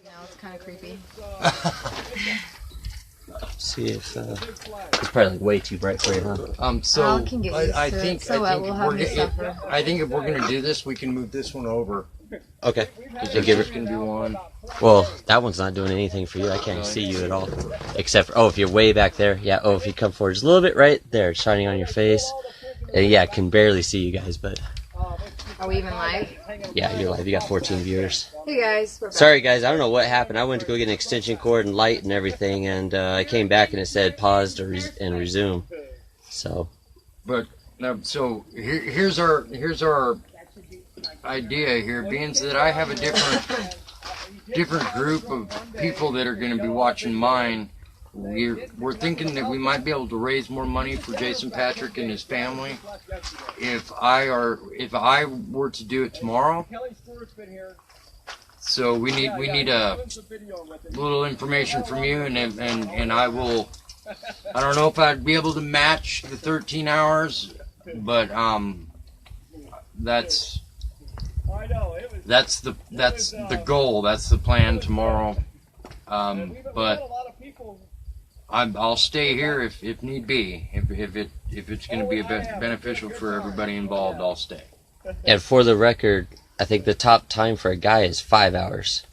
No, it's kind of creepy. See if it's probably way too bright for you, huh? So can get used I to think it. So I think we'll have you suffer. I think if we're gonna do this, we can move this one over. Okay. Because there's gonna be one. Well, that one's not doing anything for you. I can't see you at all, except for if you're way back there. Yeah. Oh, if you come forward just a little bit, right there, shining on your face. Yeah, I can barely see you guys, but. Are we even live? Yeah, you're live. You got 14 viewers. Hey guys, we're back. Sorry guys, I don't know what happened. I went to go get an extension cord and light and everything, and I came back and it said paused and resume. So. But so here's our idea here, being that I have a different group of people that are going to be watching mine. We're thinking that we might be able to raise more money for Jason Patrick and his family if I were to do it tomorrow. So we need a little information from you, and I will. I don't know if I'd be able to match the 13 hours, but that's the goal. That's the plan tomorrow. But I'll stay here if need be. If it's going to be beneficial for everybody involved, I'll stay. And for the record, I think the top time for a guy is 5 hours.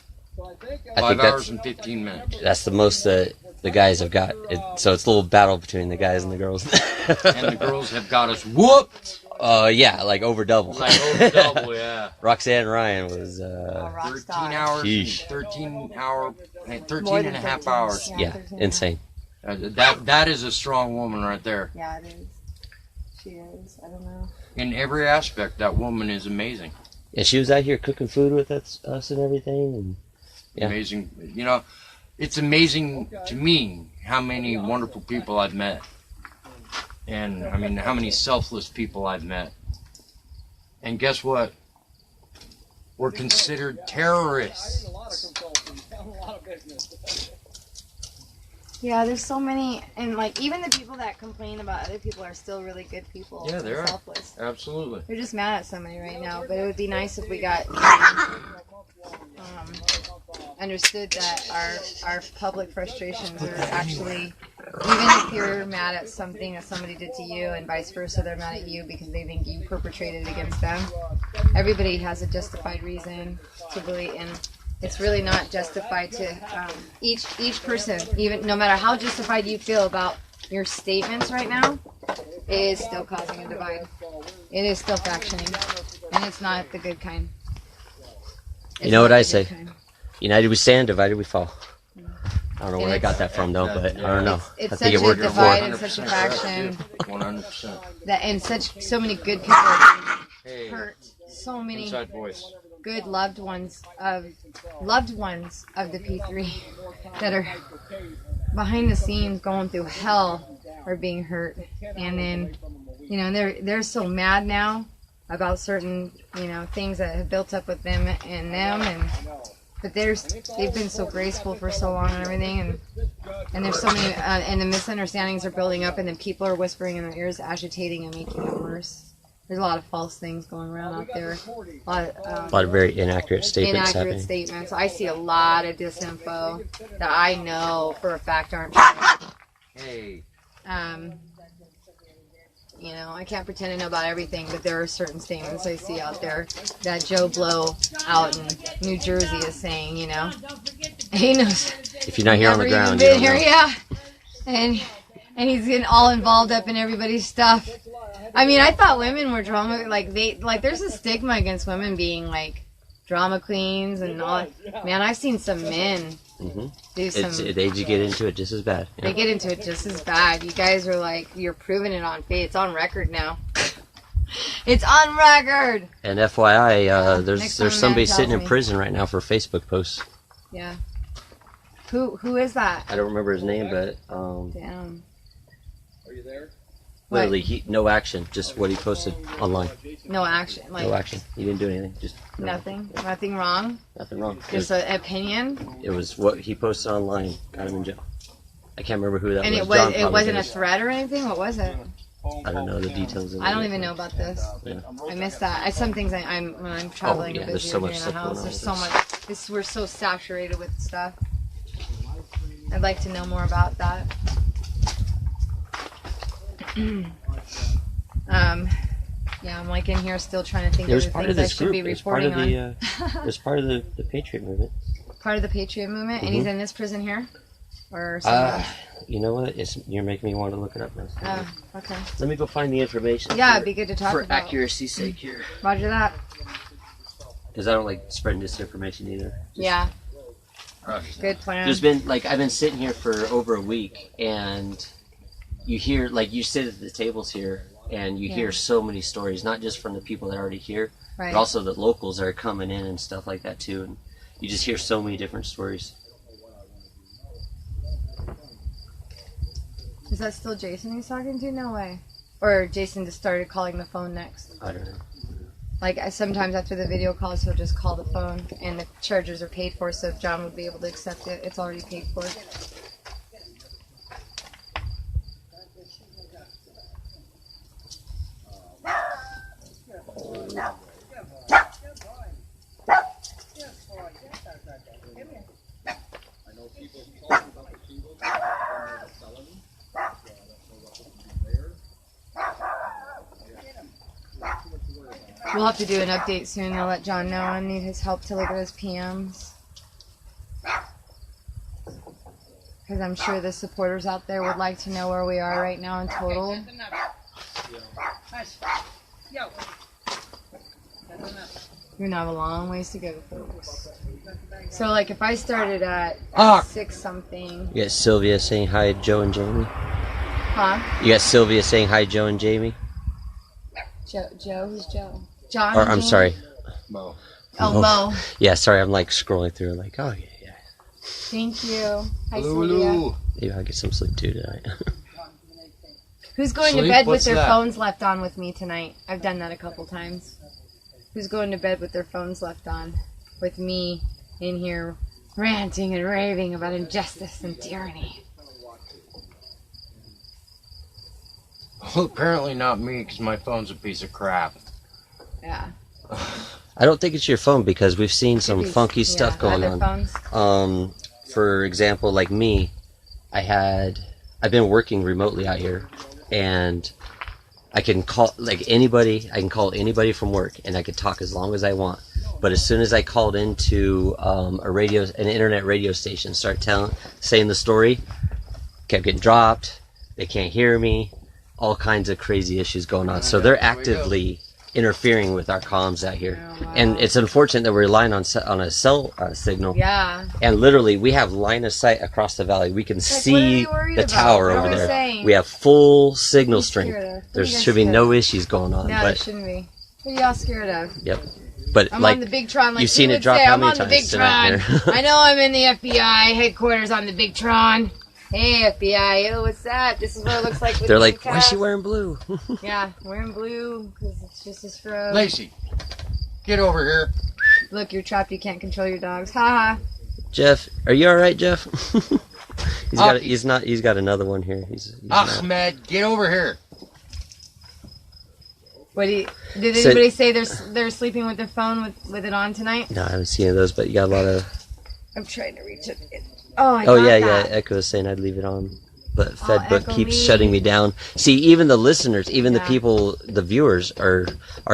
5 hours and 15 minutes. That's the most that the guys have got. So it's a little battle between the guys and the girls. And the girls have got us whooped. Yeah, like over double. Like over double, yeah. Roxanne Ryan was 13 hours, sheesh. 13 and a half hours. Yeah, insane. That is a strong woman right there. Yeah, it is. She is. I don't know. In every aspect, that woman is amazing. Yeah, she was out here cooking food with us and everything, and yeah. Amazing. You know, it's amazing to me how many wonderful people I've met. And, I mean, how many selfless people I've met. And guess what? We're considered terrorists. Yeah, there's so many, and like even the people that complain about other people are still really good people. Yeah, they are. Selfless. Absolutely. They're just mad at somebody right now, but it would be nice if we got understood that our public frustrations are actually, even if you're mad at something that somebody did to you and vice versa, they're mad at you because they think you perpetrated against them. Everybody has a justified reason to believe, and it's really not justified to each person, even no matter how justified you feel about your statements right now, it is still causing a divide. It is still factioning, and it's not the good kind. You know what I say? United we stand, divided we fall. I don't know where I got that from though, but I don't know. It's I think such it a worked divide before. and such a faction 100%. that, and so many good people are being hurt. So many Inside voice. good loved ones of the P3 that are behind the scenes going through hell are being hurt, and then they're so mad now about certain things that have built up with them, but they've been so graceful for so long and everything, and there's so many and the misunderstandings are building up, and then people are whispering in their ears, agitating and making it worse. There's a lot of false things going around out there. A lot of very inaccurate statements. Statements. I see a lot of disinfo that I know for a fact aren't true. Hey. I can't pretend to know about everything, but there are certain statements I see out there that Joe Blow out in New Jersey is saying, he knows. If you're not here on the ground, you don't know. Yeah. And he's getting all involved up in everybody's stuff. I mean, I thought women were drama, there's a stigma against women being like drama queens and all. Man, I've seen some men do some. They get into it just as bad. They get into it just as bad. You guys are you're proving it on faith. It's on record now. It's on record. And FYI, there's somebody sitting in prison right now for Facebook posts. Yeah. Who is that? I don't remember his name, but damn. Are you there? Literally, no action. Just what he posted online. No action. No action. He didn't do anything. Just nothing. Nothing wrong. Nothing wrong. Just an opinion. It was what he posted online. Got him in jail. I can't remember who that was. And it wasn't a threat or anything. What was it? I don't know the details of it. I don't even know about this. Yeah. I miss that. Some things I'm when I'm traveling yeah, or there's busy so or much in the stuff going house. on There's with so this. much. We're so saturated with stuff. I'd like to know more about that. Yeah, I'm like in here still trying to think It of was the part of things I this should group. be It was part reporting of on. the. It was part of the Patriot movement. Part of the Patriot movement, and Mm-hmm. he's in this prison here, or somewhere. You know what? You're making me want to look it up now. Oh, okay. Let me go find the information. Yeah, for, it'd be good to talk for about. accuracy's sake here. Roger that. Because I don't like spreading disinformation either. Yeah. Good plan. There's been I've been sitting here for over a week, and you hear you sit at the tables here, and you hear so many stories, not just from the people that are already here, right. but also the locals that are coming in and stuff like that too. And you just hear so many different stories. Is that still Jason he's talking to? No way. Or Jason just started calling the phone next. I don't know. Sometimes after the video calls, he'll just call the phone, and the chargers are paid for, so if John would be able to accept it, it's already paid for. We'll have to do an update soon. I'll let John know. I need his help to look at his PMs. Because I'm sure the supporters out there would like to know where we are right now in total. We're gonna have a long ways to go, folks. So, if I started at 6 something. You got Sylvia saying hi, Joe and Jamie. Huh? You got Sylvia saying hi, Joe and Jamie. Joe? Who's Joe? John? Or I'm sorry. Mo. Oh, Mo. Yeah, sorry. I'm scrolling through. Oh yeah. Thank you. Hi, Hello, Sylvia. hello. Maybe I'll get some sleep too tonight. Who's going to Sleep? bed with What's their that? phones left on with me tonight? I've done that a couple times. Who's going to bed with their phones left on with me in here ranting and raving about injustice and tyranny? Well, apparently not me, because my phone's a piece of crap. Yeah. I don't think it's your phone because we've seen some funky stuff going other on. Phones. For example, like me, I've been working remotely out here, and I can call anybody. I can call anybody from work, and I can talk as long as I want. But as soon as I called into an internet radio station, saying the story, kept getting dropped. They can't hear me. All kinds of crazy issues going on. So they're actively interfering with our comms out here. Oh, wow. And it's unfortunate that we're relying on a cell signal. Yeah. And literally, we have line of sight across the valley. We can what are see you worried the about? tower What over are we there. saying? We have full signal strength. scared of? What are There you guys should be scared no of? issues going on. No, there But shouldn't be. What are y'all scared of? yep. But I'm on the Big Tron. you've seen it drop say, how I'm many on the times Big tonight Tron. here? I know I'm in the FBI headquarters on the Big Tron. Hey FBI, oh what's that? This is what it looks like. With They're the like, why is cast." she wearing blue? Yeah, wearing blue because it's just a strobe. Lacey, get over here. Look, you're trapped. You can't control your dogs. Ha ha. Jeff, are you all right, Jeff? He's got another one here. He's not. Ahmed, get over here. Did anybody say they're sleeping with their phone with it on tonight? No, I haven't seen any of those, but you got a lot of. I'm trying to reach it. Oh, I Oh got yeah, that. yeah. Echo is saying I'd leave it on, but Oh, Fedbook Echo keeps me. shutting me down. See, even the listeners, even the Yeah. people, the viewers are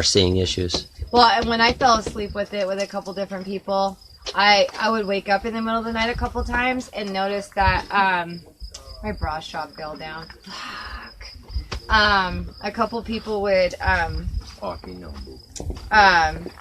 seeing issues. Well, and when I fell asleep with it with a couple different people, I would wake up in the middle of the night a couple times and notice that my bra strap fell down. Fuck. A couple people would Fucking no.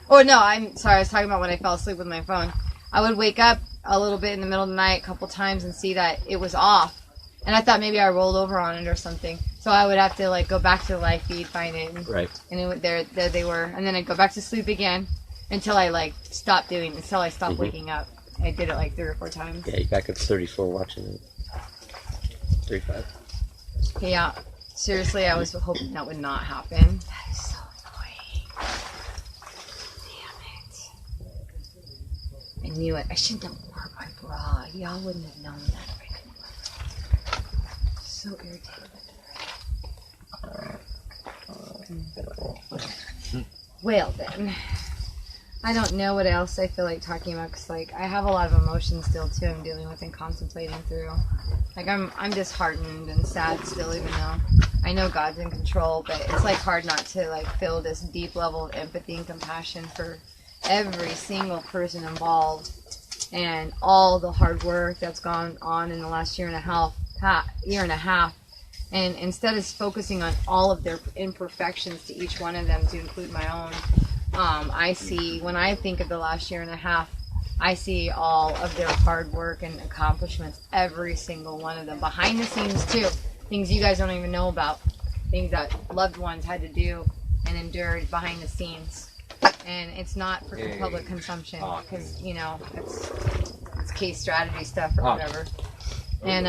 oh no, I'm sorry, I was talking about when I fell asleep with my phone. I would wake up a little bit in the middle of the night a couple times and see that it was off. And I thought maybe I rolled over on it or something. So I would have to go back to the live feed, find it, and, Right. and there they were. And then I'd go back to sleep again until I stopped until I stopped waking up. I did it 3 or 4 times. Yeah, you're back at 34 watching it. 35. Yeah. Seriously, I was hoping that would not happen. That is so annoying. Damn it. I knew it. I shouldn't have worn my bra. Y'all wouldn't have known that. So irritated. Well then, I don't know what else I feel like talking about, because like I have a lot of emotions still too I'm dealing with and contemplating through. Like I'm disheartened and sad still, even though I know God's in control, but it's like hard not to like feel this deep level of empathy and compassion for every single person involved and all the hard work that's gone on in the last year and a half. And instead of focusing on all of their imperfections to each one of them, to include my own, I see, when I think of the last year and a half, I see all of their hard work and accomplishments, every single one of them, behind the scenes too, things you guys don't even know about, things that loved ones had to do and endured behind the scenes. And it's not for public consumption, because, you know, it's case strategy stuff or whatever. And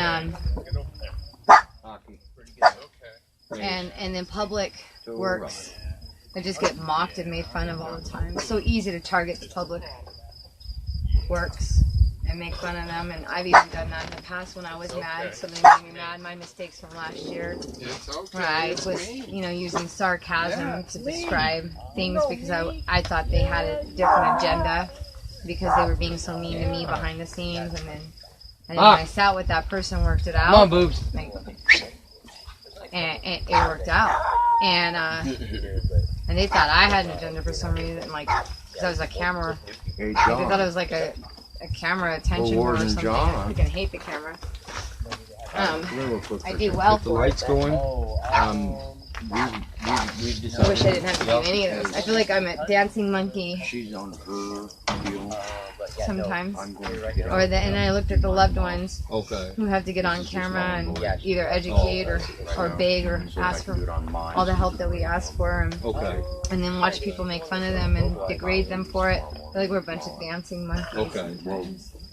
and then public works that just get mocked and made fun of all the time. It's so easy to target the public works and make fun of them, and I've even done that in the past when I was mad. Somebody made me mad. My mistakes from last year, where I was, you know, using sarcasm to describe things because I thought they had a different agenda because they were being so mean to me behind the scenes, and then when I sat with that person, worked it out. Come on, boobs. And it worked out, and they thought I had an agenda for some reason, like because I was a camera. They thought it was like a camera attention or something. I freaking hate the camera. I do well the for lights it. going. I wish I didn't have to do any of this. I feel like I'm a dancing monkey. She's on her deal. Sometimes. I'm going to get And I looked at the loved ones Okay. who have to get on camera and either educate or beg or ask for all the help that we ask for, and then watch people make fun of them and degrade them for it. I feel like we're a bunch of dancing monkeys. Okay.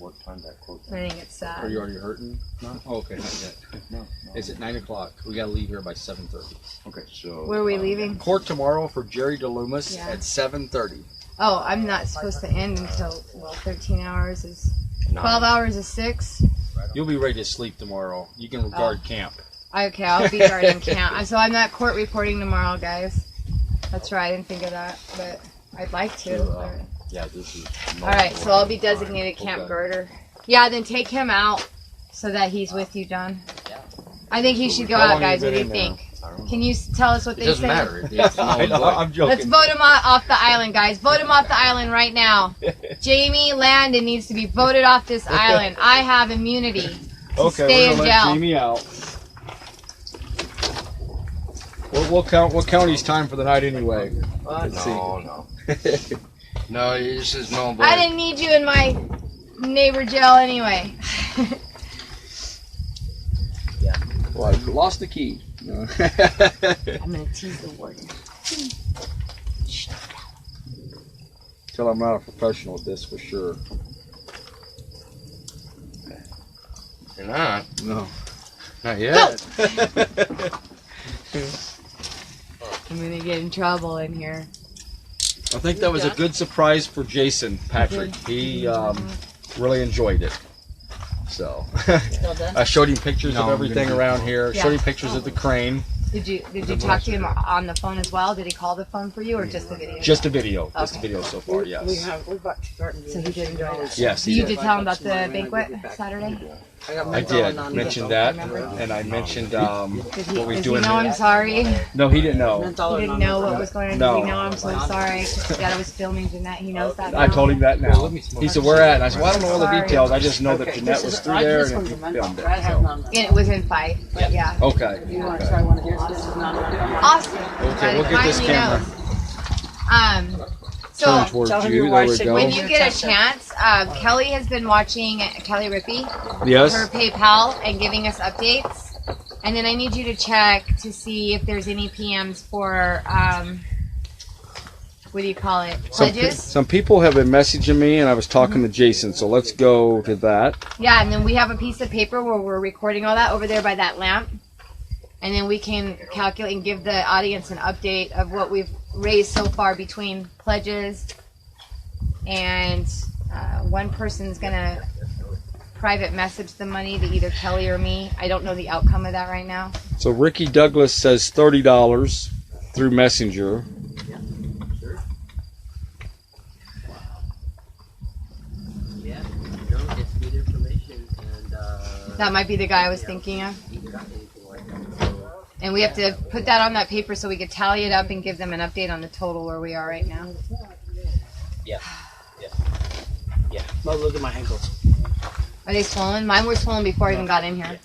what time that quote. I think it's sad. Are you already hurting? No. Oh, okay, not yet. No. It's at 9 o'clock. We gotta leave here by 7:30. Okay, so. Where are we leaving? Court tomorrow for Jerry DeLoomis at 7:30. Oh, I'm not supposed to end until, 13 hours is, 12 hours is 6. You'll be ready to sleep tomorrow. You can guard camp. Okay, I'll be guarding camp. So I'm not court reporting tomorrow, guys. That's right, I didn't think of that, but I'd like to. Yeah, this is. Alright, so I'll be designated camp guarder. Yeah, then take him out so that he's with you, John. I think he should go out, guys. What do you think? Can you tell us what they say? It doesn't matter. It's I'm joking. Let's vote him off the island, guys. Vote him off the island right now. Jamie Landon needs to be voted off this island. I have immunity to stay in we're gonna jail. let Jamie out. What county's time for the night anyway? Let's see. No. No, this is no. I didn't need you in my neighbor jail anyway. Well, I lost the key. No. I'm gonna tease the warden. Tell I'm not a professional at this for sure. You're not. No. Not yet. I'm gonna get in trouble in here. I think that was a good surprise for Jason Patrick. He really enjoyed it. So I showed him pictures of everything around here. Yeah. Showed him pictures of the crane. Did you talk to him on the phone as well? Did he call the phone for you or just the video? Just a video. Just a video so far, yes. So he did enjoy it. Yes, he You did. did tell him about the banquet Saturday? I did mention that, and I mentioned what we're Does doing. he know I'm sorry? No, he didn't know. He didn't know what was going on. No. Did he know I'm so sorry? That I was filming Jeanette. He knows that now. I told him that now. He said, "Where at?" And I said, "Well, I don't know all the details. I just know that Jeanette was through there and he filmed it." So. And it was in fight. But yeah. Okay. Awesome. Okay, we'll get this camera. So Turn towards you. There we go. when you get a chance, Kelly has been watching Kelly Rippey, her Yes. PayPal, and giving us updates. And then I need you to check to see if there's any PMs for what do you call it? Pledges. Some people have been messaging me, and I was talking to Jason. So let's go to that. Yeah, and then we have a piece of paper where we're recording all that over there by that lamp. And then we can calculate and give the audience an update of what we've raised so far between pledges. And one person's going to private message the money to either Kelly or me. I don't know the outcome of that right now. So Ricky Douglas says $30. through Messenger. Yeah, no, it's good information, and That might be the guy I was thinking of. you got anything like that. So, And we have to put that on that paper so we could tally it up and give them an update on the total where we are right now. yeah. Well, look at my ankles. Are they swollen? Mine were swollen before I even got in here.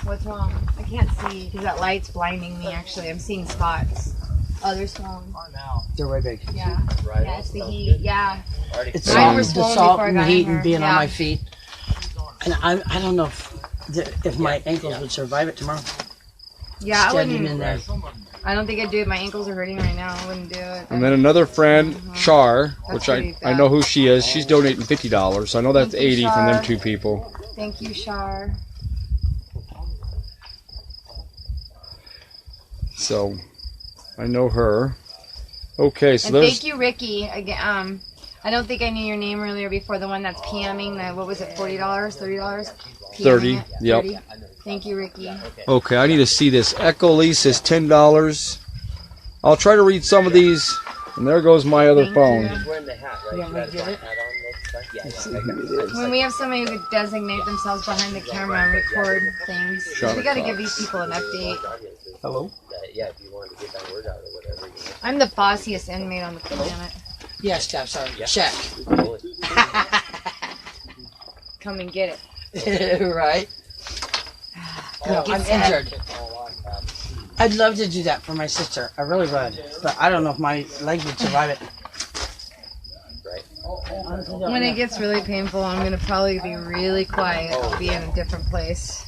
What's wrong? I can't see because that light's blinding me, actually. I'm seeing spots. Oh, they're swollen. They're way big. Yeah. Yeah, it's the heat. Yeah. It's Mine were the swollen salt before I and the got in heat here. and being Yeah. on my feet. And I don't know if my ankles would survive it tomorrow. Yeah, I Standing in wouldn't. there. I don't think I'd do it. My ankles are hurting right now. I wouldn't do it. And then another friend, Char, which pretty I bad. know who she is. She's donating $50. So I know that's Thank you, 80 from them Char. two people. Thank you, Shar. So I know her. Okay, so And there's thank you, Ricky. Again, I don't think I knew your name earlier before. The one that's PMing. What was it? $40, $30. 30, yep. Thank you, Ricky. okay. I need to see this. Echo Lee says $10. I'll try to read some of these. And there goes my other Thank phone. you. Wearing the hat, right? You want me to get it? When we have somebody who could designate themselves behind the camera and record things, Shot we got to o'clock. give these people an update. Hello? Yeah, if you wanted to get that word out or whatever. I'm the bossiest inmate on the planet. Yeah, Steph, sorry. Check. Come and get it. Right? No, I'm injured. I'd love to do that for my sister. I really would. But I don't know if my legs would survive it. When it gets really painful, I'm gonna probably be really quiet. I'll be in a different place.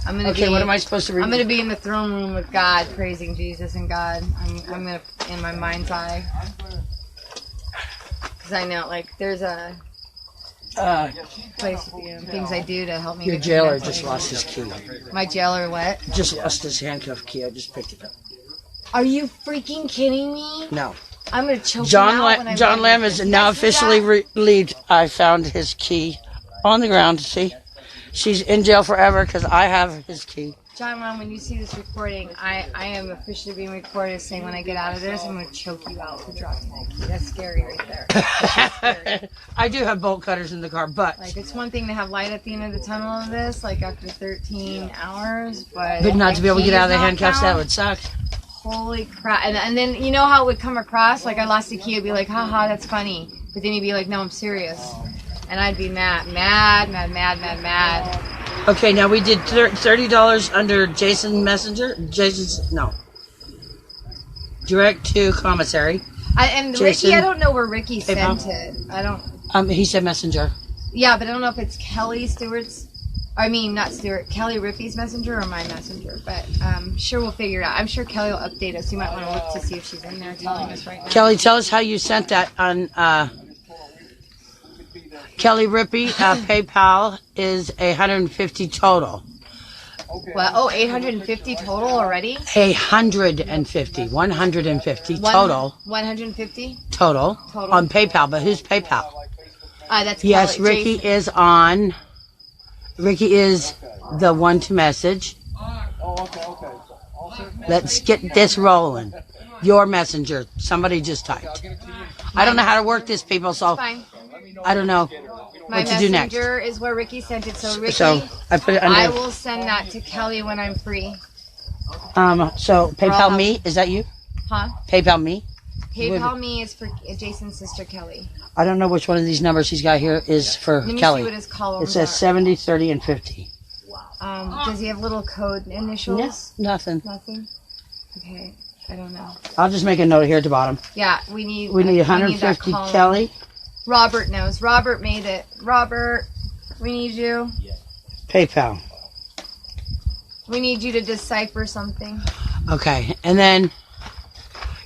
I'm gonna Okay, be. what am I supposed to read? I'm gonna be in the throne room with God, praising Jesus and God. I'm gonna in my mind's eye, because I know like there's a place, things I do to help me. Your get jailer mentally. just lost his key. My jailer, what? Just lost his handcuff key. I just picked it up. Are you freaking kidding me? No. I'm gonna choke him out when I'm John done Lamb with is this. now Yes, see officially that? relieved. I found his key on the ground. See? She's in jail forever because I have his key. John Lamb, when you see this recording, I am officially being recorded saying when I get out of this, I'm gonna choke you out for dropping that key. That's scary right there. That's scary. I do have bolt cutters in the car, but Like, it's one thing to have light at the end of the tunnel of this, like after 13 hours, but not if to be able to key get out of is the not handcuffs, that found, would suck. Holy crap. And then, you know how it would come across? Like, I lost the key, I'd be like, haha, that's funny. But then he'd be like, no, I'm serious. And I'd be mad. Okay, now we did $30 under Jason Messenger. Direct to commissary. And Jason, Ricky, I don't know where Ricky PayPal? sent it. I don't. He said messenger. Yeah, but I don't know if it's Kelly Stewart's. I mean, not Stewart. Kelly Rippey's messenger or my messenger. But sure, we'll figure it out. I'm sure Kelly will update us. You might want to look to see if she's in there telling us right now. Kelly, tell us how you sent that on Kelly Rippey. PayPal is $150 total. Well, 850 total already? 150 total. 150 Total Total. on PayPal. But who's PayPal? That's Yes, Kelly. Ricky Jason. is on. Ricky is the one to message. Let's get this rolling. Your messenger. Somebody just typed. I don't know how to work this, people, so Fine. I don't know My what to do next. messenger is where Ricky sent it. So Ricky, So I put it I under. will send that to Kelly when I'm free. So PayPal me, is that you? Huh? PayPal me. PayPal me is for Jason's sister Kelly. I don't know which one of these numbers he's got here is for Let me Kelly. see what his columns It says are. 70, 30, and 50. Does he have little code initials? No, nothing. Nothing? Okay. I don't know. I'll just make a note here at the bottom. Yeah, we need. We need I that 150 column. Kelly. Robert knows. Robert made it. Robert, we need you. PayPal. We need you to decipher something. Okay, and then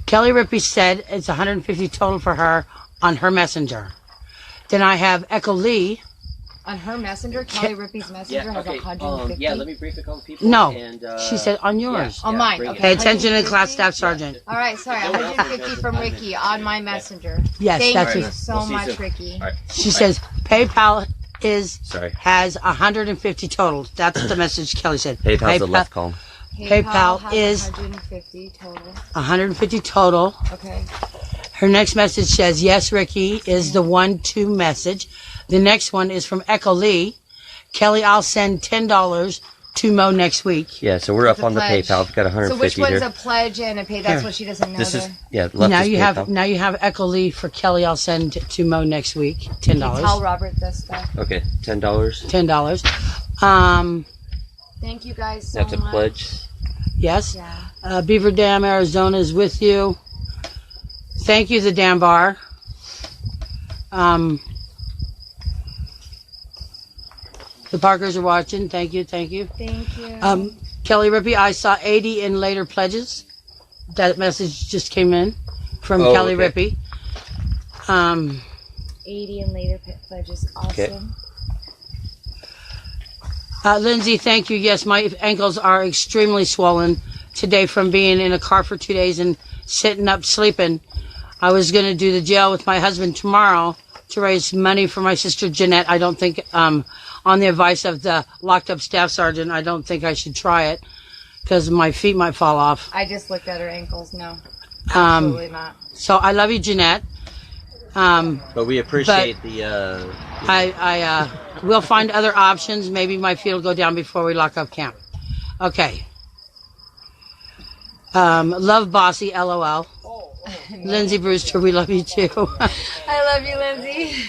Kelly Rippey said it's 150 total for her on her messenger. Then I have Echo Lee. On her messenger, Kelly Rippey's messenger has 150. Yeah, let me brief a couple people. No, and, she said on yours. On mine. bring it. Okay. Pay attention to 150? class staff sergeant. All right, sorry, 150 from Ricky on my messenger. Yes, Thank that's you it. so We'll see you much, soon. Ricky. All right. She says PayPal Sorry. has 150 total. That's the message Kelly said. PayPal's the left column. PayPal has is 150 total. 150 total. Okay. Her next message says, yes, Ricky is the 1-2 message. The next one is from Echo Lee. Kelly, I'll send $10 to Moe next week. Yeah, so we're up It's a on the pledge. PayPal. We've got 150 So which one's here. a pledge and a pay? That's Here. what she doesn't know. This is there. left Now is you PayPal. have Echo Lee for Kelly. I'll send to Moe next week. $10. Tell Robert this stuff. Okay, $10. $10. Thank you guys so That's a much. pledge. Yes. Yeah. Beaver Dam, Arizona is with you. Thank you, the Dam Bar. The Parkers are watching. Thank you. Thank you. Kelly Rippey, I saw 80 in later pledges. That message just came in from Oh, Kelly okay. Rippey. 80 and later pledges. Awesome. Okay. Lindsay, thank you. Yes, my ankles are extremely swollen today from being in a car for 2 days and sitting up sleeping. I was going to do the jail with my husband tomorrow to raise money for my sister Jeanette. I don't think, on the advice of the locked up staff sergeant, I don't think I should try it because my feet might fall off. I just looked at her ankles. No. Absolutely not. So I love you, Jeanette. But we appreciate the. I will find other options. Maybe my feet will go down before we lock up camp. Okay. Love Bossy, LOL. Lindsay Brewster, we love you too. I love you, Lindsay.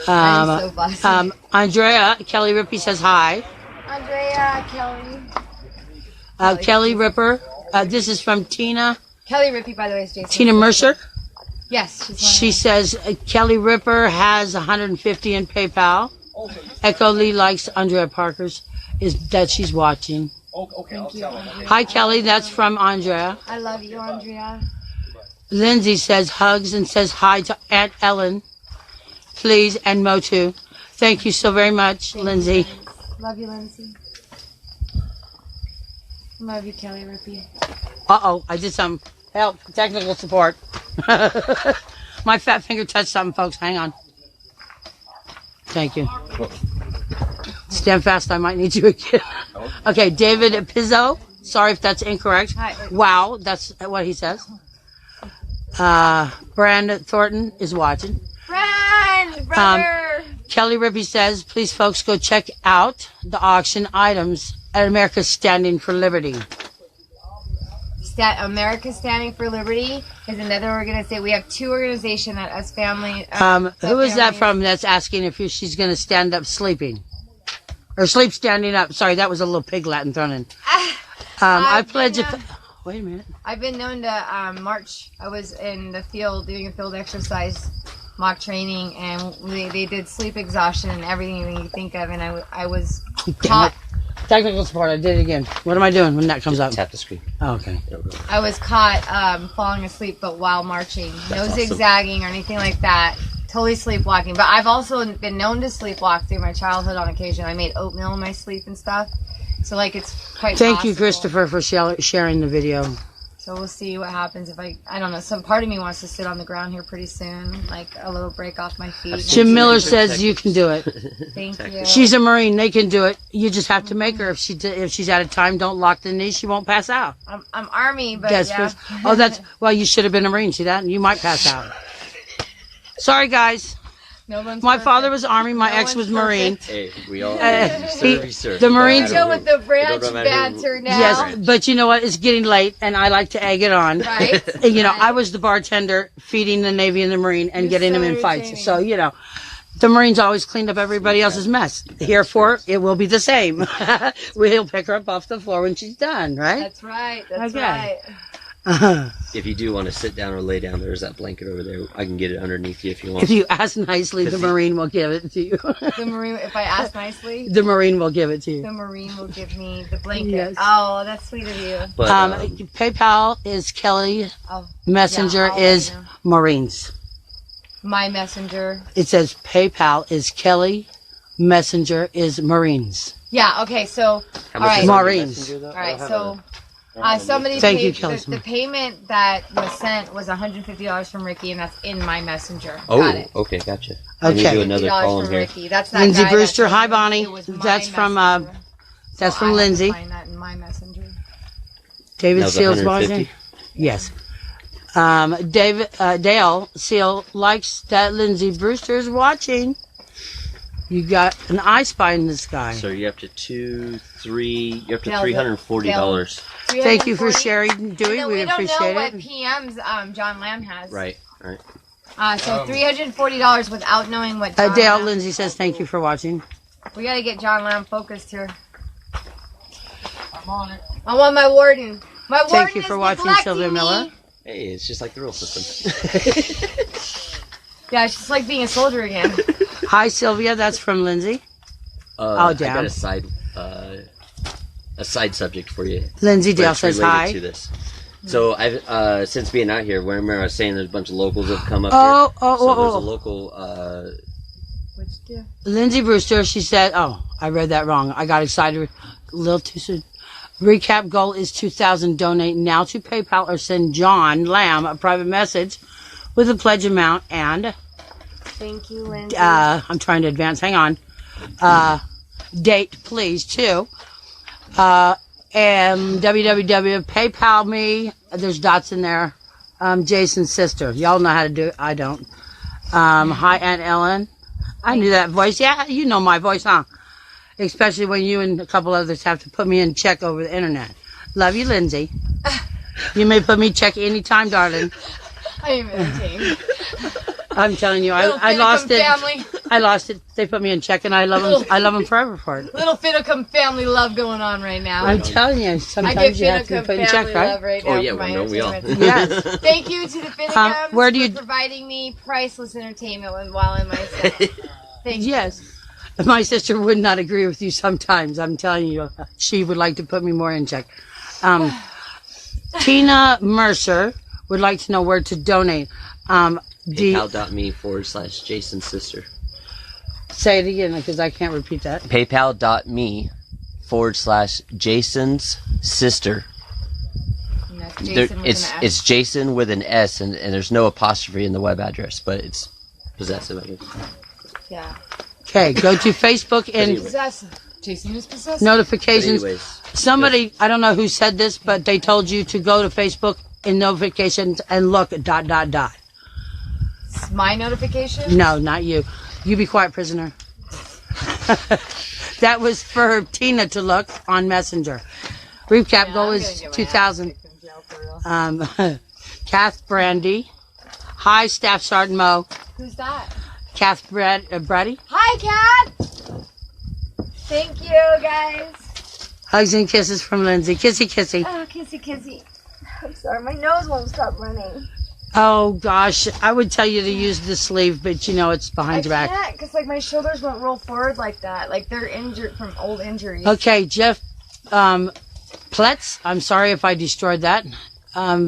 I'm so bossy. Andrea, Kelly Rippey says hi. Andrea, Kelly. Kelly Ripper, this is from Tina. Kelly Rippey, by the way, is Jason. Tina Mercer. Yes. She says Kelly Ripper has 150 in PayPal. Echo Lee likes Andrea Parker's, is that she's watching. Thank you, Andrea. Hi, Kelly. That's from Andrea. I love you, Andrea. Lindsay says hugs and says hi to Aunt Ellen, please, and Moe too. Thank you so very much, Lindsay. Love you, Lindsay. Love you, Kelly Rippey. Uh-oh, I did some help, technical support. My fat finger touched something, folks. Hang on. Thank you. Stand fast, I might need you again. Okay, David Pizzo. Sorry if that's incorrect. Hi. Wow, that's what he says. Brandon Thornton is watching. Brother. Kelly Rippey says, please, folks, go check out the auction items at America's Standing for Liberty. America Standing for Liberty is another organization. We have two organizations that us family. Who is that from that's asking if she's going to stand up sleeping? Or sleep standing up. Sorry, that was a little pig Latin thrown in. I pledge a... Wait a minute. I've been known to march. I was in the field doing a field exercise mock training, and they did sleep exhaustion and everything you can think of, and I was caught. Technical support. I did it again. What am I doing when that comes up? Tap the screen. Oh, okay. I was caught falling asleep, but while marching. No That's awesome. zigzagging or anything like that. Totally sleepwalking. But I've also been known to sleepwalk through my childhood on occasion. I made oatmeal in my sleep and stuff. So, like, it's quite Thank you, possible. Christopher, for sharing the video. So we'll see what happens if I don't know. Some part of me wants to sit on the ground here pretty soon, like a little break off my feet. Jim Miller says you can do it. Thank you. She's a Marine. They can do it. You just have to make her. If she's out of time, don't lock the knee. She won't pass out. I'm Army, but Yes, yeah. Oh, that's... Well, you should have been a Marine. See that? You might pass out. Sorry, guys. No one's My perfect. father was Army. My No ex was one's Marine. perfect. Hey, we all he- serve. the Marines- Go with the branch It don't matter who- banter now. Yes, but you know what? It's getting late, and I like to egg it on. Right. And, Right. I was the bartender feeding the Navy and the Marine and You're getting so them in fights. entertaining. So, the Marines always cleaned up everybody else's mess. Herefore, it will be the same. We'll pick her up off the floor when she's done, right? That's right. That's Okay. right. If you do want to sit down or lay down, there's that blanket over there. I can get it underneath you if you want. If you ask nicely, the Marine will give it to you. The Marine, if I ask nicely, The Marine will give it to you. the Marine will give me the blanket. Yes. Oh, that's sweet of you. But, PayPal is Kelly. Oh, Messenger yeah, I'll is let you know. Marines. My messenger. It says PayPal is Kelly. Messenger is Marines. Yeah. Okay. So, how all much right. is on your Marines. messenger, though? All right. I don't So. have Somebody Thank paid you, Kelly. the payment that was sent was $150 from Ricky, and that's in my messenger. Oh, Got it. okay, gotcha. Let me Okay. do another $50 column from here. Ricky. That's that Lindsay guy Brewster. that Hi, told me Bonnie. it was my That's from messenger. That's So from I have to Lindsay. Find that in my messenger. David That was Seals 150? watching. Yes. Dale Seal likes that Lindsay Brewster is watching. You got an I Spy in the sky. So you're up to Dale, $340. Thank you for 340. sharing, And Dewey. then We we don't know appreciate what it. PMs John Lamb has. Right. So $340 without knowing what John Dale Lamb. Lindsay says thank you for watching. We gotta get John Lamb focused here. I'm on it. I want my warden. My warden Thank you is for watching, neglecting Sylvia me. Miller. Hey, it's just like the real system. Yeah, it's just like being a soldier again. Hi, Sylvia. That's from Lindsay. I damn. got a side subject for you. Lindsay but Dale it's says related hi. to this. So I've since being out here, remember I was saying there's a bunch of locals that have come up Oh, here. oh, So oh, there's oh. a local. Which do? Lindsay Brewster, she said, oh, I read that wrong. I got excited a little too soon. Recap goal is 2,000. Donate now to PayPal or send John Lamb a private message with a pledge amount and, Thank you, Lindsay. I'm trying to advance, hang on. Date, please, too. And PayPal me, there's dots in there. Jason's sister. Y'all know how to do it. I don't. Hi, Aunt Ellen. I knew that voice. Yeah, you know my voice, huh? Especially when you and a couple others have to put me in check over the internet. Love you, Lindsay. You may put me in check anytime, darling. I am entertained. I'm telling you, Little I lost it. family. I lost it. They put me in check, and I love them. I love them forever for it. Little Fiddlecum family love going on right now. I'm telling you, I sometimes get you have to be Fiddlecum put in family check, right? love right Oh now yeah, for my well, no, we all. entertainment. Yes. Thank you to the Fiddlecums Where do you- for providing me priceless entertainment while in my cell. Thank you. Yes. My sister would not agree with you sometimes. I'm telling you, she would like to put me more in check. Tina Mercer would like to know where to donate. PayPal.me/Jason's sister. Say it again because I can't repeat that. PayPal.me/Jason's sister. And that's Jason with an S. It's Jason with an S, and there's no apostrophe in the web address, but it's possessive, I guess. Yeah. Okay, go to Facebook and Anyway. Possessive. Jason is possessive. But notifications. anyways, Somebody, I don't know who said this, but they told you to go to Facebook in notifications and look . It's my notification? No, not you. You be quiet, prisoner. That was for Tina to look on Messenger. Recap goal I'm is gonna get my ass 2,000. kicked in jail for real. Kath Brandy. Hi, Staff Sergeant Moe. Who's that? Kath Brady. Hi, Kat! Thank you, guys. Hugs and kisses from Lindsay. Kissy, kissy. Oh, kissy, kissy. I'm sorry, my nose won't stop running. Oh, gosh. I would tell you to use the sleeve, but you know it's behind your I back. can't, because like my shoulders won't roll forward like that. Like they're injured from old injuries. Okay, Jeff Pletz. I'm sorry if I destroyed that.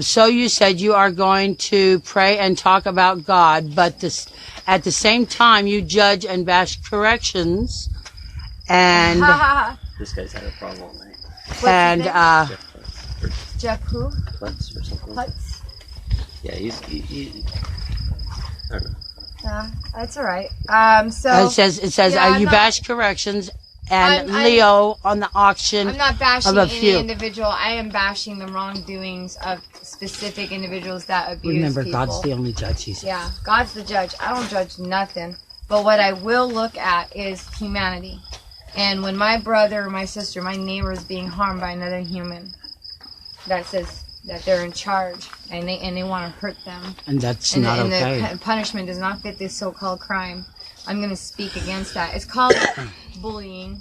So you said you are going to pray and talk about God, but at the same time you judge and bash corrections. And this guy's had a problem, right? What's and his name? Jeff Jeff who? Putz or something. Putz? Yeah, he I don't know. Yeah, that's all right. So it says Yeah, I'm you not- bash corrections and I'm- Leo on the auction. I'm not bashing of a any few. individual. I am bashing the wrongdoings of specific individuals that abuse Remember, people. God's the only judge. He said. Yeah, God's the judge. I don't judge nothing. But what I will look at is humanity. And when my brother or my sister, my neighbor is being harmed by another human, that says that they're in charge and they want to hurt them. And that's And, not and okay. the punishment does not fit this so-called crime. I'm going to speak against that. It's called bullying,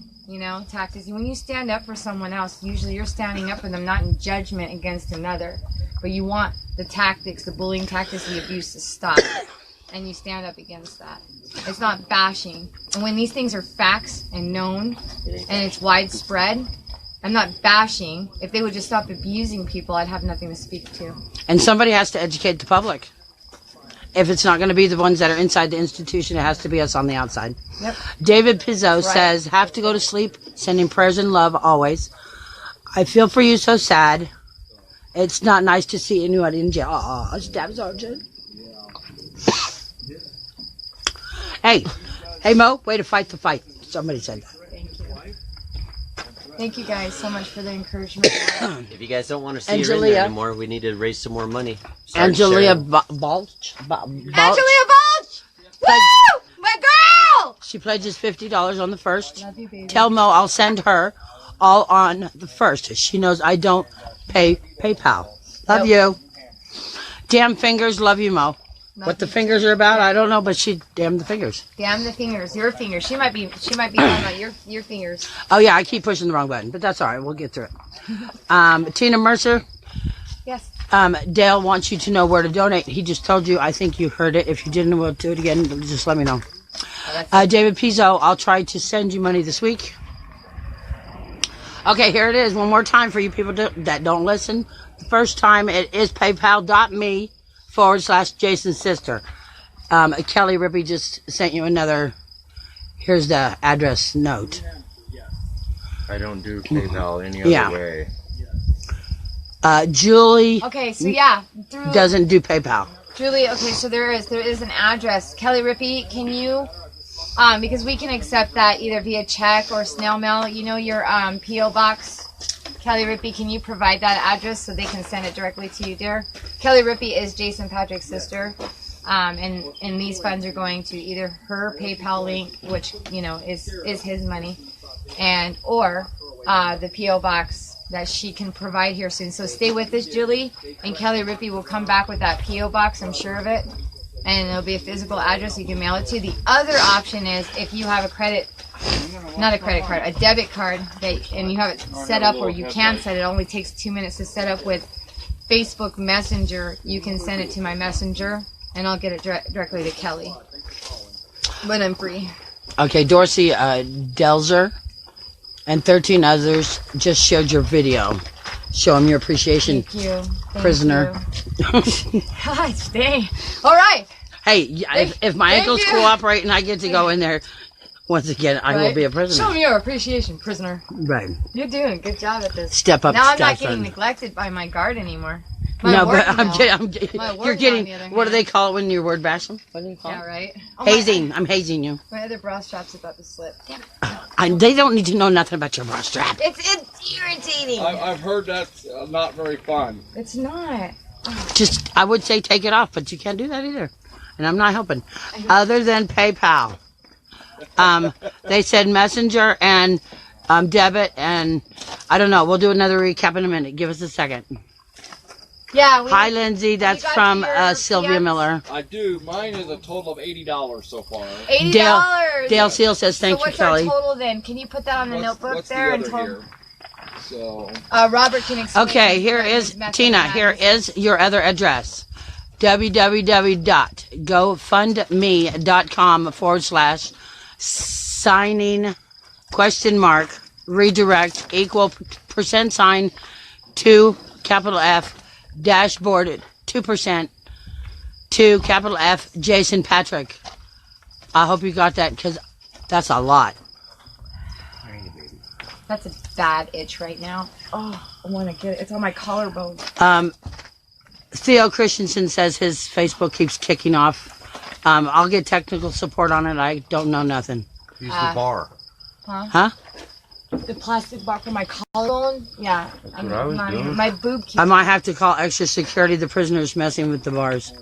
tactics. When you stand up for someone else, usually you're standing up for them, not in judgment against another. But you want the tactics, the bullying tactics, the abuse to stop. And you stand up against that. It's not bashing. And when these things are facts and known, and it's widespread, I'm not bashing. If they would just stop abusing people, I'd have nothing to speak to. And somebody has to educate the public. If it's not going to be the ones that are inside the institution, it has to be us on the outside. Yep. David Pizzo Right. says, have to go to sleep, sending prayers and love always. I feel for you so sad. It's not nice to see anyone in jail. Aw, Staff Sergeant. Hey, Mo, way to fight the fight. Somebody said that. Thank you. Thank you guys so much for the encouragement. If you guys don't want to see her in Angelia. there anymore, we need to raise some more money. Start Angelia sharing. Balch. Angelia Balch! Woo! My girl! She pledges $50 on the first. Love you, baby. Tell Mo I'll send her all on the first. She knows I don't pay PayPal. Love you. Damn fingers, love you, Mo. What the fingers are about, I don't know, but she damn the fingers. Damn the fingers, your fingers. She might be talking about your fingers. Oh yeah, I keep pushing the wrong button, but that's all right. We'll get through it. Tina Mercer. Yes. Dale wants you to know where to donate. He just told you. I think you heard it. If you didn't, we'll do it again. Just let me know. David Pizzo, I'll try to send you money this week. Okay, here it is. One more time for you people that don't listen. The first time it is paypal.me/Jason's sister. Kelly Rippey just sent you another. Here's the address note. I don't do PayPal any other way. Julie Okay, so yeah, doesn't do PayPal. Julie, okay, so there is an address. Kelly Rippey, can you, because we can accept that either via check or snail mail, you know your P.O. box. Kelly Rippey, can you provide that address so they can send it directly to you, dear? Kelly Rippey is Jason Patrick's sister, and these funds are going to either her PayPal link, which, you know, is his money, and or the P.O. box that she can provide here soon. So stay with us, Julie, and Kelly Rippey will come back with that P.O. box, I'm sure of it, and it'll be a physical address you can mail it to. The other option is if you have a debit card, and you have it set up, or you can set it, only takes 2 minutes to set up with Facebook Messenger, you can send it to my messenger, and I'll get it directly to Kelly. But I'm free. Okay, Dorsey Delzer and 13 others just showed your video. Show them your appreciation, Thank you. prisoner. Gosh, dang. All right. Hey, if my Thank ankles you. cooperate and I get to go in there, once again, I will be a Show prisoner. them your appreciation, prisoner. Right. You're doing a good job at this. Step up, Now I'm not step getting son. neglected by my guard anymore. No, but working I'm now. getting. My You're work, getting. on the other What do hand. they call it when you word bash them? What do you call Yeah, it? right. Oh, Hazing. I'm hazing you. My other bra strap's about to slip. Damn it. They don't need to know nothing about your bra strap. It's irritating. I've heard that's not very fun. It's not. Just, I would say take it off, but you can't do that either. And I'm not helping. Other than PayPal. They said Messenger and debit, and I don't know. We'll do another recap in a minute. Give us a second. Yeah. Hi, Lindsay. That's got from your Sylvia PMs? Miller. I do. Mine is a total of $80 so far. $80. Dale Seal says thank so you, what's our Kelly. total then? Can you put that on the notebook What's there the and other total? here? So Robert can explain. Okay, here is, Tina, here is your other address. www.gofundme.com/signing redirect %, to capital F dashboard 2% to capital F Jason Patrick. I hope you got that because that's a lot. That's a bad itch right now. Oh, I want to get it. It's on my collarbone. Theo Christensen says his Facebook keeps kicking off. I'll get technical support on it. I don't know nothing. Use the bar. Huh? The plastic bar for my collarbone? Yeah. That's what I was doing. My boob keeps... I might have to call extra security. The prisoner's messing with the bars.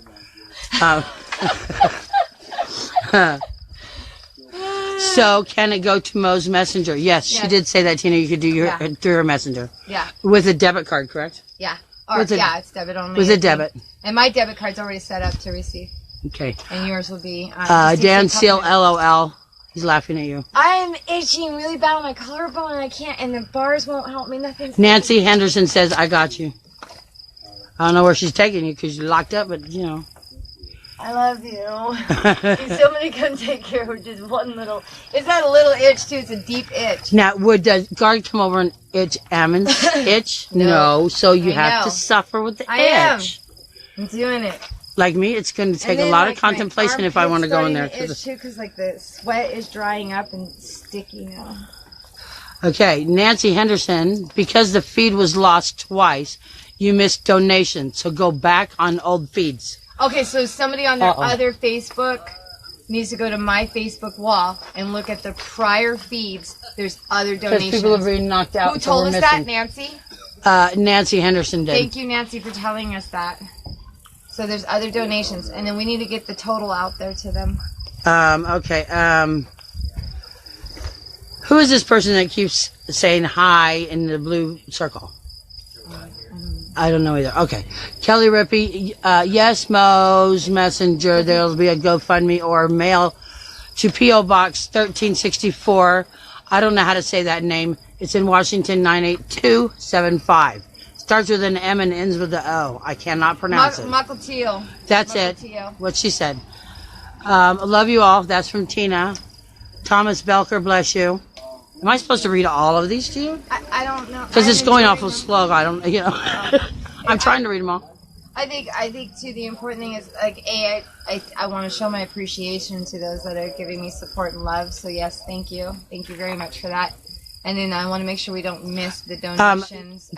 So, can it go to Moe's Messenger? Yes, she Yes. did say that, Tina. You could do your Yeah. through her Messenger. Yeah. With a debit card, correct? Yeah. Or, With a- yeah, it's debit only. With a debit. And my debit card's already set up to receive. Okay. And yours will be... Dan Seal, LOL. He's laughing at you. I'm itching really bad on my collarbone and I can't... And the bars won't help me. Nothing's... Nancy Henderson says, I got you. I don't know where she's taking you because you're locked up, but, you know. I love you. Can somebody come take care of just one little... It's not a little itch, too. It's a deep itch. Now, would the guard come over and itch Ammon's itch? No. So you I have know. to suffer with the I am. itch. I'm doing it. Like me, it's going to take And a then, lot like, of my contemplation if I want to go in there. armpit's starting to itch, too, because like the sweat is drying up and sticky now. Okay, Nancy Henderson, because the feed was lost twice, you missed donations. So go back on old feeds. Okay, so somebody on their other Facebook needs to go to my Facebook wall and look at the prior feeds. There's other Because donations. people are being knocked out. Who so told we're us that, missing. Nancy? Nancy Henderson did. Thank you, Nancy, for telling us that. So there's other donations, and then we need to get the total out there to them. Okay. Who is this person that keeps saying hi in the blue circle? I don't know either. Okay. Kelly Rippey, yes, Moe's Messenger. There'll be a GoFundMe or mail to P.O. Box 1364. I don't know how to say that name. It's in Washington 98275. Starts with an M and ends with the O. I cannot pronounce it. Muckle Teal. That's Muckle it. Teal. What she said. Love you all. That's from Tina. Thomas Belker, bless you. Am I supposed to read all of these to you? I don't know. Because it's I'm going enjoying awful them. slow. I don't, I'm trying to read them all. I think too, the important thing is, like, I want to show my appreciation to those that are giving me support and love. So yes, thank you very much for that. And then I want to make sure we don't miss the donations.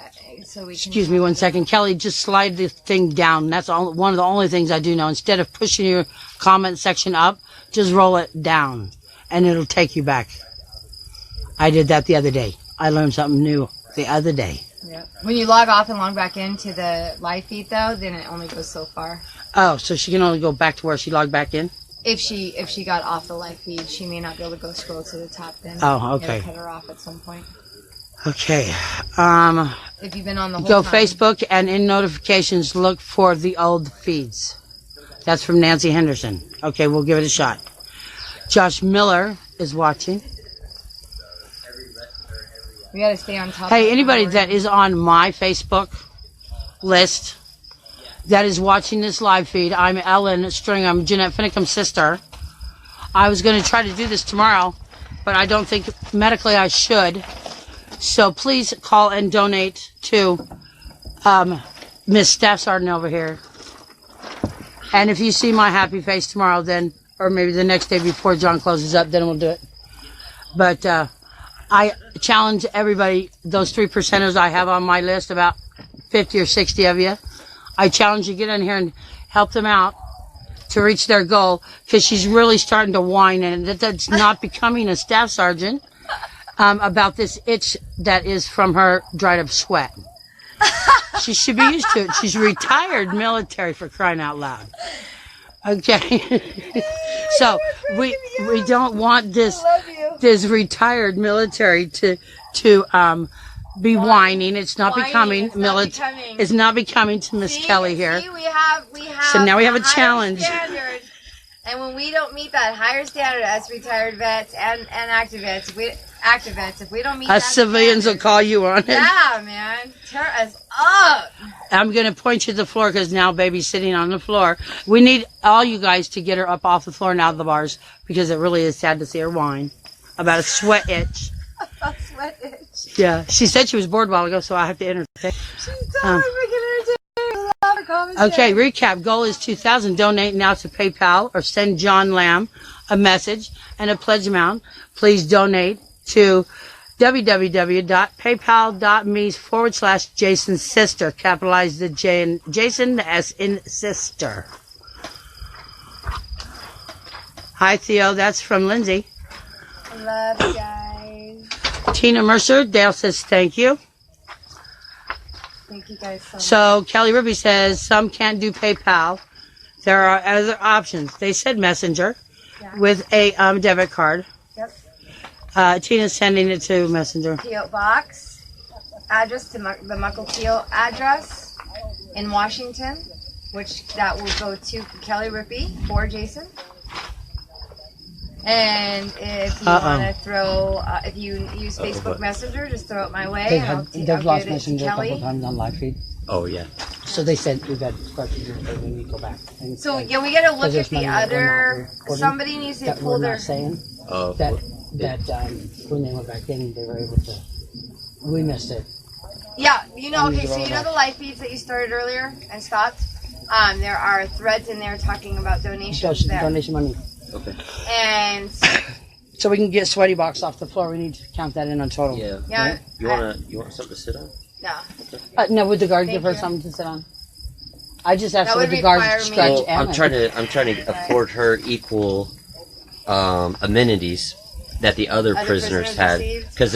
So we Excuse me one second. Kelly, just slide the thing down. That's one of the only things I do know. Instead of pushing your comment section up, just roll it down and it'll take you back. I did that the other day. I learned something new the other day. Yeah. When you log off and log back into the live feed, though, then it only goes so far. Oh, so she can only go back to where she logged back in? If she got off the live feed, she may not be able to go scroll to the top then. Oh, okay. It'll cut her off at some point. Okay. If you've been on the whole Go time. Facebook and in notifications look for the old feeds. That's from Nancy Henderson. Okay, we'll give it a shot. Josh Miller is watching. We got to stay on top. Hey, of anybody our- that is on my Facebook list that is watching this live feed, I'm Ellen String. I'm Jeanette Finnecom's sister. I was going to try to do this tomorrow, but I don't think medically I should. So please call and donate to Miss Staff Sergeant over here. And if you see my happy face tomorrow, then, or maybe the next day before John closes up, then we'll do it. But I challenge everybody, those 3%ers I have on my list, about 50 or 60 of you. I challenge you to get in here and help them out to reach their goal, because she's really starting to whine, and that's not becoming a staff sergeant, about this itch that is from her dried up sweat. She should be used to it. She's retired military, for crying out loud. Okay. So we don't want this retired military to be whining. It's not becoming military. It's not becoming to Miss Kelly here. See, we have. So now we have a higher challenge. standard. And when we don't meet that higher standard as retired vets and active vets, if we don't meet Us that civilians will standard, call you on it. yeah, man, tear us up. I'm going to point you to the floor because now baby's sitting on the floor. We need all you guys to get her up off the floor and out of the bars, because it really is sad to see her whine about a sweat itch. A sweat itch. Yeah, she said she was bored a while ago, so I have to entertain. She's totally freaking entertaining. Love her commentary. Okay, recap. Goal is 2,000. Donate now to PayPal or send John Lamb a message and a pledge amount. Please donate to www.paypal.me/Jason's sister. Capitalize the J in Jason, the S in sister. Hi, Theo. That's from Lindsay. Love you guys. Tina Mercer. Dale says thank you. Thank you guys so much. So Kelly Ruby says some can't do PayPal. There are other options. They said Messenger with a debit card. Yep. Tina's sending it to Messenger. P.O. Box address to the Muckle Teal address in Washington, which that will go to Kelly Rippey for Jason. And if you want to throw, if you use Facebook Messenger, just throw it my way. I'll They've give lost it Messenger to a couple Kelly. times on live feed. Oh yeah. So they said we've had questions when we go back. And, So yeah, we got to look there's at the money that we're not other. recording, Somebody needs to that pull we're their. not saying Oh. that when they went back in, they were able to. We missed it. Yeah, you know. And Okay, so roll you know back. the live feeds that you started earlier and stopped. There are threads in there talking about donations there, Donation money. Okay. and So we can get Sweaty Box off the floor. We need to count that in on total. Yeah. yeah, You want something to sit on? no. No, would the guard give her Thank you. something to sit on? I just asked That her would would the guard require me- stretch Well, I'm Emmett. trying to afford her equal amenities that the other prisoners had, received? because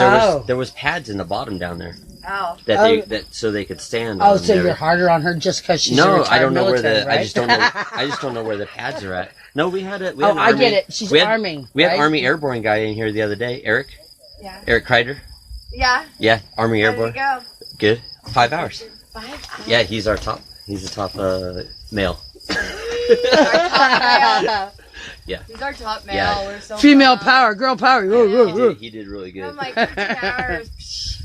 there was pads in the bottom down there Oh. that so they could stand. Oh, on so there. you're harder on her just because she's a No, retired I don't know military, where the. right? I just don't know. I just don't know where the pads are at. No, we had a. We Oh, had an I Army, get it. She's we had, Army. We had right? Army Airborne guy in here the other day. Eric Yeah. Kreider. Yeah. Yeah, Army There Airborne. you go. Good. 5 hours. 5 hours. Yeah, he's our top. He's the top male. Our top male. Yeah. He's our top male. Yeah. We're so Female proud. power, girl power. He did really good. I'm like 13 hours.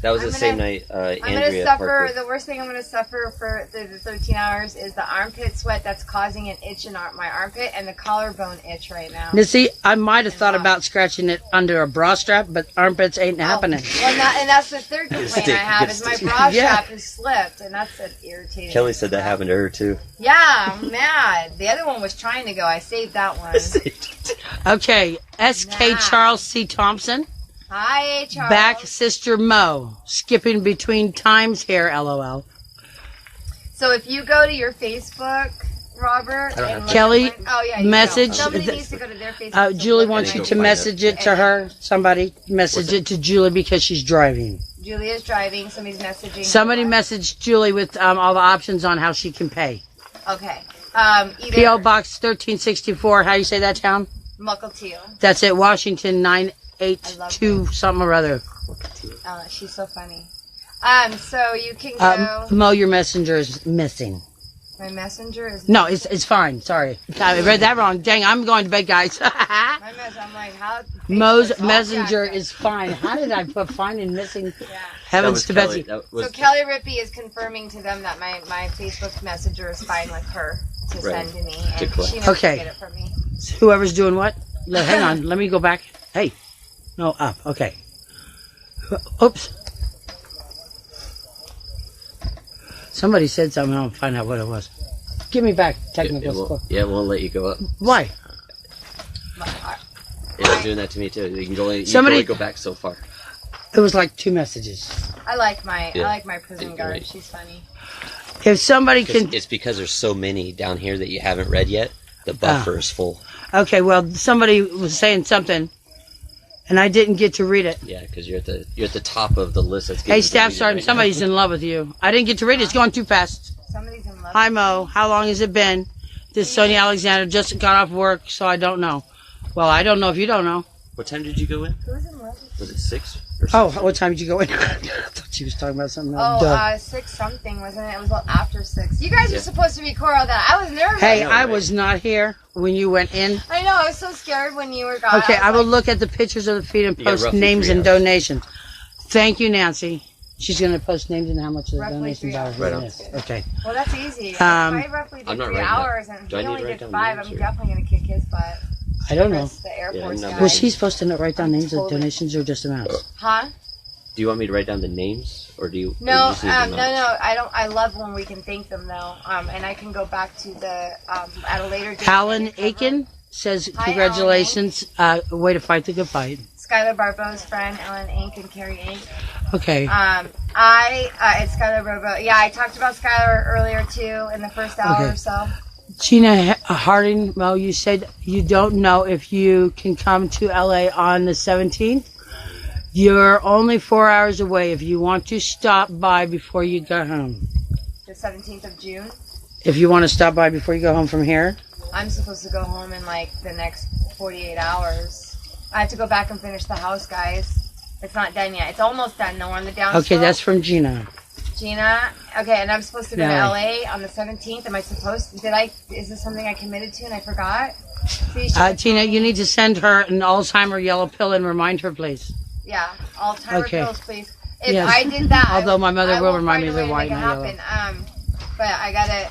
That was I'm the same gonna- night I'm gonna Andrea suffer. Parker. The worst thing I'm gonna suffer for the 13 hours is the armpit sweat that's causing an itch in my armpit and the collarbone itch right now. Missy, I might have thought about scratching it under a bra strap, but armpits ain't happening. Well, and that's the third complaint I have is my bra Yeah. strap has slipped, and that's an irritating. Kelly said that happened to her too. Yeah, I'm mad. The other one was trying to go. I saved that one. Okay, S.K. Nah. Charles C. Thompson. Hi, Charles. Back Sister Moe. Skipping between times here, LOL. So if you go to your Facebook, Robert, I don't and have look Kelly, at oh yeah, you message- Don't. Somebody th- needs to go to their Facebook. to Julie look wants at you it. to message it to her. Somebody message it to Julie because she's driving. Julia's driving. Somebody's messaging. her. Somebody messaged Julie with all the options on how she can pay. Okay. Either P.O. Box 1364. How you say that town? Mukilteo. That's it. Washington 982 something or other. She's so funny. So you can go. Mo, your messenger is missing. My messenger is. No, it's fine. Sorry, I read that wrong. Dang, I'm going to bed, guys. My mess. I'm like, how? Mo's Facebook's all messenger jacked up. is fine. How did I put fine and missing? Yeah. Heavens to Betsy. So Kelly Rippey is confirming to them that my Facebook messenger is fine with her to Right. send to me, To and collect. she knows Okay. to get it from me. Whoever's doing what? Hang on. Let me go back. Hey. No, up. Okay. Oops. Somebody said something. I'll find out what it was. Give me back technical support. It won't let you go up. Why? It was doing that to me too. You can only Somebody- go back so far. It was like 2 messages. I like my Yeah. prison You're guard. right. She's funny. If somebody can... It's because there's so many down here that you haven't read yet. The buffer is full. Okay, well, somebody was saying something, and I didn't get to read it. Yeah, because you're at the top of the list. That's Hey, getting Staff deleted Sergeant, right somebody's in love with you. I didn't get to read it. It's going too fast. Somebody's in love. Hi, Mo. How long has it been? This Sonia Alexander just got off work, so I don't know. Well, I don't know if you don't know. now. What time did you go in? Who's in love? Was it 6? Or Oh, 6? what time did you go in? I thought she was talking about something else. Oh, Duh. 6 something, wasn't it? It was after 6. You guys Yeah. are supposed to record that. I was nervous. Hey, know, I right? was not here when you went in. I know. I was so scared when you were gone. Okay, I was will like, look at the pictures of the feed and You got post roughly names 3 and hours. donations. Thank you, Nancy. She's going to post names and how much the Roughly donations 3 are. hours. Right on. Yes. Okay. Well, that's easy. If Um, I roughly did I'm not 3 writing that. hours and Do he I need only to did write down 5, names I'm or- definitely going to kick his butt. I don't know. Chris, the Air Yeah, Force I'm not guy. Was he supposed to write down names of Totally. donations or just amounts? Huh? Do you want me to write down the names, or do you? or you No, just need the no, amounts? no. I don't. I love when we can thank them though. And I can go back to the at a later date. Alan maybe cover. Aiken says, Hi, congratulations. Way to fight the good fight. Skylar Barbo's friend, Ellen Ink and Carrie Ink. Okay. It's Skylar Barbo. Yeah, I talked about Skylar earlier too in the first hour Okay. or so. Gina Harding, well, you said you don't know if you can come to LA on the 17th. You're only 4 hours away if you want to stop by before you go home. The 17th of June. If you want to stop by before you go home from here. I'm supposed to go home in like the next 48 hours. I have to go back and finish the house, guys. It's not done yet. It's almost done. No, we're on the downslope. Okay, that's from Gina. Gina. Okay, and I'm supposed to go Yeah. to LA on the 17th. Am I supposed? Is this something I committed to and I forgot? See, Tina, you need to send her an Alzheimer yellow pill and remind her, please. Yeah, all timer Okay. pills, please. If Yes. I did that, Although my mother I will remind me find a they're way to white, make it not yellow. happen. But I gotta.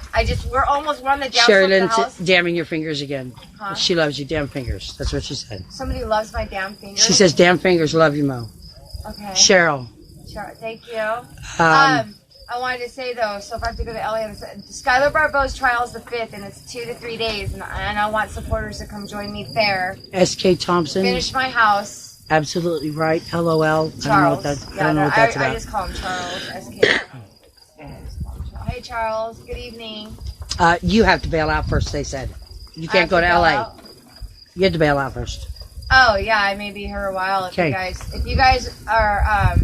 We're on the downslope Sherry of the Lynn's house. damning your fingers again. Huh? She loves you, damn fingers. That's what she said. Somebody loves my damn fingers. She says, damn fingers love you, Mo. Okay. Cheryl. Sure. Thank you. I wanted to say though, so if I have to go to LA, Skylar Barbo's trial is the 5th, and it's 2 to 3 days, and I want supporters to come join me there. S.K. Thompson. Finish my house. Absolutely right. LOL. I don't know Charles. what, I don't know what that's I about. just call him Charles. SK. Hey Charles. Good evening. You have to bail out first, they said. You can't go to I have LA. bail out? You have to bail out first. Oh yeah, I may be here a while. If you guys are,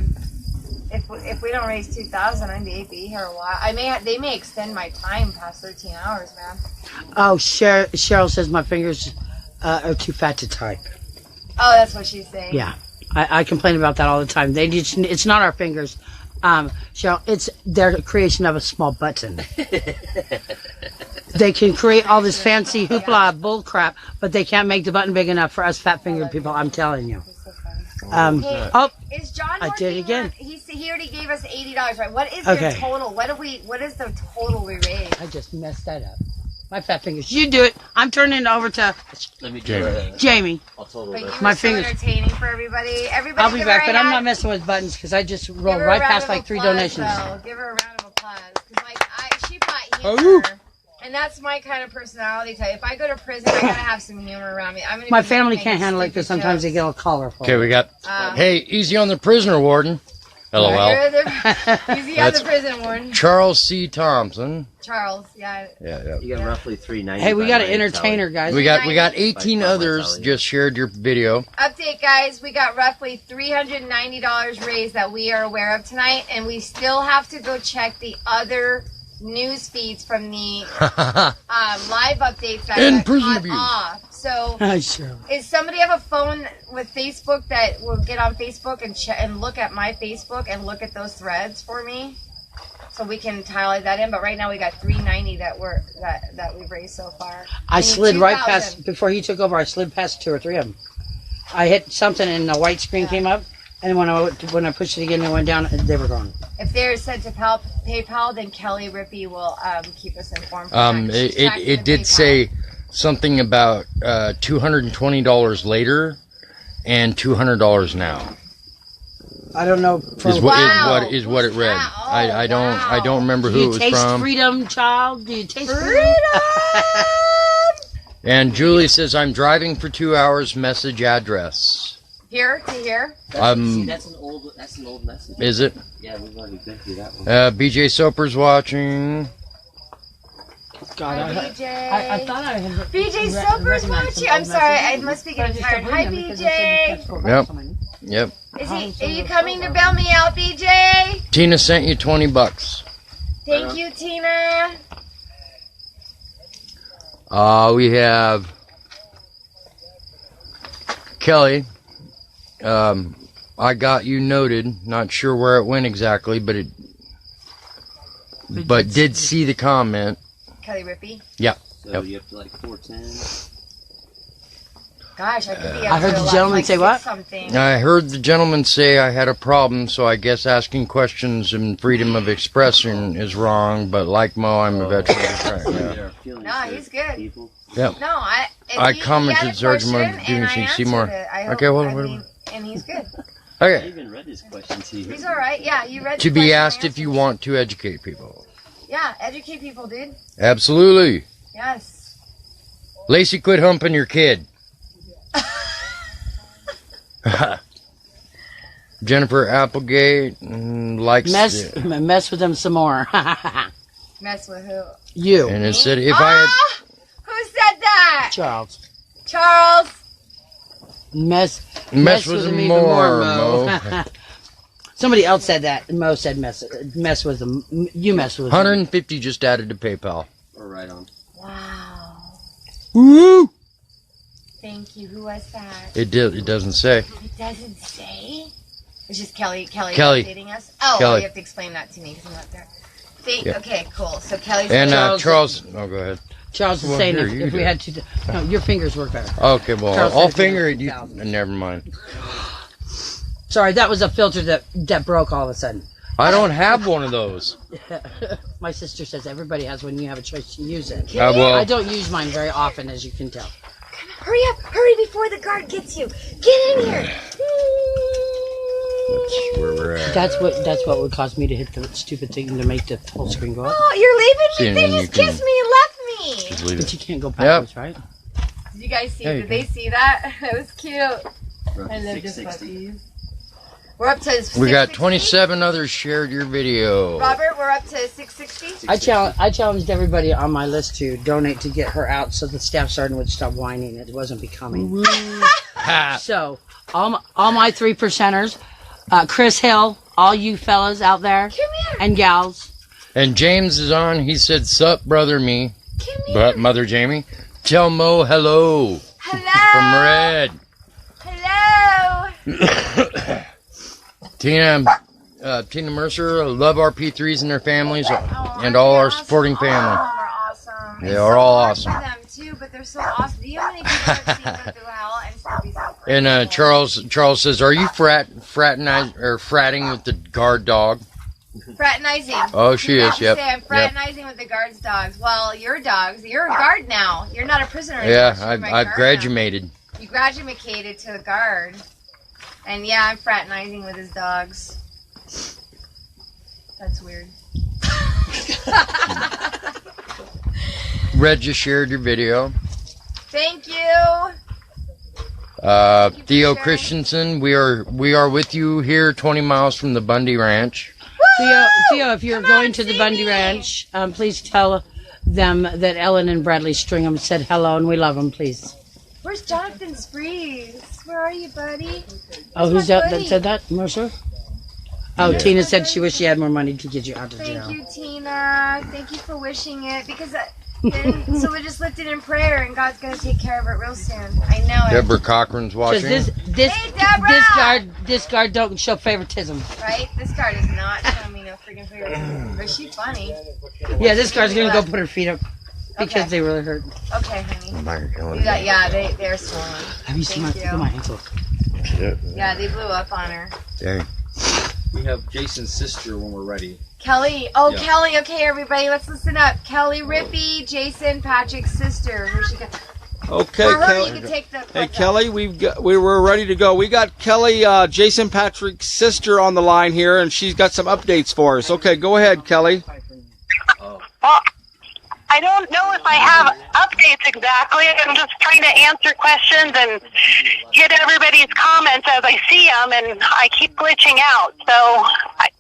if we don't raise 2,000, I may be here a while. They may extend my time past 13 hours, man. Oh, Cheryl says my fingers are too fat to type. Oh, that's what she's saying. Yeah, I complain about that all the time. It's not our fingers, Cheryl. It's their creation of a small button. They can create all this fancy hoopla bull crap, but they can't make the button big enough for us fat-fingered people. I'm telling you. Is John? I did it again. He already gave us $80, right? What is the total? What is the total we raised? I just messed that up. My fat fingers. You do it. I'm turning it over to Let me do it. Jamie. I'll total But you it. were so entertaining for everybody. Everybody, I'll be back, but I'm not messing with buttons because I just rolled right past like 3 donations. Give her a round of applause. Because she brought humor. And that's my kind of personality type. If I go to prison, I gotta have some humor around me. My family can't handle it because sometimes they get all colorful. Okay, we got. Hey, easy on the prisoner warden. LOL. Easy on the prison warden. Charles C. Thompson. Charles, yeah. You got roughly $3.90. Hey, we got an entertainer, guys. We got 18 others just shared your video. Update, guys. We got roughly $390 raised that we are aware of tonight, and we still have to go check the other news feeds from the live updates that And got prison cut abuse. off. So, Sure. is somebody have a phone with Facebook that will get on Facebook and look at my Facebook and look at those threads for me, so we can highlight that in? But right now we got $390 that we've raised so far. I slid right past before he took over. I slid past 2 or 3 of them. I hit something and the white screen came up, and when I pushed it again, it went down. And they were gone. If they're sent to PayPal, then Kelly Rippey will keep us informed. It did say something about $220 later and $200 now. I don't know. Is what it read. I don't remember who it was Do you taste from. freedom, child? Do you taste freedom? And Julie says, I'm driving for 2 hours, message address. Here to here. See, that's an old message. Is it? Yeah, we've already been through that one. BJ Soper's watching. God, Hi, BJ. I thought I had. BJ Soper's watching. I'm sorry, I must be getting tired. Hi, BJ. Yep. Are you coming to bail me out, BJ? Tina sent you $20. Thank you, Tina. We have Kelly. I got you noted. Not sure where it went exactly, but did see the comment. Kelly Rippey. Yeah. So you have to like 410. Gosh, I could be I heard the gentleman say what? Something. I heard the gentleman say I had a problem, so I guess asking questions and freedom of expression is wrong. But like Mo, I'm a veteran. Yeah. No, he's good. Yep. No, I commented, Sergeant Martin, do you see more? Okay, hold on. And he's good. I Okay. even read his question to you. He's all right. Yeah, you read. To the be question asked and if you answered. want to educate people. Yeah, educate people, dude. Absolutely. Yes. Lacey, quit humping your kid. Jennifer Applegate likes Mess with them some more. Mess with who? You. and it said if I had Who said that? Charles. Charles. Mess with them even more, Mo. Mo. Somebody else said that. Mo said mess with them. You mess with them. 150 just added to PayPal. Or right on. Wow. Woo! Thank you. Who was that? It doesn't say. It doesn't say. It's just Kelly updating us. Oh, Kelly. you have to explain that to me because I'm not there. Okay, cool. So Kelly's And Charles- Charles. Oh, go ahead. Charles is Well, saying here, if you we do. had to. No, your fingers work better. Okay, well, Charles I'll said finger it. 2,000. Never mind. Sorry, that was a filter that broke all of a sudden. I don't have one of those. My sister says everybody has one. You have a choice to use it. Well, I don't use mine very often, as you can tell. Hurry up! Hurry before the guard gets you! Get in here! that's where we're at. That's what would cause me to hit the stupid thing to make the whole screen go up. Oh, you're leaving See, me? and They then you just can- kissed me and left me! Just leave But it. you can't go backwards, right? Did you guys see? Yeah, you Did they see that? That was cute. I love the 660. puppies. We're up to We got 660? 27 others shared your video. Robert, we're up to 660. I challenged everybody on my list to donate to get her out, so the staff sergeant would stop whining. It wasn't becoming. So, all my 3%ers, Chris Hill, all you fellas out there, and gals. And James is on. He said, "Sup, brother, me." Come here. But Mother Jamey, tell Mo hello Hello. from Hello. Red. Tina Mercer, love our P3s and their families, and all our supporting family. All of them are awesome. They are all awesome. For them too, but they're so awesome. Do you know how many people have seen them through hell and still be so grateful? And Charles says, "Are you fratting with the guard dog?" Fraternizing. Oh, she You is. have to Yep. say, I'm fraternizing with the guards' dogs. Well, your dogs. You're a guard now. You're not a prisoner anymore. Yeah, You're my I've guard graduated. now. You graduated to the guard. And yeah, I'm fraternizing with his dogs. That's weird. Red just shared your video. Thank you. Theo Christensen, we are with you here, 20 miles from the Bundy Ranch. Theo, if you're going to the Bundy Ranch, please tell them that Ellen and Bradley Stringham said hello and we love them, please. Where's Jonathan Sprees? Where are you, buddy? Oh, who's my that buddy. that said that? Mercer? Oh, Tina said she wished she had more money to get you out of jail. Thank you, Tina. Thank you for wishing it. Because so we just lifted in prayer, and God's gonna take care of it real soon. I know it. Deborah Cochran's watching. Because Hey, Deborah! this guard don't show favoritism. Right? This guard is not showing me no freaking favoritism. But she's funny. Yeah, this guard's gonna go put her feet up because Okay. they really hurt. Okay, honey. Oh, Yeah, they're swollen. Have you seen Thank look you. at my ankle? Yeah, they blew up on her. Dang. We have Jason's sister when we're ready. Kelly. Yeah. Kelly. Okay, everybody, let's listen up. Kelly Rippey, Jason Patrick's sister. Here she goes. Okay, For her, Kelly. you can take the Hey, clip Kelly, we were ready to go. We got Kelly, Jason Patrick's sister on the line here, and she's got some updates for us. Okay, go ahead, Kelly. Well, I don't know if I have updates exactly. I'm just trying to answer questions and get everybody's comments as I see them, and I keep glitching out. So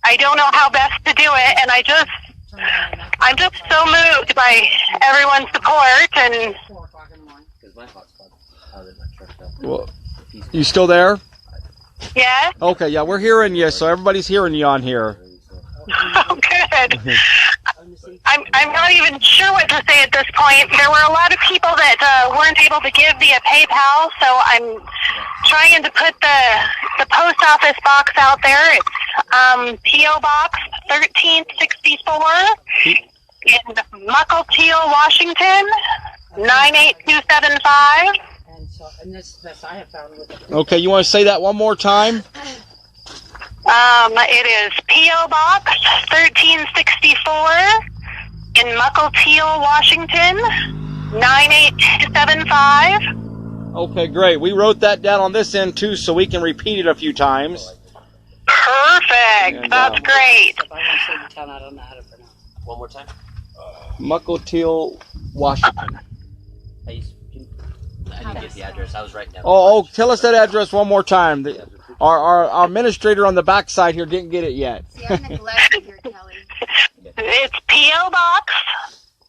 I don't know how best to do it, and I'm just so moved by everyone's support. And Well, you still there? yes, Okay, yeah, we're hearing you, so everybody's hearing you on here. oh, good. I'm not even sure what to say at this point. There were a lot of people that weren't able to give via PayPal, so I'm trying to put the post office box out there. It's P.O. Box 1364 in Muckleteel, Washington, 98275. And this best I have found with it. Okay, you want to say that one more time? It is P.O. Box 1364 in Muckleteel, Washington, 98275. Okay, great. We wrote that down on this end, too, so we can repeat it a few times. Perfect. And, That's great. If I want to say the town, I don't know how to pronounce it. One more time. Muckleteel, Washington. I didn't get the address. I was writing down. Oh, tell us that address one more time. Our administrator on the backside here didn't get it yet. See, I'm neglected here, Kelly. It's P.O. Box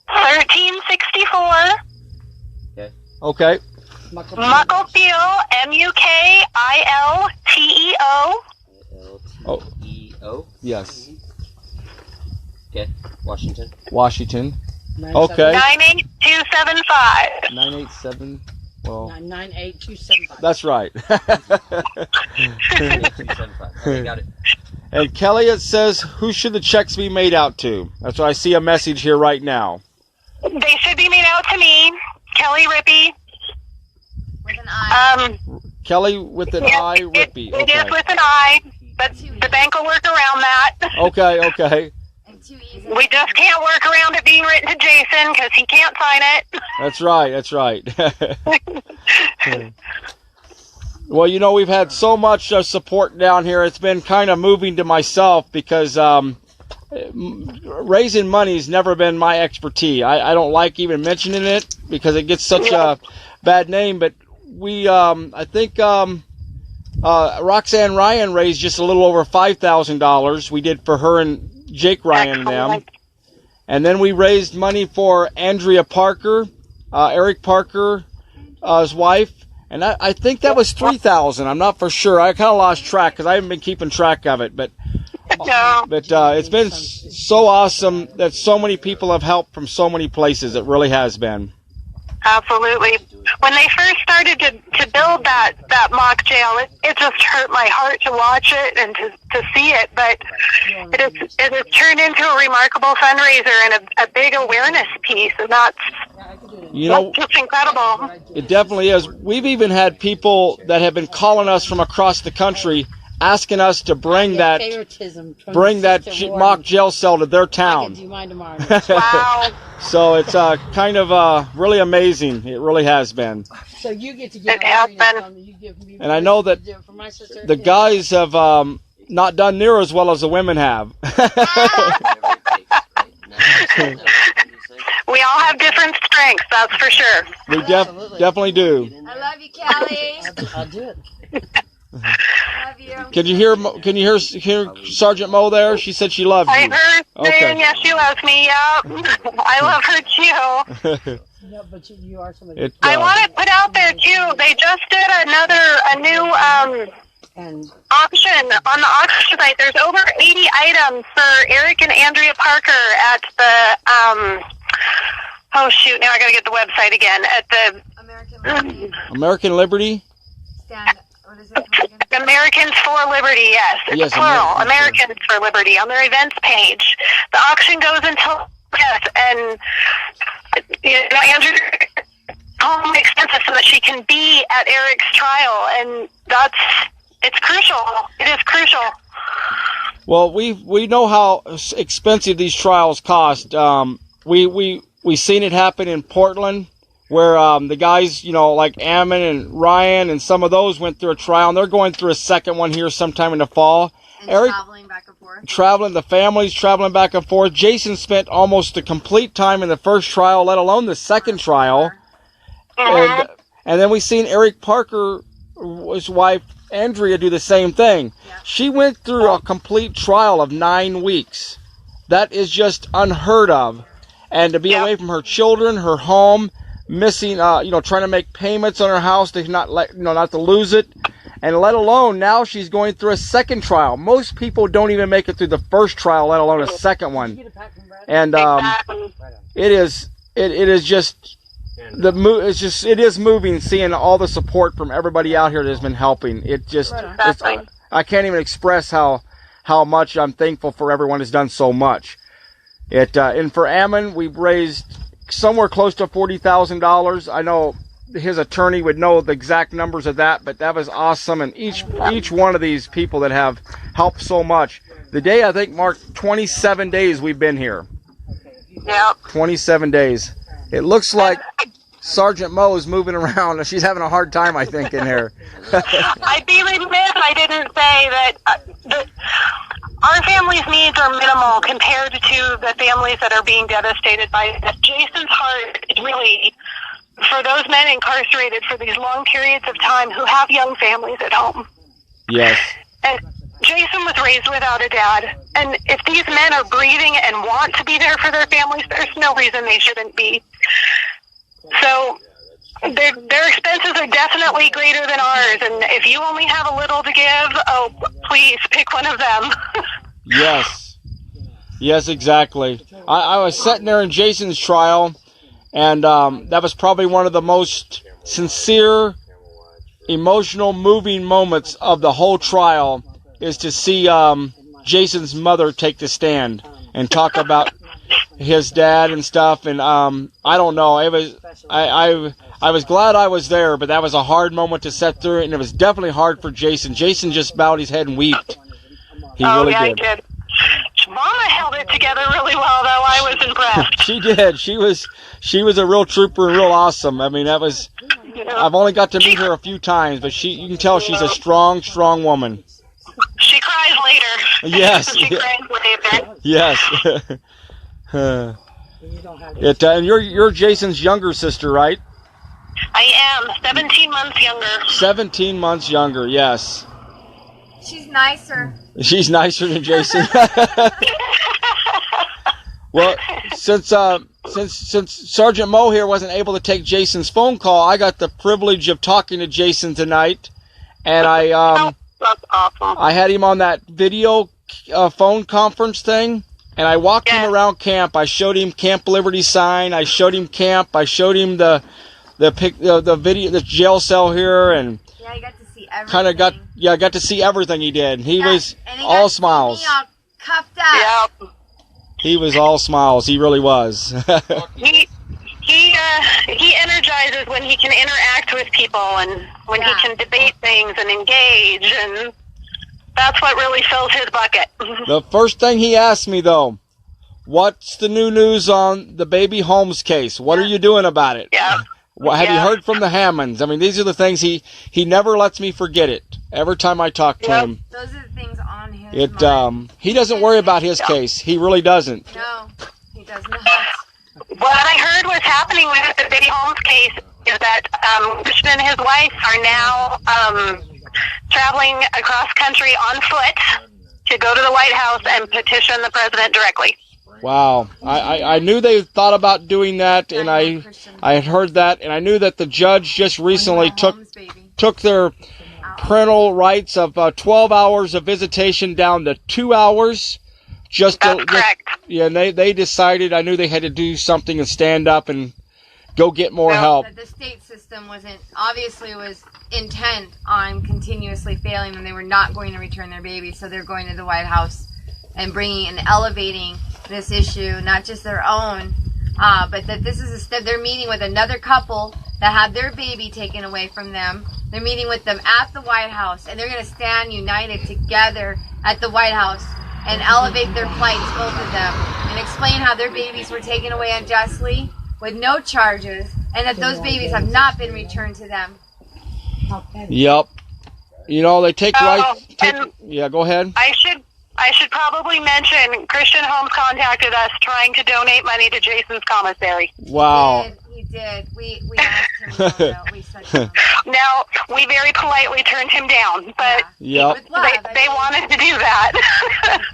1364, Okay. Muckleteel, Mukileteo, L-T-E-O. Yes. Okay. Washington. Washington. Okay. 98275. 987. Well, 98275. that's right. 275. Okay, got it. And Kelly, it says, who should the checks be made out to? That's why I see a message here right now. They should be made out to me, Kelly Rippey. With an eye. Kelly with an I, Rippey. It is Okay. with an I, but the bank will work around that. Okay. And 2 E's. We just can't work around it being written to Jason because he can't sign it. That's right. Well, you know, we've had so much support down here. It's been kind of moving to myself because raising money's never been my expertise. I don't like even mentioning it because it gets such a bad name. But we, I think Roxanne Ryan raised just a little over $5,000. We did for her and Jake Ryan and them. Excellent. And then we raised money for Andrea Parker, Eric Parker, his wife, And I think that was 3,000. I'm not for sure. I kind of lost track because I haven't been keeping track of it. But it's been so awesome that so many people have helped from so many places. It really has been. Absolutely. When they first started to build that mock jail, it just hurt my heart to watch it and to see it. But it has turned into a remarkable fundraiser and a big awareness piece, and that's just incredible. It definitely is. We've even had people that have been calling us from across the country asking us to bring that mock jail cell to their town. Wow. So it's kind of really amazing. It really has been. So you get to give it has been. And I know that the guys have not done near as well as the women have. We all have different strengths, that's for sure. We definitely do. I love you, Kelly. I'll do it. I love you. Can you hear Sergeant Moe there? She said she loved you. I heard saying, Okay. yes, she loves me, yep. I love her too. No, but you are somebody. I want to put out there too, they just did a new auction on the auction site. There's over 80 items for Eric and Andrea Parker at the, oh shoot, now I gotta get the website again, at the American Liberty? What is it called again? Americans for Liberty, yes. It's Yes, plural. Americans for Liberty on their events page. The auction goes until yes, and Andrew home expenses so that she can be at Eric's trial, and it's crucial. It is crucial. Well, we know how expensive these trials cost. We seen it happen in Portland, where the guys, like Ammon and Ryan and some of those went through a trial, and they're going through a second one here sometime in the fall. And Eric, traveling back and forth. the families traveling back and forth. Jason spent almost the complete time in the first trial, let alone the second trial. And then we seen Eric Parker, his wife Andrea, do the same thing. Yeah. She went through a complete trial of 9 weeks. That is just unheard of. And to be away from her children, her home, missing, trying to make payments on her house to not to lose it, and let alone now she's going through a second trial. Most people don't even make it through the first trial, let alone a second one. And it is just it is moving seeing all the support from everybody out here that has been helping. I can't even express how much I'm thankful for everyone who's done so much. And for Ammon, we've raised somewhere close to $40,000. I know his attorney would know the exact numbers of that, but that was awesome. And each one of these people that have helped so much. The day, I think, marked 27 days we've been here. Yep. 27 days. It looks like Sergeant Moe is moving around. She's having a hard time, I think, in here. I'd be remiss if I didn't say that our family's needs are minimal compared to the families that are being devastated by this. Jason's heart is really for those men incarcerated for these long periods of time who have young families at home. Yes. And Jason was raised without a dad. And if these men are breathing and want to be there for their families, there's no reason they shouldn't be. So their expenses are definitely greater than ours. And if you only have a little to give, please pick one of them. Yes, exactly. I was sitting there in Jason's trial, and that was probably one of the most sincere, emotional, moving moments of the whole trial, is to see Jason's mother take the stand and talk about his dad and stuff. And I don't know, it was I was glad I was there, but that was a hard moment to sit through, and it was definitely hard for Jason. Jason just bowed his head and wept. He really did. He did. Mama held it together really well, though. I was impressed. She did. She was a real trooper and real awesome. I mean, I've only got to meet her a few times, but you can tell she's a strong woman. She cries later. Yes. She cries later. Yes. And you're Jason's younger sister, right? I am 17 months younger. 17 months younger. Yes. She's nicer. She's nicer than Jason. Well, since since Sergeant Moe here wasn't able to take Jason's phone call, I got the privilege of talking to Jason tonight, and That's awesome. I had him on that video phone conference thing, and I walked him around camp. I showed him Camp Liberty sign. I showed him camp. I showed him the video, the jail cell here, and Yeah, you got to see everything. got to see everything he did. He was and he all got to see smiles. me all cuffed up. Yep. He was all smiles. He really was. He energizes when he can interact with people and when he can debate things and engage, and that's what really fills his bucket. The first thing he asked me, though, what's the new news on the baby Holmes case? What are you doing about it? Yeah. Have you heard from the Hammonds? I mean, these are the things he never lets me forget it. Every time I talk to him, Those are the things on his mind. He doesn't worry about his case. He really doesn't. No, he does not. What I heard was happening with the Baby Holmes case is that Christian and his wife are now traveling across country on foot to go to the White House and petition the president directly. Wow. I knew they thought about doing that, and I had heard that, and I knew that the judge just recently took their parental rights of 12 hours of visitation down to 2 hours. That's correct. And they decided, I knew they had to do something and stand up and go get more help. The state system was intent on continuously failing, and they were not going to return their baby, so they're going to the White House and bringing and elevating this issue, not just their own, but that this is a step. They're meeting with another couple that had their baby taken away from them. They're meeting with them at the White House, and they're going to stand united together at the White House and elevate their plights, both of them, and explain how their babies were taken away unjustly with no charges, and that those babies have not been returned to them. Yep. You know, they take rights. Yeah, go ahead. I should probably mention Christian Holmes contacted us trying to donate money to Jason's commissary. Wow. He did. We asked him about we said no. Now, we very politely turned him down, but Yep. With love, they wanted to do that.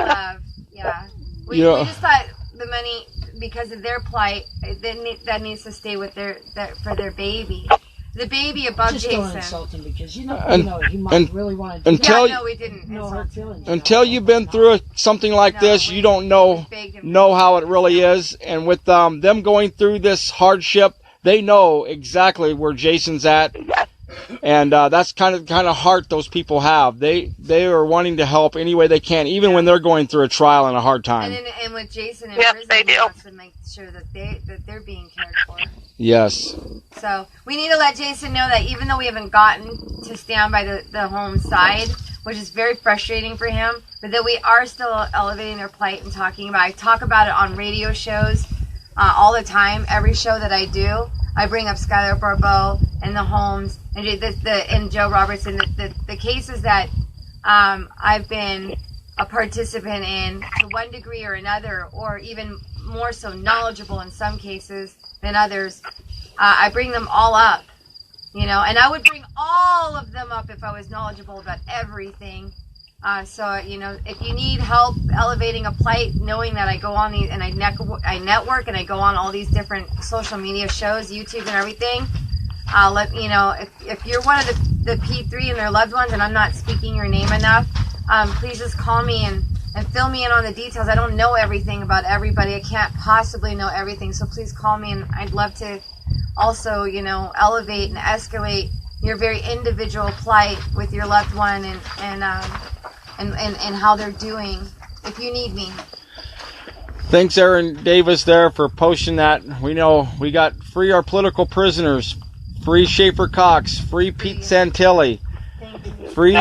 love. Yeah. We just thought the money, because of their plight, that needs to stay with for their baby. The baby above Just Jason. don't insult him because he might really want to. No, we didn't. Until you've been through something like this, you don't know how it really is. And with them going through this hardship, they know exactly where Jason's at, and that's kind of heart those people have. They are wanting to help any way they can, even when they're going through a trial and a hard time. And with Jason in prison, they do. he wants to make sure that they're being cared for. Yes. So we need to let Jason know that even though we haven't gotten to stand by the home side, which is very frustrating for him, but that we are still elevating their plight and talking about it. I talk about it on radio shows all the time. Every show that I do, I bring up Skylar Barbeau and the Holmes and Joe Robertson, the cases that I've been a participant in to one degree or another, or even more so knowledgeable in some cases than others. I bring them all up, and I would bring all of them up if I was knowledgeable about everything. So if you need help elevating a plight, knowing that I go on these and I network and I go on all these different social media shows, YouTube and everything. If you're one of the P3 and their loved ones, and I'm not speaking your name enough, please just call me and fill me in on the details. I don't know everything about everybody. I can't possibly know everything. So please call me, and I'd love to also, elevate and escalate your very individual plight with your loved one and how they're doing if you need me. Thanks, Aaron Davis, there for posting that. We know we got free our political prisoners, free Schaefer Cox, free Pete Santilli, free,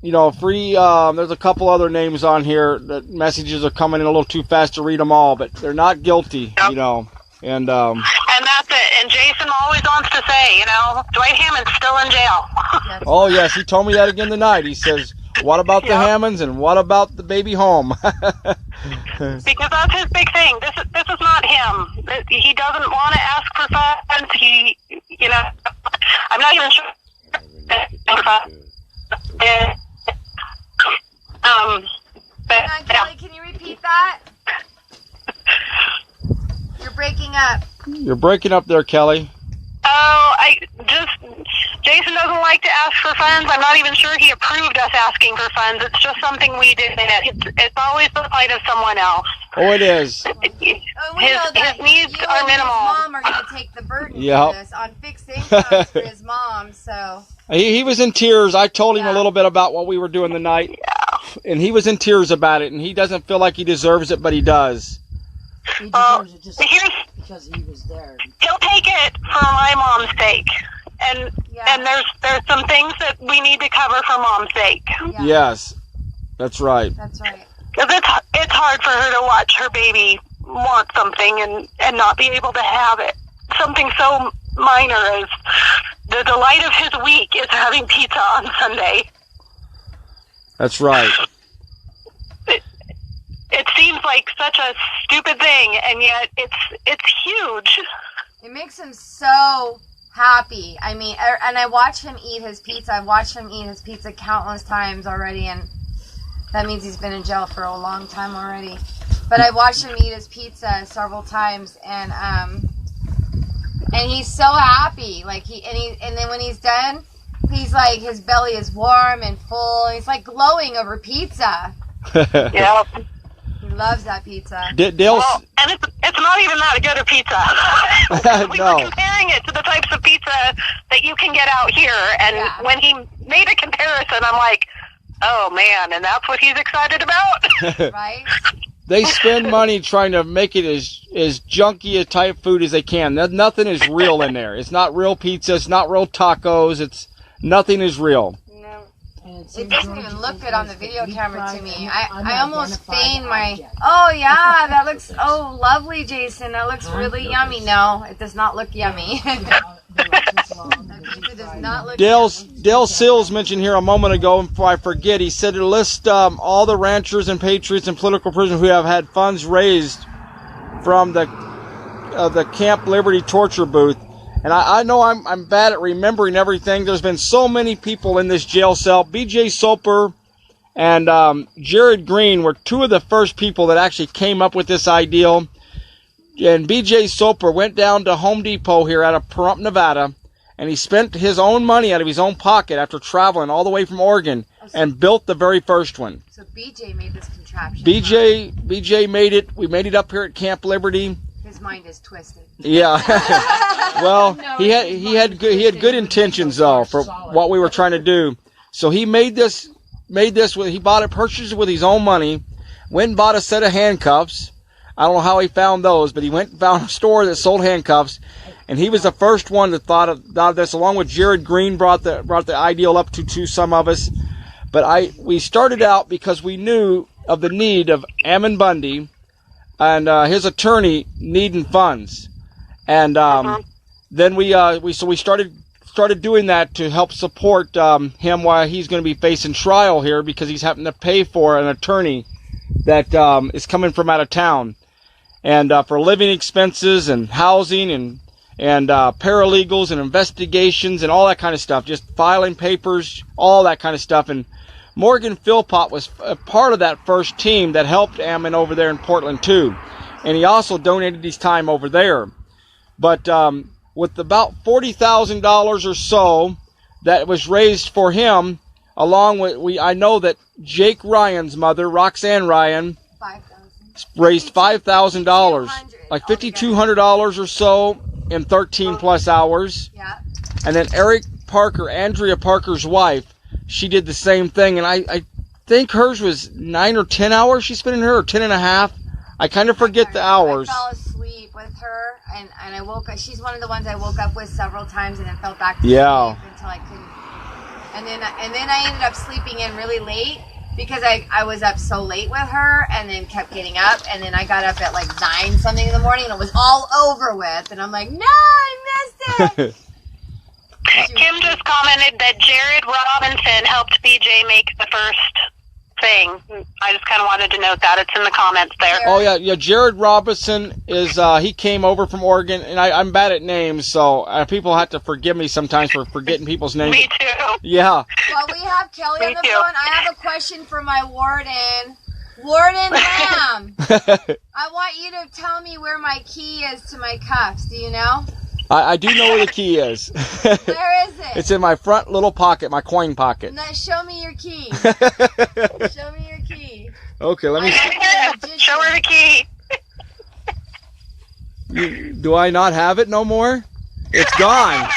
there's a couple other names on here. The messages are coming in a little too fast to read them all, but they're not guilty, And that's it. And Jason always wants to say, Dwight Hammond's still in jail. Oh, yes, he told me that again tonight. He says, what about the Hammonds and what about the baby home? Because that's his big thing. This is not him. He doesn't want to ask for funds. I'm not even sure. Kelly, can you repeat that? You're breaking You're breaking up there, Kelly. Oh, Jason doesn't like to ask for funds. I'm not even sure he approved us asking for funds. It's just something we did. It's always the fight of someone else. Oh, it is. His needs are minimal. His mom are going to take the burden Yep. for this on fixed income for his mom, so. He was in tears. I told him a little bit about what we were doing tonight, and he was in tears about it, and he doesn't feel like he deserves it, but he does. He deserves it just Here's because he was there. he'll take it for my mom's sake, and there's some things that we need to cover for mom's sake. Yeah. Yes, that's right. That's right. 'Cause it's hard for her to watch her baby want something and not be able to have it. Something so minor as the delight of his week is having pizza on Sunday. That's right. It seems like such a stupid thing, and yet it's huge. It makes him so happy. I mean, and I watch him eat his pizza. I've watched him eat his pizza countless times already, and that means he's been in jail for a long time already. But I watched him eat his pizza several times, and he's so happy. Like and then when he's done, he's like, his belly is warm and full. And he's like glowing over pizza. Yep. He loves that pizza. Dale. Well, and it's not even that good a pizza. We No. were comparing it to the types of pizza that you can get out here, and when he made a comparison, I'm like, oh man, and that's what he's excited about? Right? They spend money trying to make it as junky a type food as they can. Nothing is real in there. It's not real pizza. It's not real tacos. Nothing is real. No. It doesn't even look good on the video camera to me. I almost feigned my, oh yeah, that looks, oh lovely, Jason. That looks really yummy. No, it does not look yummy. It does not look Dale Sills mentioned here a moment ago, and before I forget, he said to list all the ranchers and patriots and political prisoners who have had funds raised from the Camp Liberty torture booth. And I know I'm bad at remembering everything. There's been so many people in this jail cell. B.J. Soper and Jared Green were two of the first people that actually came up with this ideal. And B.J. Soper went down to Home Depot here out of Pahrump, Nevada, and he spent his own money out of his own pocket after traveling all the way from Oregon and built the very first one. So BJ made this contraption. BJ made it. We made it up here at Camp Liberty. His mind is twisted. Yeah. Well, he had good intentions though for what we were trying to do. So he purchased it with his own money, went and bought a set of handcuffs. I don't know how he found those, but he went and found a store that sold handcuffs, and he was the first one that thought of this, along with Jared Green brought the ideal up to some of us. But we started out because we knew of the need of Ammon Bundy and his attorney needing funds. And then we started doing that to help support him while he's going to be facing trial here, because he's having to pay for an attorney that is coming from out of town, and for living expenses and housing and paralegals and investigations and all that kind of stuff, just filing papers, all that kind of stuff. And Morgan Philpott was a part of that first team that helped Ammon over there in Portland too, and he also donated his time over there. But with about $40,000 or so that was raised for him, along with I know that Jake Ryan's mother, Roxanne Ryan, raised $5,000, like $5,200 or so in 13 plus hours. Yeah. And then Andrea Parker's wife, she did the same thing, and I think hers was 9 or 10 hours she spent in her, or 10 and a half. I kind of forget the hours. I fell asleep with her, and I woke up. She's one of the ones I woke up with several times and then fell back to sleep until I couldn't. And then I ended up sleeping in really late because I was up so late with her, and then kept getting up, and then I got up at like 9 something in the morning, and it was all over with, and I'm like, no, I missed it. Kim just commented that Jared Robinson helped BJ make the first thing. I just kind of wanted to note that. It's in the comments there. Oh, yeah. Jared Robinson is, he came over from Oregon, and I'm bad at names, so people have to forgive me sometimes for forgetting people's names. Me too. Yeah. Well, we have Kelly on the phone. I have a question for my warden. Warden Lamb, I want you to tell me where my key is to my cuffs. Do you know? I do know where the key is. Where is it? It's in my front little pocket, my coin pocket. No, show me your key. Show me your key. Okay, let me see. Show her the key. Do I not have it no more? It's gone.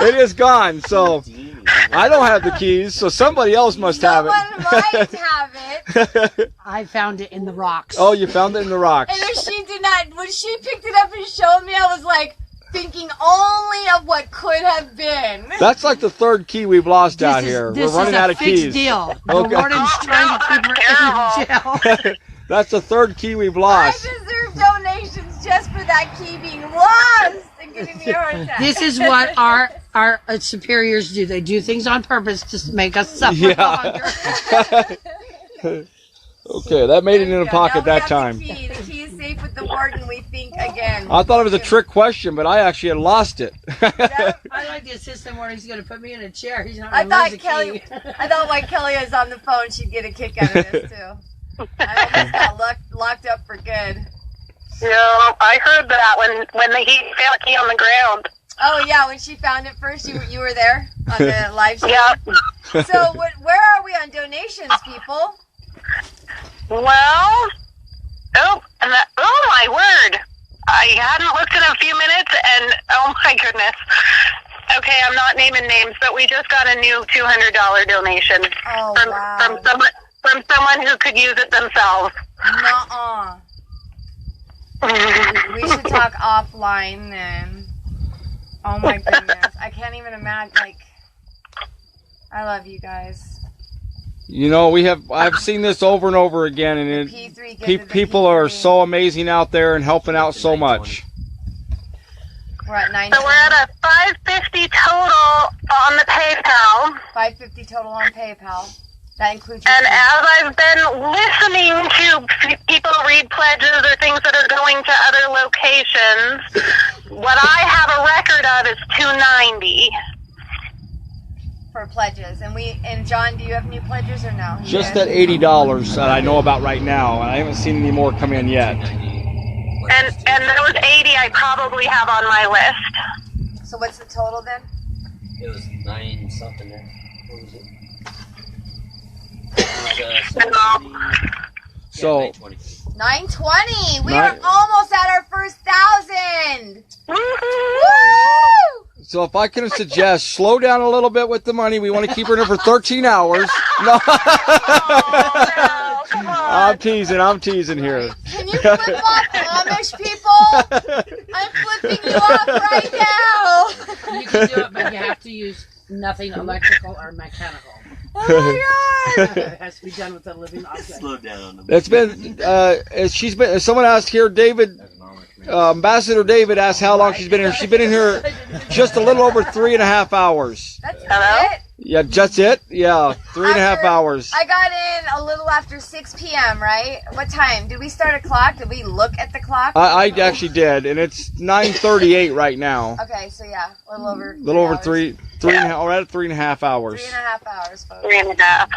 It is gone. So I don't have the keys. So somebody else must have it. Someone might have it. I found it in the rocks. Oh, you found it in the rocks. And if she did not, when she picked it up and showed me, I was like thinking only of what could have been. That's like the third key we've lost out here. This We're running is a out of fixed keys. deal. The Okay. warden's trying to keep her in jail. That's the third key we've I lost. deserve donations just for that key being lost and giving me a heart attack. This is what our superiors do. They do things on purpose to make us suffer longer. Okay, that made it in the Now pocket we that have time. The key. The key is safe with the warden, we think, again. I thought it was a trick question, but I actually had lost it. I like the assistant where he's going to put me in a chair. He's not I going to lose thought a Kelly. key. I thought while Kelly was on the phone, she'd get a kick out of this too. I almost got locked up for good. No, I heard that when he found a key on the ground. Oh yeah, when she found it first, you were there on the live stream. Yep. So where are we on donations, people? Well, oh my word. I hadn't looked in a few minutes, and oh my goodness. Okay, I'm not naming names, but we just got a new $200 donation Oh wow. from someone who could use it themselves. Nuh-uh. We should talk offline then. Oh my goodness, I can't even imagine. Like, I love you guys. You know, I've seen this over and over again, and people are so amazing out there and helping out so much. We're at 9. So we're at a $550 total on the PayPal. $550 total on PayPal. That includes. And as I've been listening to people read pledges or things that are going to other locations, what I have a record of is $290 for pledges. And John, do you have new pledges or no? Just that $80 that I know about right now, and I haven't seen any more come in yet. And those 80 I probably have on my list. So what's the total then? It was 9 something there. What was it? So 920. We Nine- are almost at our first 1,000. Woo! So if I can suggest, slow down a little bit with the money. We want to keep her in for 13 hours. No. Oh, no, come on. I'm teasing here. Can you flip off Amish people? I'm flipping you off right now. You can do it, but you have to use nothing electrical or mechanical. Oh my God. It has to be done with a living object. Slow down. It's been, someone asked here, David, Ambassador David asked how long she's been here. She's been in here just a little over 3.5 hours. That's Hello? it. Yeah, that's it? Yeah, 3.5 hours. I got in a little after 6 p.m., right? What time? Did we start a clock? Did we look at the clock? I actually did, and it's 9:38 right now. Okay, so yeah, a little over. A little over hours. three and a half. We're at 3.5 hours. 3.5 hours, folks. 3.5.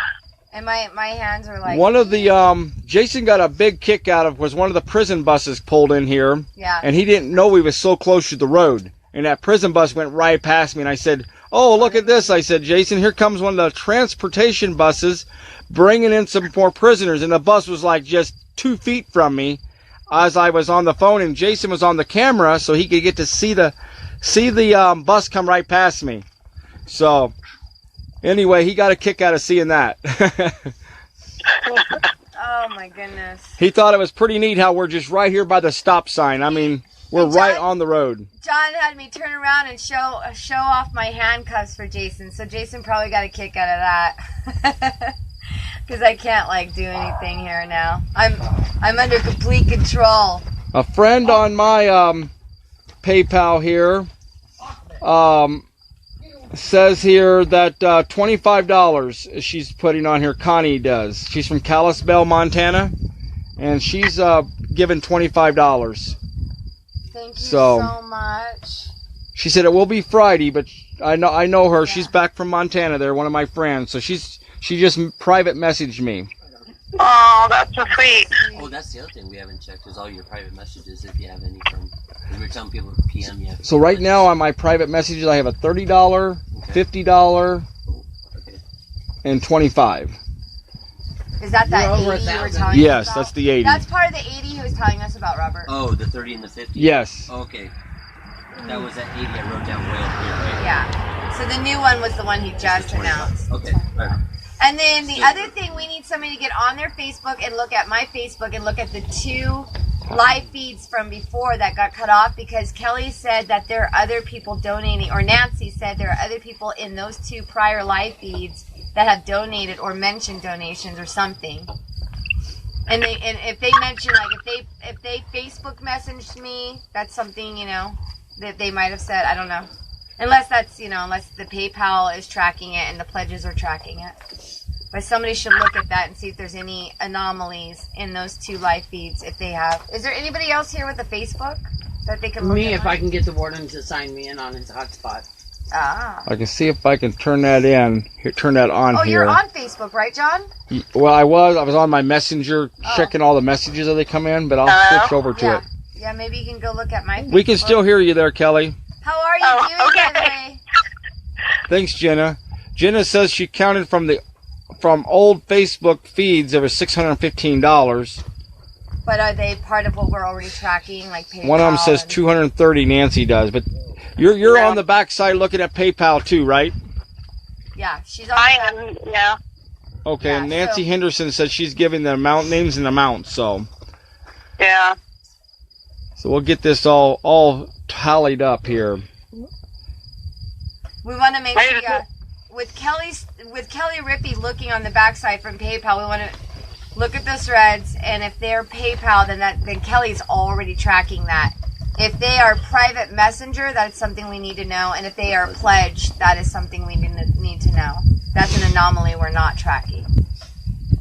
And my hands are like. One of the Jason got a big kick out of was one of the prison buses pulled in here, Yeah. and he didn't know we was so close to the road, and that prison bus went right past me, and I said, "Oh, look at this!" I said, "Jason, here comes one of the transportation buses, bringing in some more prisoners," and the bus was like just 2 feet from me, as I was on the phone, and Jason was on the camera, so he could get to see the bus come right past me. So. Anyway, he got a kick out of seeing that. Oh my goodness. He thought it was pretty neat how we're just right here by the stop sign. I mean, we're right on the road. John had me turn around and show off my handcuffs for Jason, so Jason probably got a kick out of that. Because I can't do anything here now. I'm under complete control. A friend on my PayPal here says here that $25 she's putting on here. Connie does. She's from Kalispell, Montana, and she's given $25. Thank you So much. She said it will be Friday, but I know her. Yeah. She's back from Montana. They're one of my friends, so she just private messaged me. Oh, that's so sweet. Oh, that's the other thing we haven't checked is all your private messages if you have any from. Because we're telling people PM you. So right now on my private messages, I have a $30, $50, Okay. and $25. Is that You're over $80 you were 1,000. telling Yes, us about? that's the 80. That's part of the 80 he was telling us about, Robert. Oh, the 30 and the 50. Yes. Okay. That was that 80 I wrote down way up here, right? Yeah. So the new one was the one he just announced. Okay. All right. And then the other thing, we need somebody to get on their Facebook and look at my Facebook and look at the 2 live feeds from before that got cut off, because Kelly said that there are other people donating, or Nancy said there are other people in those 2 prior live feeds that have donated or mentioned donations or something. And if they mention, like if they Facebook messaged me, that's something, you know, that they might have said. I don't know. Unless that's, you know, unless the PayPal is tracking it and the pledges are tracking it. But somebody should look at that and see if there's any anomalies in those 2 live feeds, if they have. Is there anybody else here with a Facebook that they can look Me, at? if I can get the warden to sign me in on his hotspot. Ah. I can see if I can turn that in. Here, turn that on Oh, here. you're on Facebook, right, John? Well, I was on my messenger checking all the messages as they come in, but I'll switch over to Yeah. it. Yeah, maybe you can go look at my Facebook. We can still hear you there, Kelly. How are you Oh, doing, okay. by the way? Thanks, Jenna. Jenna says she counted from old Facebook feeds. There was $615. But are they part of what we're already tracking, like PayPal? One of them says and- 230. Nancy does, but you're on the backside looking at PayPal too, right? Yeah, she's on I that. am, yeah. Okay. Yeah, and Nancy so- Henderson says she's giving the amount names and amounts. So Yeah. we'll get this all tallied up here. We want to make I sure, just- yeah, with Kelly Rippey looking on the backside from PayPal, we want to look at the threads, and if they're PayPal, then Kelly's already tracking that. If they are private messenger, that's something we need to know, and if they are pledged, that is something we need to know. That's an anomaly we're not tracking.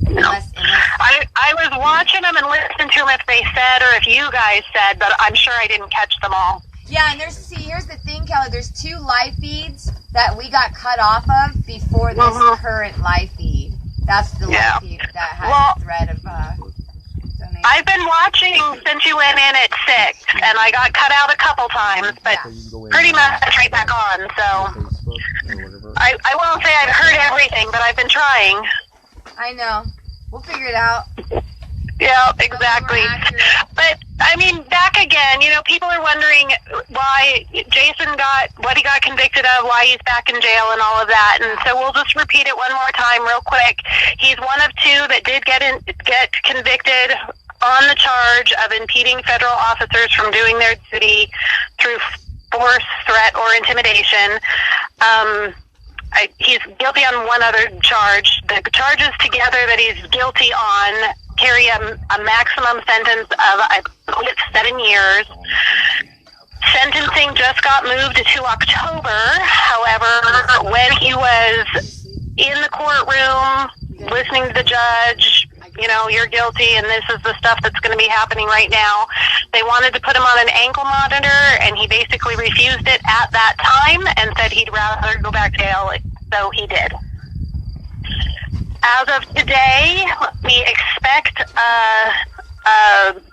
Unless I was watching them and listening to them if they said or if you guys said, but I'm sure I didn't catch them all. yeah, and here's the thing, Kelly. There's 2 live feeds that we got cut off of before this current live feed. That's the Yeah. live feed that has Well, a thread of donations. I've been watching since you went in at 6, and I got cut out a couple times, but pretty much right back on. So I won't say I've heard everything, but I've been trying. I know. We'll figure it out. Yeah, exactly. We're accurate. But I mean, back again, you know, people are wondering why Jason what he got convicted of, why he's back in jail and all of that. And so we'll just repeat it one more time real quick. He's one of 2 that did get convicted on the charge of impeding federal officers from doing their duty through force, threat, or intimidation. He's guilty on one other charge. The charges together that he's guilty on carry a maximum sentence of, I believe it's 7 years. Sentencing just got moved to October. However, when he was in the courtroom listening to the judge, you know, you're guilty and this is the stuff that's going to be happening right now, they wanted to put him on an ankle monitor, and he basically refused it at that time and said he'd rather go back to jail, so he did. As of today, we expect a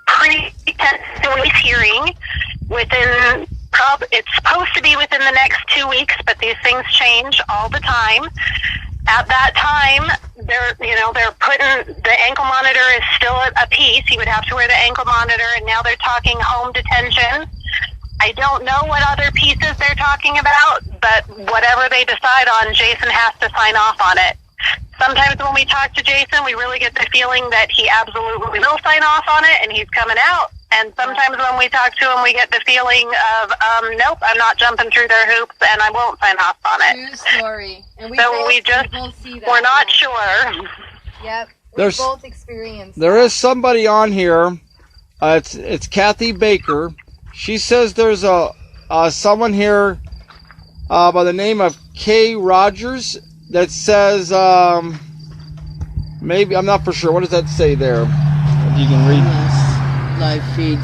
pre-sentence hearing within, it's supposed to be within the next 2 weeks, but these things change all the time. At that time, they're putting, the ankle monitor is still a piece. He would have to wear the ankle monitor, and now they're talking home detention. I don't know what other pieces they're talking about, but whatever they decide on, Jason has to sign off on it. Sometimes when we talk to Jason, we really get the feeling that he absolutely will sign off on it and he's coming out. And sometimes when we talk to him, we get the feeling of, nope, I'm not jumping through their hoops and I won't sign off on it. True story. And we both see that. We're not sure. Yep. We There's- both experienced There is somebody on here. It's Kathy Baker. She says there's someone here by the name of Kay Rogers that says maybe, I'm not for sure. What does that say there? If you can read. Yes, live feed.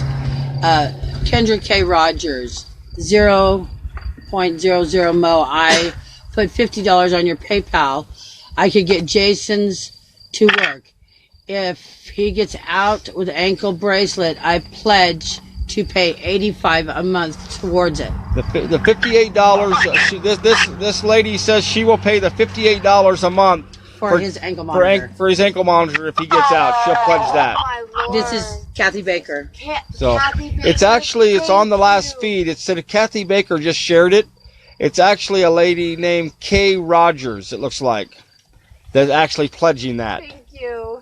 Kendra K. Rogers, 0.00 Mo. I put $50 on your PayPal. I could get Jason's to work. if he gets out with an ankle bracelet, I pledge to pay $85 a month towards it. The $58. This lady says she will pay the $58 a month For his ankle monitor. for his ankle monitor if he gets out. She'll pledge that. My Lord. This is Kathy Baker. So Kathy Baker, it's on the last thank you. feed. It said Kathy Baker just shared it. It's actually a lady named Kay Rogers, it looks like, that's actually pledging that. Thank you.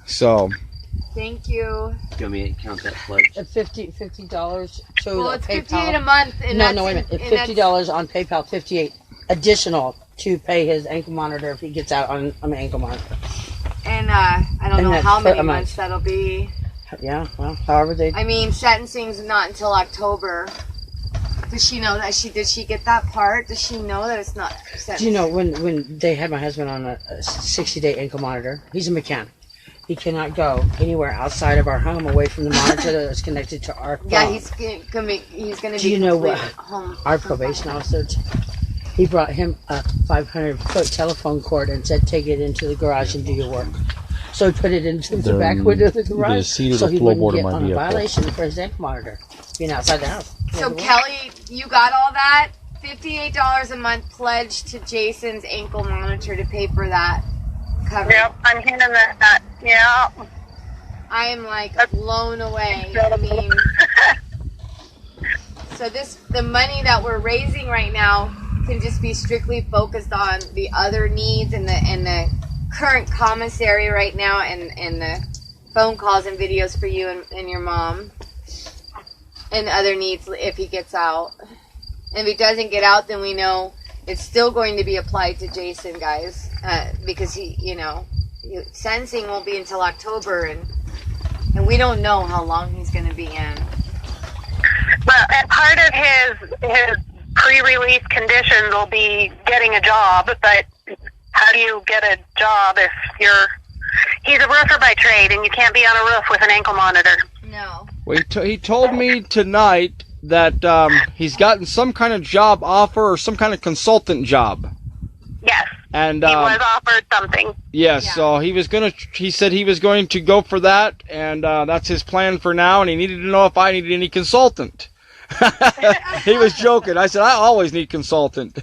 So Thank you. Do you want me to count that pledge? $50 to Well, it's PayPal. $58 a month. And No, that's wait a minute. and It's that's- $50 on PayPal, $58 additional to pay his ankle monitor if he gets out on an ankle monitor. And I don't And know that's how per many a month. months that'll be. Yeah, well, however they. I mean, sentencing's not until October. Does she know that did she get that part? Does she know that it's not sentencing? Do you know when they had my husband on a 60-day ankle monitor? He's a mechanic. He cannot go anywhere outside of our home away from the monitor that is connected to our phone. Yeah, he's gonna be. Do you know what home our probation officer? He brought him a 500-foot telephone cord and said, "Take it into the garage and do your work." So he put it into the back window of the garage, so he wouldn't get on a violation for his ankle monitor being outside the house. So Kelly, you got all that? $58 a month pledge to Jason's ankle monitor to pay for that cover. Yep, I'm hearing that. Yeah. I am like blown away. I mean, so the money that we're raising right now can just be strictly focused on the other needs and the current commissary right now and the phone calls and videos for you and your mom and other needs if he gets out. And if he doesn't get out, then we know it's still going to be applied to Jason, guys, because sentencing won't be until October, and we don't know how long he's going to be in. Well, and part of his pre-release conditions will be getting a job, but how do you get a job if he's a roofer by trade and you can't be on a roof with an ankle monitor? No. Well, he told me tonight that he's gotten some kind of job offer or some kind of consultant job. Yes. And he was offered something. Yes, Yeah. so he said he was going to go for that, and that's his plan for now, and he needed to know if I needed any consultant. He was joking. I said, I always need consultant.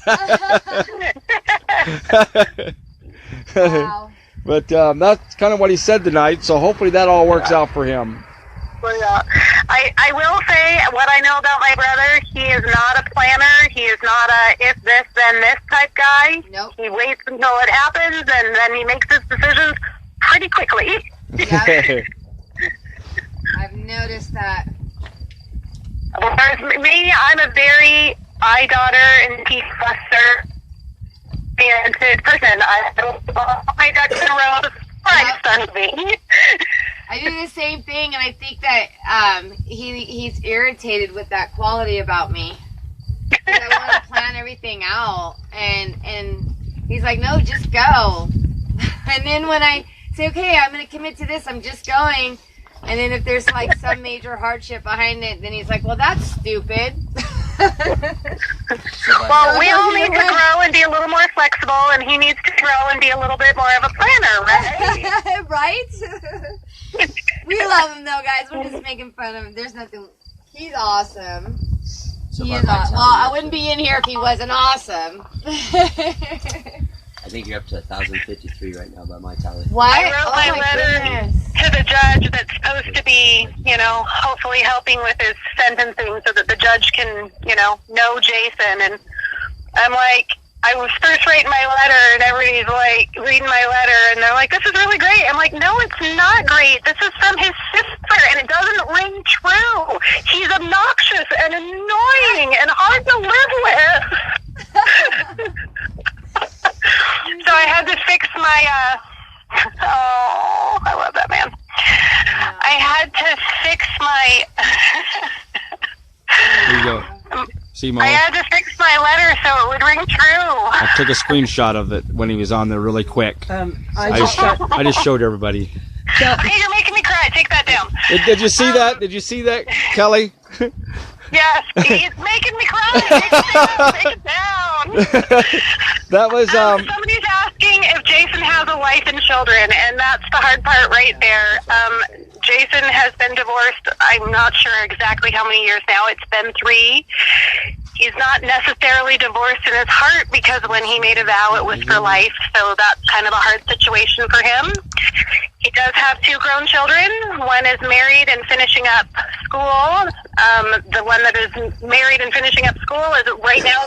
Wow. But that's kind of what he said tonight, so hopefully that all works out for him. Well, I will say what I know about my brother. He is not a planner. He is not a if this then this type guy. Nope. He waits until it happens and then he makes his decisions pretty quickly. Yeah. I've noticed that. Whereas me, I'm a very eye daughter and teeth buster oriented person. I don't follow my ducks in a row before I start me. I do the same thing, and I think that he's irritated with that quality about me. 'Cause I want to plan everything out, and he's like, no, just go. And then when I say, okay, I'm going to commit to this, I'm just going, and then if there's like some major hardship behind it, then he's like, well, that's stupid. Well, we all need to grow and be a little more flexible, and he needs to grow and be a little bit more of a planner, right? Right? We love him though, guys. We're just making fun of him. There's nothing. He's awesome. So He by is my awesome. tally, Well, I wouldn't be in here if he wasn't awesome. I think you're up to 1,053 right now by my tally. What? I wrote my letter to the judge that's supposed to be, hopefully helping with his sentencing so that the judge can, know Jason. And I'm like, I was first writing my letter and everybody's like reading my letter and they're like, this is really great. I'm like, no, it's not great. This is from his sister and it doesn't ring true. He's obnoxious and annoying and hard to live with. So I had to fix my, I love that man. I had to fix my, Here you go. See, Mo? I had to fix my letter so it would ring true. I took a screenshot of it when he was on there really quick. I just showed everybody. Hey, you're making me cry. Take that down. Did you see that? Did you see that, Kelly? Yes, he's making me cry. Take it down. That was Somebody's asking if Jason has has a wife and children, and that's the hard part right there. Jason has been divorced, I'm not sure exactly how many years now. It's been 3. He's not necessarily divorced in his heart because when he made a vow, it was for life, so that's kind of a hard situation for him. He does have 2 grown children. One is married and finishing up school. The one that is married and finishing up school is right now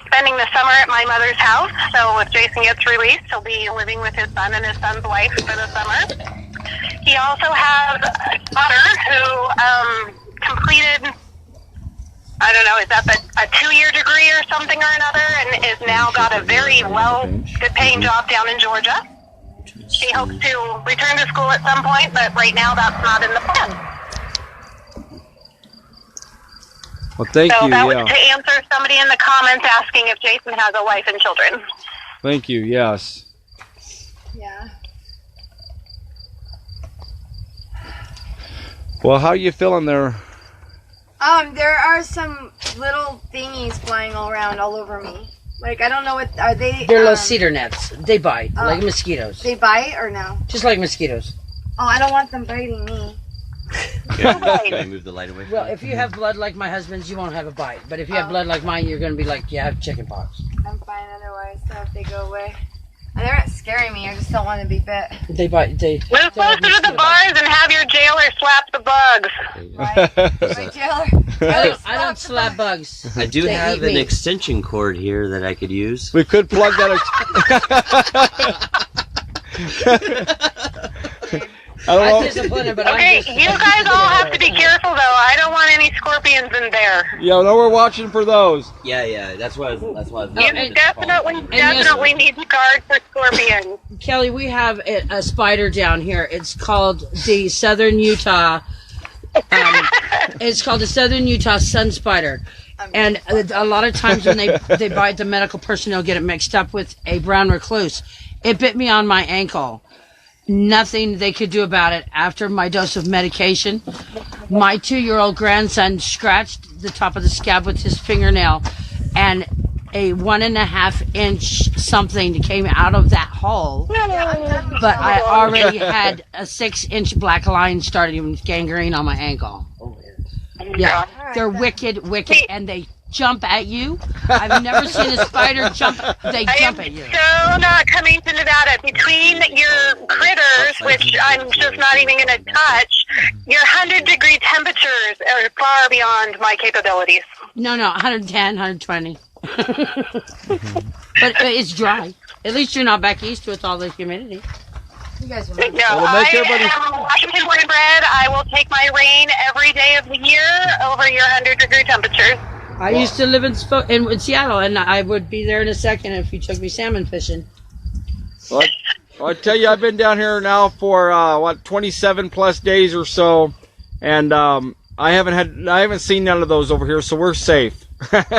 spending the summer at my mother's house. So if Jason gets released, he'll be living with his son and his son's wife for the summer. He also has a daughter who completed, I don't know, is that a 2-year degree or something or another, and is now got a very good-paying job down in Georgia. She hopes to return to school at some point, but right now that's not in the plan. Well, thank So you. that Yeah. was to answer somebody in the comments asking if Jason has a wife and children. Thank you. Yes. Yeah. Well, how you feeling there? There are some little thingies flying all around all over me. Like, I don't know what, are they? They're little cedar nets. They bite, like mosquitoes. They bite or no? Just like mosquitoes. Oh, I don't want them biting me. Can I move the light away? Well, if you have blood like my husband's, you won't have a bite. But if you have blood like mine, you're going to be like, yeah, I have chicken pox. I'm fine otherwise, so if they go away. And they're not scaring me, I just don't want to be bit. They bite. Move closer to the bars and have your jailer slap the bugs. My jailer. I don't slap bugs. I do They have eat an me. extension cord here that I could use. We could plug that. I don't I'm know. disappointed, but Okay, I'm just... you guys all have to be careful though. I don't want any scorpions in there. Yeah, no, we're watching for those. Yeah. That's why. You and- definitely need to guard for scorpions. Kelly, we have a spider down here. It's called the Southern Utah. It's called the Southern Utah sun spider, and a lot of times when they bite, the medical personnel get it mixed up with a brown recluse. It bit me on my ankle. Nothing they could do about it. After my dose of medication, my 2-year-old grandson scratched the top of the scab with his fingernail, and a 1.5-inch something came out of that hole. But I already had a 6-inch black line starting gangrene on my ankle. Yeah, they're wicked, and they jump at you. I've never seen a spider jump. They jump at you. So not coming to Nevada. Between your critters, which I'm just not even going to touch, your 100-degree temperatures are far beyond my capabilities. No, 110, 120. But it's dry. At least you're not back east with all the humidity. You guys will No, Well, make everybody- I am Washington born and bred. I will take my rain every day of the year over your 100-degree temperatures. I used to live in Seattle, and I would be there in a second if you took me salmon fishing. Well, I tell you, I've been down here now for 27 plus days or so, and I haven't seen none of those over here, so we're safe. There we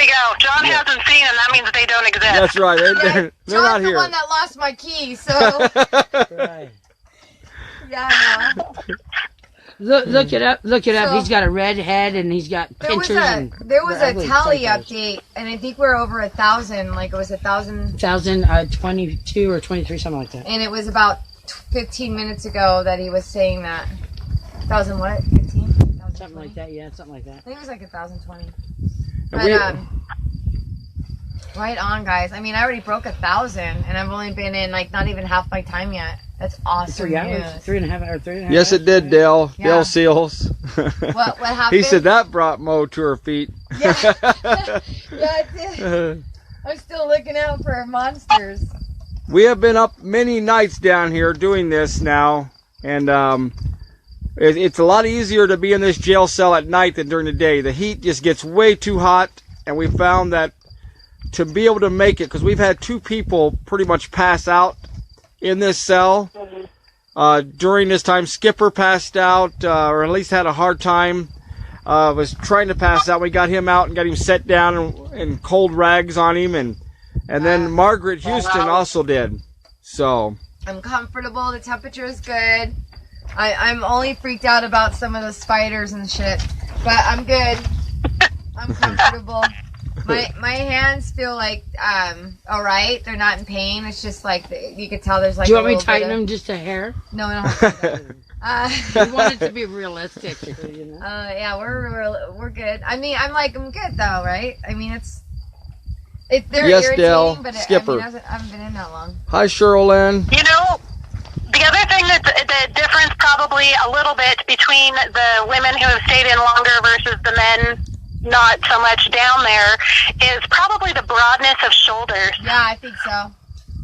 go. John hasn't seen them. That means they don't exist. That's right. They're not John's the here. one that lost my key, so Right. yeah. No. Look it up. So- He's got a red head, and he's got There was pinchers. a ugly tally psychos. update, and I think we're over 1,000. Like it was 1,000, 22 or 23, something like that. and it was about 15 minutes ago that he was saying that 1,000 what? 15? Something like that. Yeah, something like that. I think it was like 1,020. And But we- right on, guys. I mean, I already broke 1,000, and I've only been in like not even half my time yet. That's awesome 3 hours, news. 3.5 hours, 3.5 Yes, hours. it did, Dale. Yeah. Dale Seals. What happened? He said that brought Moe to her feet. Yeah, it did. I'm still looking out for monsters. We have been up many nights down here doing this now, and it's a lot easier to be in this jail cell at night than during the day. The heat just gets way too hot, and we found that to be able to make it, because we've had 2 people pretty much pass out in this cell during this time. Skipper passed out, or at least had a hard time. Was trying to pass out. We got him out and got him set down and cold rags on him, and then Margaret Houston also did. So I'm comfortable. The temperature is good. I'm only freaked out about some of the spiders and shit, but I'm good. I'm comfortable. my hands feel like all right. They're not in pain. It's just like you could tell there's like. Do you want me to tighten them just a hair? No, we don't have to do that. You want it to be realistic. You know? Yeah, we're good. I mean, I'm good though, right? I mean, they're Yes, irritating, Dale. but Skipper. I haven't been in that long. Hi, Cheryl Lynn. You know, the other thing that the difference probably a little bit between the women who have stayed in longer versus the men not so much down there is probably the broadness of shoulders. Yeah, I think so.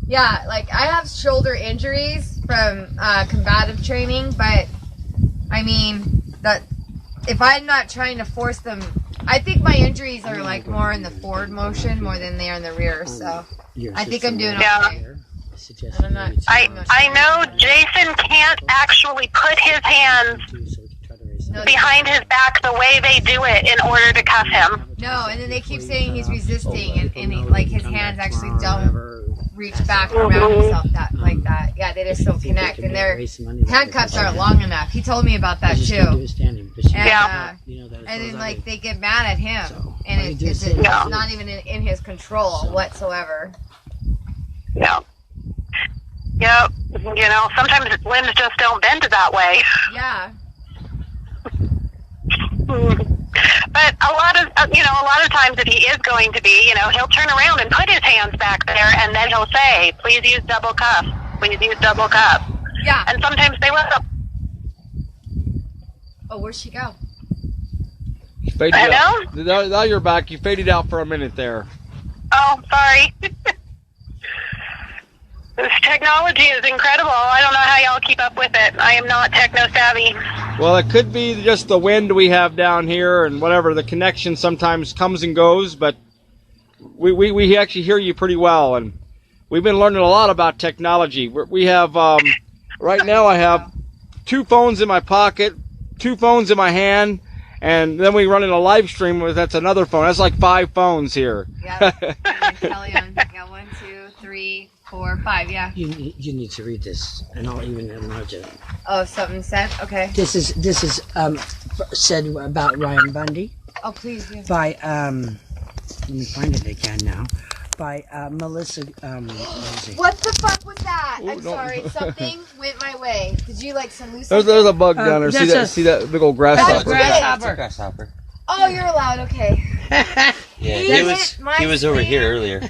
Yeah, like I have shoulder injuries from combative training, but I mean that if I'm not trying to force them, I think my injuries are like more in the forward motion more than they are in the rear. So I think I'm doing okay. And I'm not, I know Jason can't actually put his hands behind his back the way they do it in order to cuff him. No, and then they keep saying he's resisting, and like his hands actually don't reach back around himself like that. Yeah, they just don't connect, and their handcuffs aren't long enough. He told me about that too. And then like they get mad at him, and it's not even in his control whatsoever. Yeah. Yep. You know, sometimes limbs just don't bend that way. Yeah. But a lot of times if he is going to be, he'll turn around and put his hands back there, and then he'll say, please use double cuff. Please use double cuff. Yeah. And sometimes they will. Oh, where'd she go? Hello? Now you're back. You faded out for a minute there. Oh, sorry. This technology is incredible. I don't know how y'all keep up with it. I am not techno-savvy. Well, it could be just the wind we have down here and whatever. The connection sometimes comes and goes, but we actually hear you pretty well. And we've been learning a lot about technology. We have, right now I have 2 phones in my pocket, 2 phones in my hand, and then we run in a live stream with that's another phone. That's like 5 phones here. Yeah. Kelly on. Yeah, 1, 2, 3, 4, 5. Yeah. You need to read this, and I'll even enlarge it. Oh, something said. Okay. This is said about Ryan Bundy. Oh, please. Yeah. By let me find it again now. By Melissa. What the fuck was that? I'm sorry. Something went my way. Did you like some loose? There's a bug down there. See that big old grasshopper? Grasshopper. Oh, you're allowed. Okay. Yeah, he was over here earlier.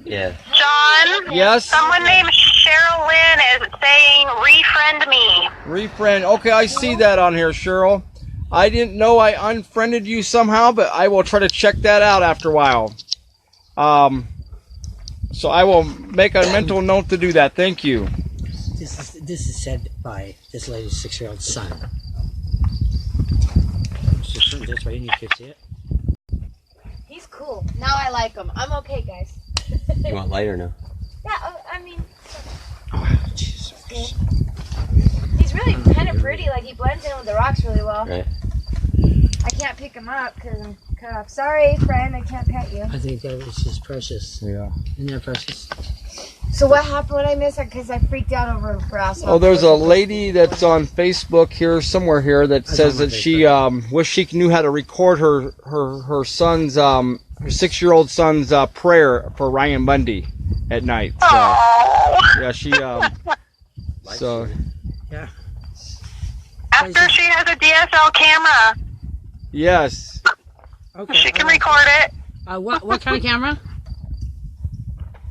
Yeah. John? Yes? Someone named Cheryl Lynn is saying, refriend me. Refriend. Okay, I see that on here, Cheryl. I didn't know I unfriended you somehow, but I will try to check that out after a while. So I will make a mental note to do that. Thank you. This is said by this lady's 6-year-old son. That's why you need to see it. He's cool. Now I like him. I'm okay, guys. You want light or no? Yeah, I mean, Oh, Jesus. he's really kind of pretty. Like, he blends in with the rocks really well. Right. I can't pick him up because I'm cut off. Sorry, friend, I can't pet you. I think that was just precious. Yeah. Isn't that precious? So what happened when I missed it? Because I freaked out over a grasshopper. Oh, there's a lady that's on Facebook here, somewhere here, that says that she wish she knew how to record her son's, her 6-year-old son's prayer for Ryan Bundy at night. So, yeah, she, so. Yeah. After she has a DSL camera, Yes. Okay. she can record it. What kind of camera?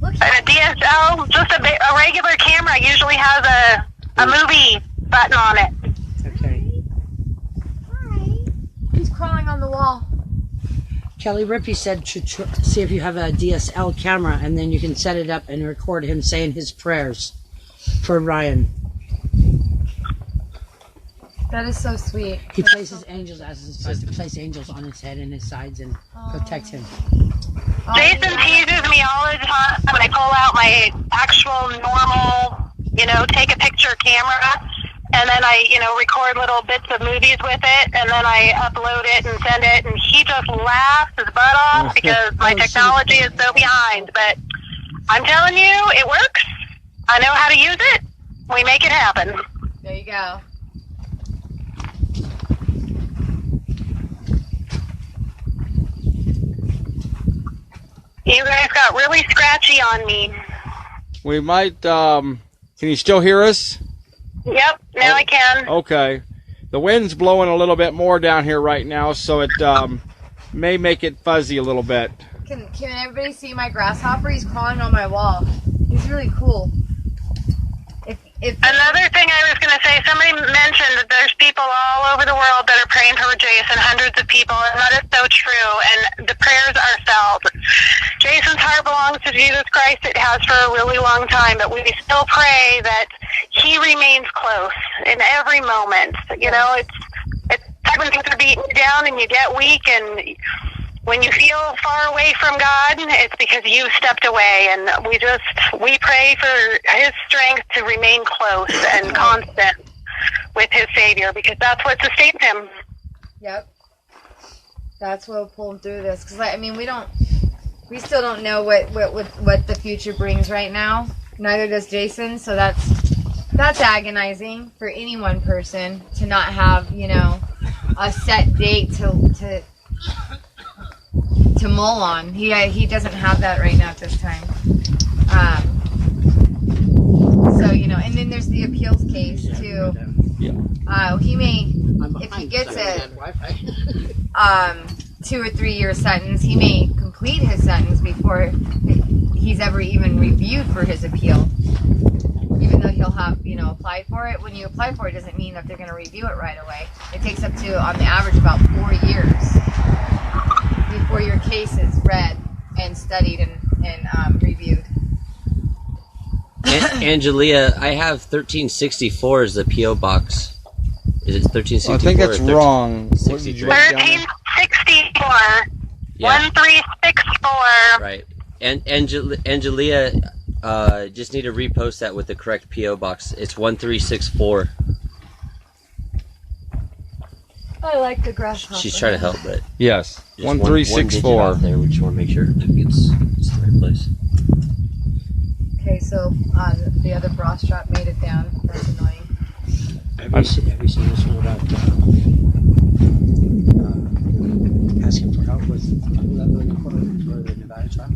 And a DSL, just a regular camera, usually has a movie button on it. Okay. Hi. He's crawling on the wall. Kelly Rippey said to see if you have a DSL camera, and then you can set it up and record him saying his prayers for Ryan. That is so sweet. He places angels as he's supposed to place angels on his head and his sides and protect him. Jason teases me all the time when I pull out my actual normal, take a picture camera, and then I, record little bits of movies with it, and then I upload it and send it, and he just laughs his butt off because my technology is so behind. But I'm telling you, it works. I know how to use it. We make it happen. There you go. You guys got really scratchy on me. We might, can you still hear us? Yep, now I can. Okay. The wind's blowing a little bit more down here right now, so it may make it fuzzy a little bit. Can everybody see my grasshopper? He's crawling on my wall. He's really cool. Another thing I was going to say, somebody mentioned that there's people all over the world that are praying for Jason, hundreds of people, and that is so true, and the prayers are felt. Jason's heart belongs to Jesus Christ. It has for a really long time, but we still pray that he remains close in every moment. You know, it's hard when things are beating you down and you get weak, and when you feel far away from God, it's because you stepped away, and we pray for his strength to remain close and constant with his Savior, because that's what sustains him. Yep. That's what will pull him through this. Because, I mean, we still don't know what the future brings right now. Neither does Jason, so that's agonizing for any one person to not have, you know, a set date to mull on. He doesn't have that right now at this time. So, you know, and then there's the appeals case too. He may, if he gets a 2 or 3 year sentence, he may complete his sentence before he's ever even reviewed for his appeal. Even though he'll have, you know, applied for it. When you apply for it, doesn't mean that they're going to review it right away. It takes up to, on the average, about 4 years before your case is read and studied and reviewed. Angelia, I have 1364 as the P.O. box. Is it 1364? I think that's wrong. 1364. Yeah. 1364. Right. And Angelia, just need to repost that with the correct P.O. box. It's 1364. I like the grasshopper. She's trying to help, but Yes, just 1364. one digit off there. We just want to make sure it's the right place. Okay, so the other bra strap made it down. That's annoying. Have you seen this one about asking for help with for the Nevada trial?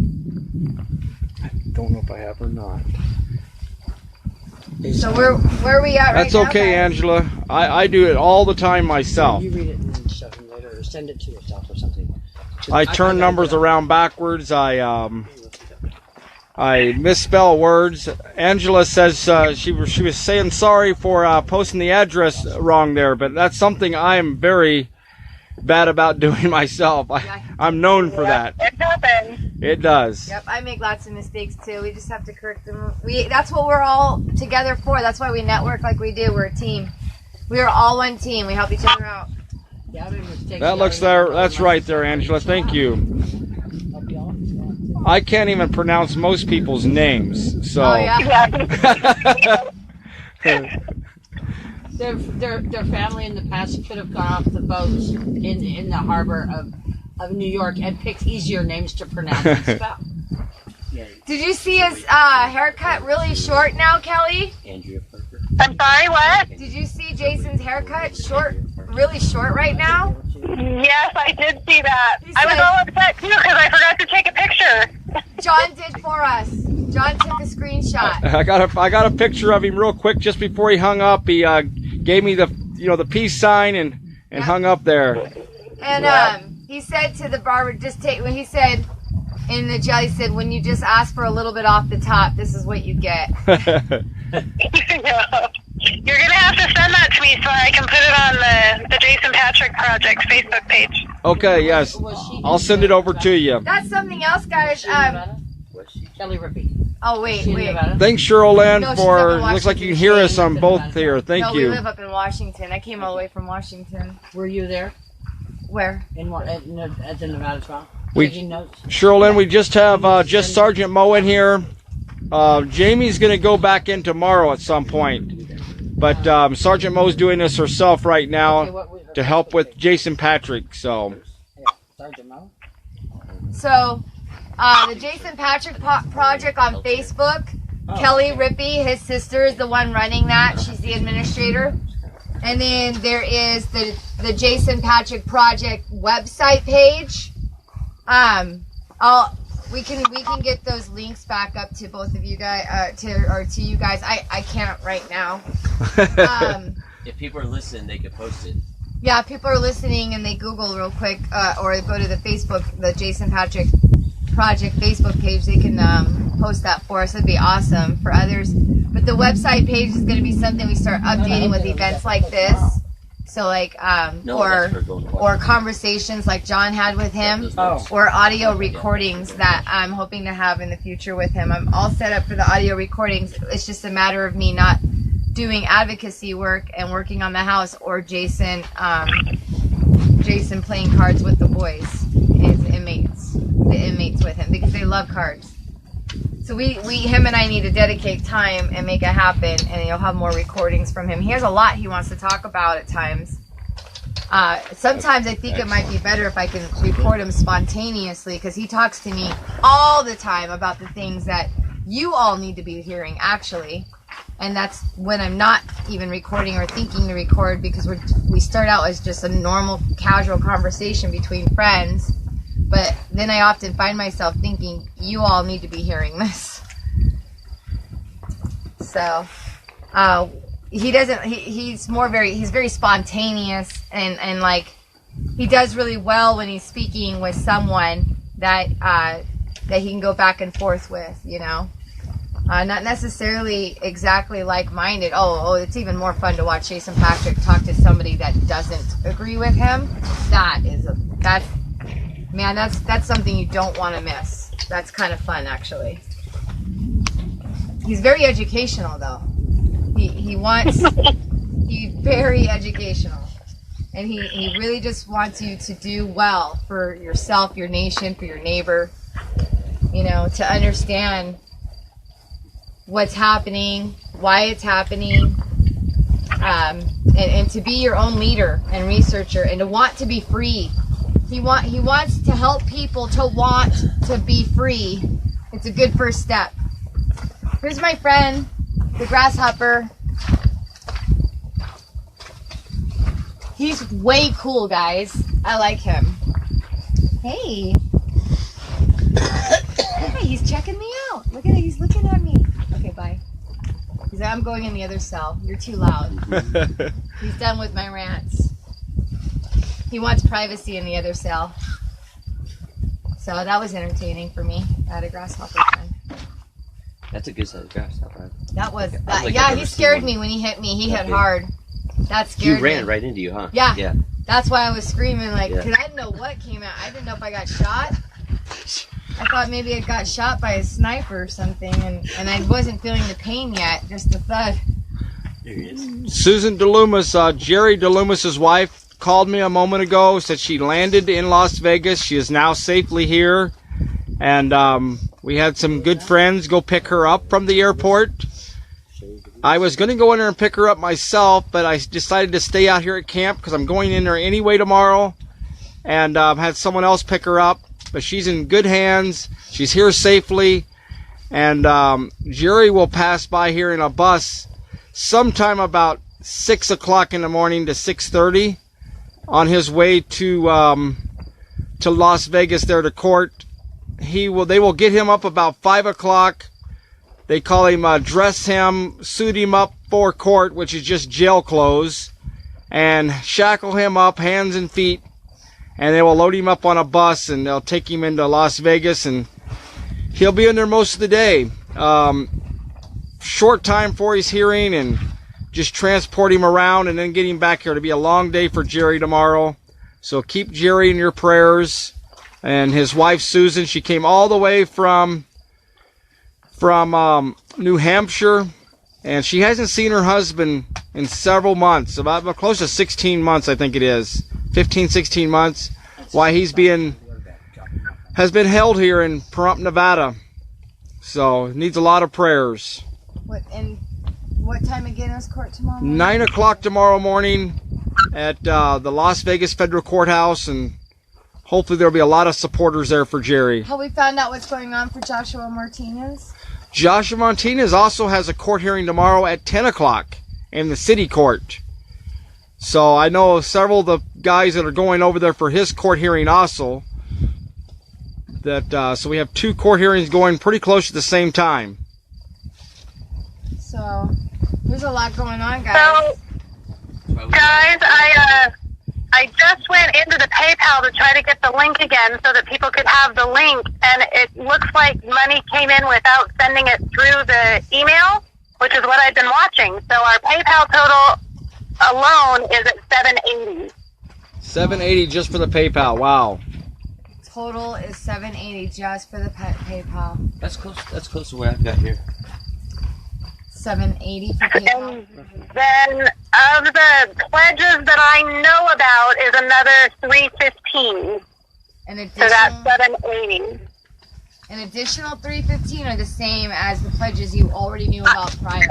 I don't know if I have or not. So where are we at right now? That's okay, guys? Angela. I do it all the time myself. You read it and stuff and later, or send it to yourself or something. I turn numbers around backwards. I misspell words. Angela says she was saying sorry for posting the address wrong there, but that's something I am very bad about doing myself. I'm known for that. It happens. It does. Yep, I make lots of mistakes too. We just have to correct them. That's what we're all together for. That's why we network like we do. We're a team. We are all one team. We help each other out. That looks there. That's right there, Angela. Thank you. I can't even pronounce most people's names, so. Oh yeah. Their family in the past could have gone off the boats in the harbor of New York and picked easier names to pronounce and spell. Did you see his haircut really short now, Kelly? Andrea Parker. I'm sorry, what? Did you see Jason's haircut really short right now? Yes, I did see that. He I was said- all upset too because I forgot to take a picture. John did for us. John took a screenshot. I got a picture of him real quick just before he hung up. He gave me the peace sign and hung up there. And he said to the barber, when he said in the jail, he said, when you just ask for a little bit off the top, this is what you get. You're going to have to send that to me so I can put it on the Jason Patrick Project's Facebook page. Okay, yes. I'll send it over to you. That's something else, guys. Kelly Rippey. Oh, wait. Thanks, Cheryl Lynn, No, she's for. up in Looks like you can Washington hear us State. on both here. Thank No, you. we live up in Washington. I came all the way from Washington. Were you there Where? at the Nevada trial? We- Taking notes? Cheryl Lynn, we just have just Sergeant Moe in here. Jamie's going to go back in tomorrow at some point. But Sergeant Moe's doing this herself right now to help with Jason Patrick. So. Sergeant Moe? So, the Jason Patrick Project on Facebook, Kelly Rippey, his sister, is the one running that. She's the administrator. And then there is the Jason Patrick Project website page. we can get those links back up to both of you guys, to you guys. I can't right now. If people are listening, they could post it. Yeah, if people are listening and they Google real quick, or go to the Facebook, the Jason Patrick Project Facebook page, they can post that for us. It'd be awesome for others. But the website page is going to be something we start updating with events like this. So like, or conversations like John had with him, or audio recordings that I'm hoping to have in the future with him. I'm all set up for the audio recordings. It's just a matter of me not doing advocacy work and working on the house, or Jason playing cards with the boys, the inmates with him, because they love cards. So him and I need to dedicate time and make it happen, and you'll have more recordings from him. He has a lot he wants to talk about at times. Sometimes I think it might be better if I can record him spontaneously, because he talks to me all the time about the things that you all need to be hearing, actually. And that's when I'm not even recording or thinking to record, because we start out as just a normal, casual conversation between friends. But then I often find myself thinking, you all need to be hearing this. So, he's very spontaneous, and like, he does really well when he's speaking with someone that he can go back and forth with, you know. Not necessarily exactly like-minded. It's even more fun to watch Jason Patrick talk to somebody that doesn't agree with him. That's something you don't want to miss. That's kind of fun, actually. He's very educational, though. He's very educational. And he really just wants you to do well for yourself, your nation, for your neighbor. You know, to understand what's happening, why it's happening, and to be your own leader and researcher, and to want to be free. He wants to help people to want to be free. It's a good first step. Here's my friend, the grasshopper. He's way cool, guys. I like him. Hey. Hey, he's checking me out. Look at it. He's looking at me. Okay, bye. He's like, I'm going in the other cell. You're too loud. He's done with my rants. He wants privacy in the other cell. So that was entertaining for me. I had a grasshopper friend. That's a good size grasshopper. That was, he scared me when he hit me. He hit hard. That scared me. He ran right into you, huh? Yeah. Yeah. That's why I was screaming, because I didn't know what came out. I didn't know if I got shot. I thought maybe I got shot by a sniper or something, and I wasn't feeling the pain yet, just the thud. There he is. Susan DeLumas, Jerry DeLumas' wife, called me a moment ago, said she landed in Las Vegas. She is now safely here. And we had some good friends go pick her up from the airport. I was going to go in there and pick her up myself, but I decided to stay out here at camp because I'm going in there anyway tomorrow. And had someone else pick her up. But she's in good hands. She's here safely. And Jerry will pass by here in a bus sometime about 6 o'clock in the morning to 6:30 on his way to Las Vegas there to court. They will get him up about 5 o'clock. They call him, dress him, suit him up for court, which is just jail clothes, and shackle him up, hands and feet, and they will load him up on a bus, and they'll take him into Las Vegas, and he'll be in there most of the day. Short time for his hearing, and just transport him around and then get him back here. It'll be a long day for Jerry tomorrow. So keep Jerry in your prayers. And his wife, Susan, she came all the way from New Hampshire. And she hasn't seen her husband in several months. About close to 16 months, I think it is. 15, 16 months. Why has been held here in Pahrump, Nevada. So needs a lot of prayers. What time again is court tomorrow morning? 9 o'clock tomorrow morning at the Las Vegas Federal Courthouse, and hopefully there'll be a lot of supporters there for Jerry. Have we found out what's going on for Joshua Martinez? Joshua Martinez also has a court hearing tomorrow at 10 o'clock in the city court. So I know several of the guys that are going over there for his court hearing also. that so we have 2 court hearings going pretty close at the same time. So there's a lot going on, guys. So, guys, I just went into the PayPal to try to get the link again so that people could have the link, and it looks like money came in without sending it through the email, which is what I've been watching. So our PayPal total alone is at $780. $780 just for the PayPal. Wow. Total is $780 just for the PayPal. That's close. That's close to what I've got here. $780 for PayPal. And then of the pledges that I know about is another $315. An So that's additional, $780. an additional $315 are the same as the pledges you already knew about prior.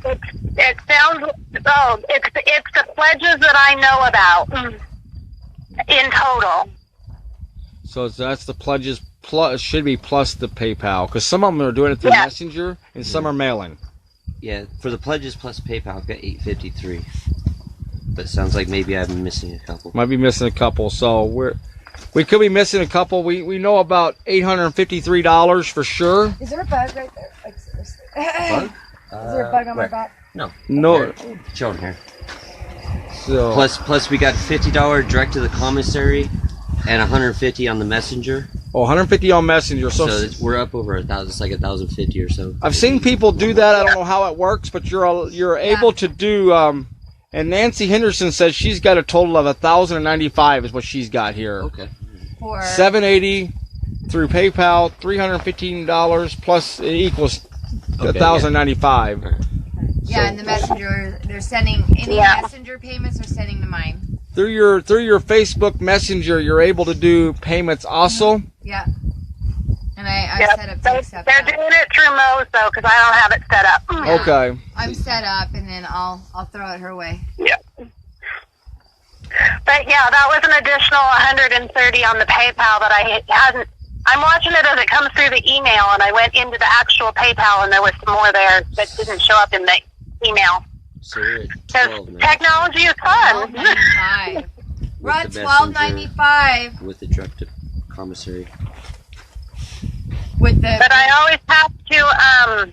It sounds it's the pledges that I know about in total. So that's the pledges plus, should be plus the PayPal, because some of them are doing it through Yeah. Messenger and some are mailing. Yeah, for the pledges plus PayPal, I've got 853. But it sounds like maybe I'm missing a couple. Might be missing a couple, so we could be missing a couple. We know about $853 for sure. Is there a bug right there? Like, seriously. Bug? Is there a bug on my where? back? No. No. Shown here. So Plus we got $50 direct to the commissary and $150 on the messenger. oh, $150 on Messenger. So So we're up over 1,000. It's like 1,050 or so. I've seen people do that. I don't know how it works, but you're able to do. And Nancy Henderson says she's got a total of 1,095 is what she's got here. Okay. For $780 through PayPal, $315 plus it equals Okay, 1,095. yeah, and the messenger, they're sending any Yeah. messenger payments are sending to mine. Through your Facebook Messenger, you're able to do payments also. Yeah. And I Yep. set up to They're accept that. doing it through Moe, though, because I don't have it set up. Yeah. Okay. I'm set up, and then I'll throw it her way. Yeah. But yeah, that was an additional 130 on the PayPal that I hadn't. I'm watching it as it comes through the email, and I went into the actual PayPal, and there was some more there that didn't show up in the email. So we're at Because 12 now technology is fun. $12.95. We're with at the messenger, $12.95 with the direct to commissary. with the. But I always have to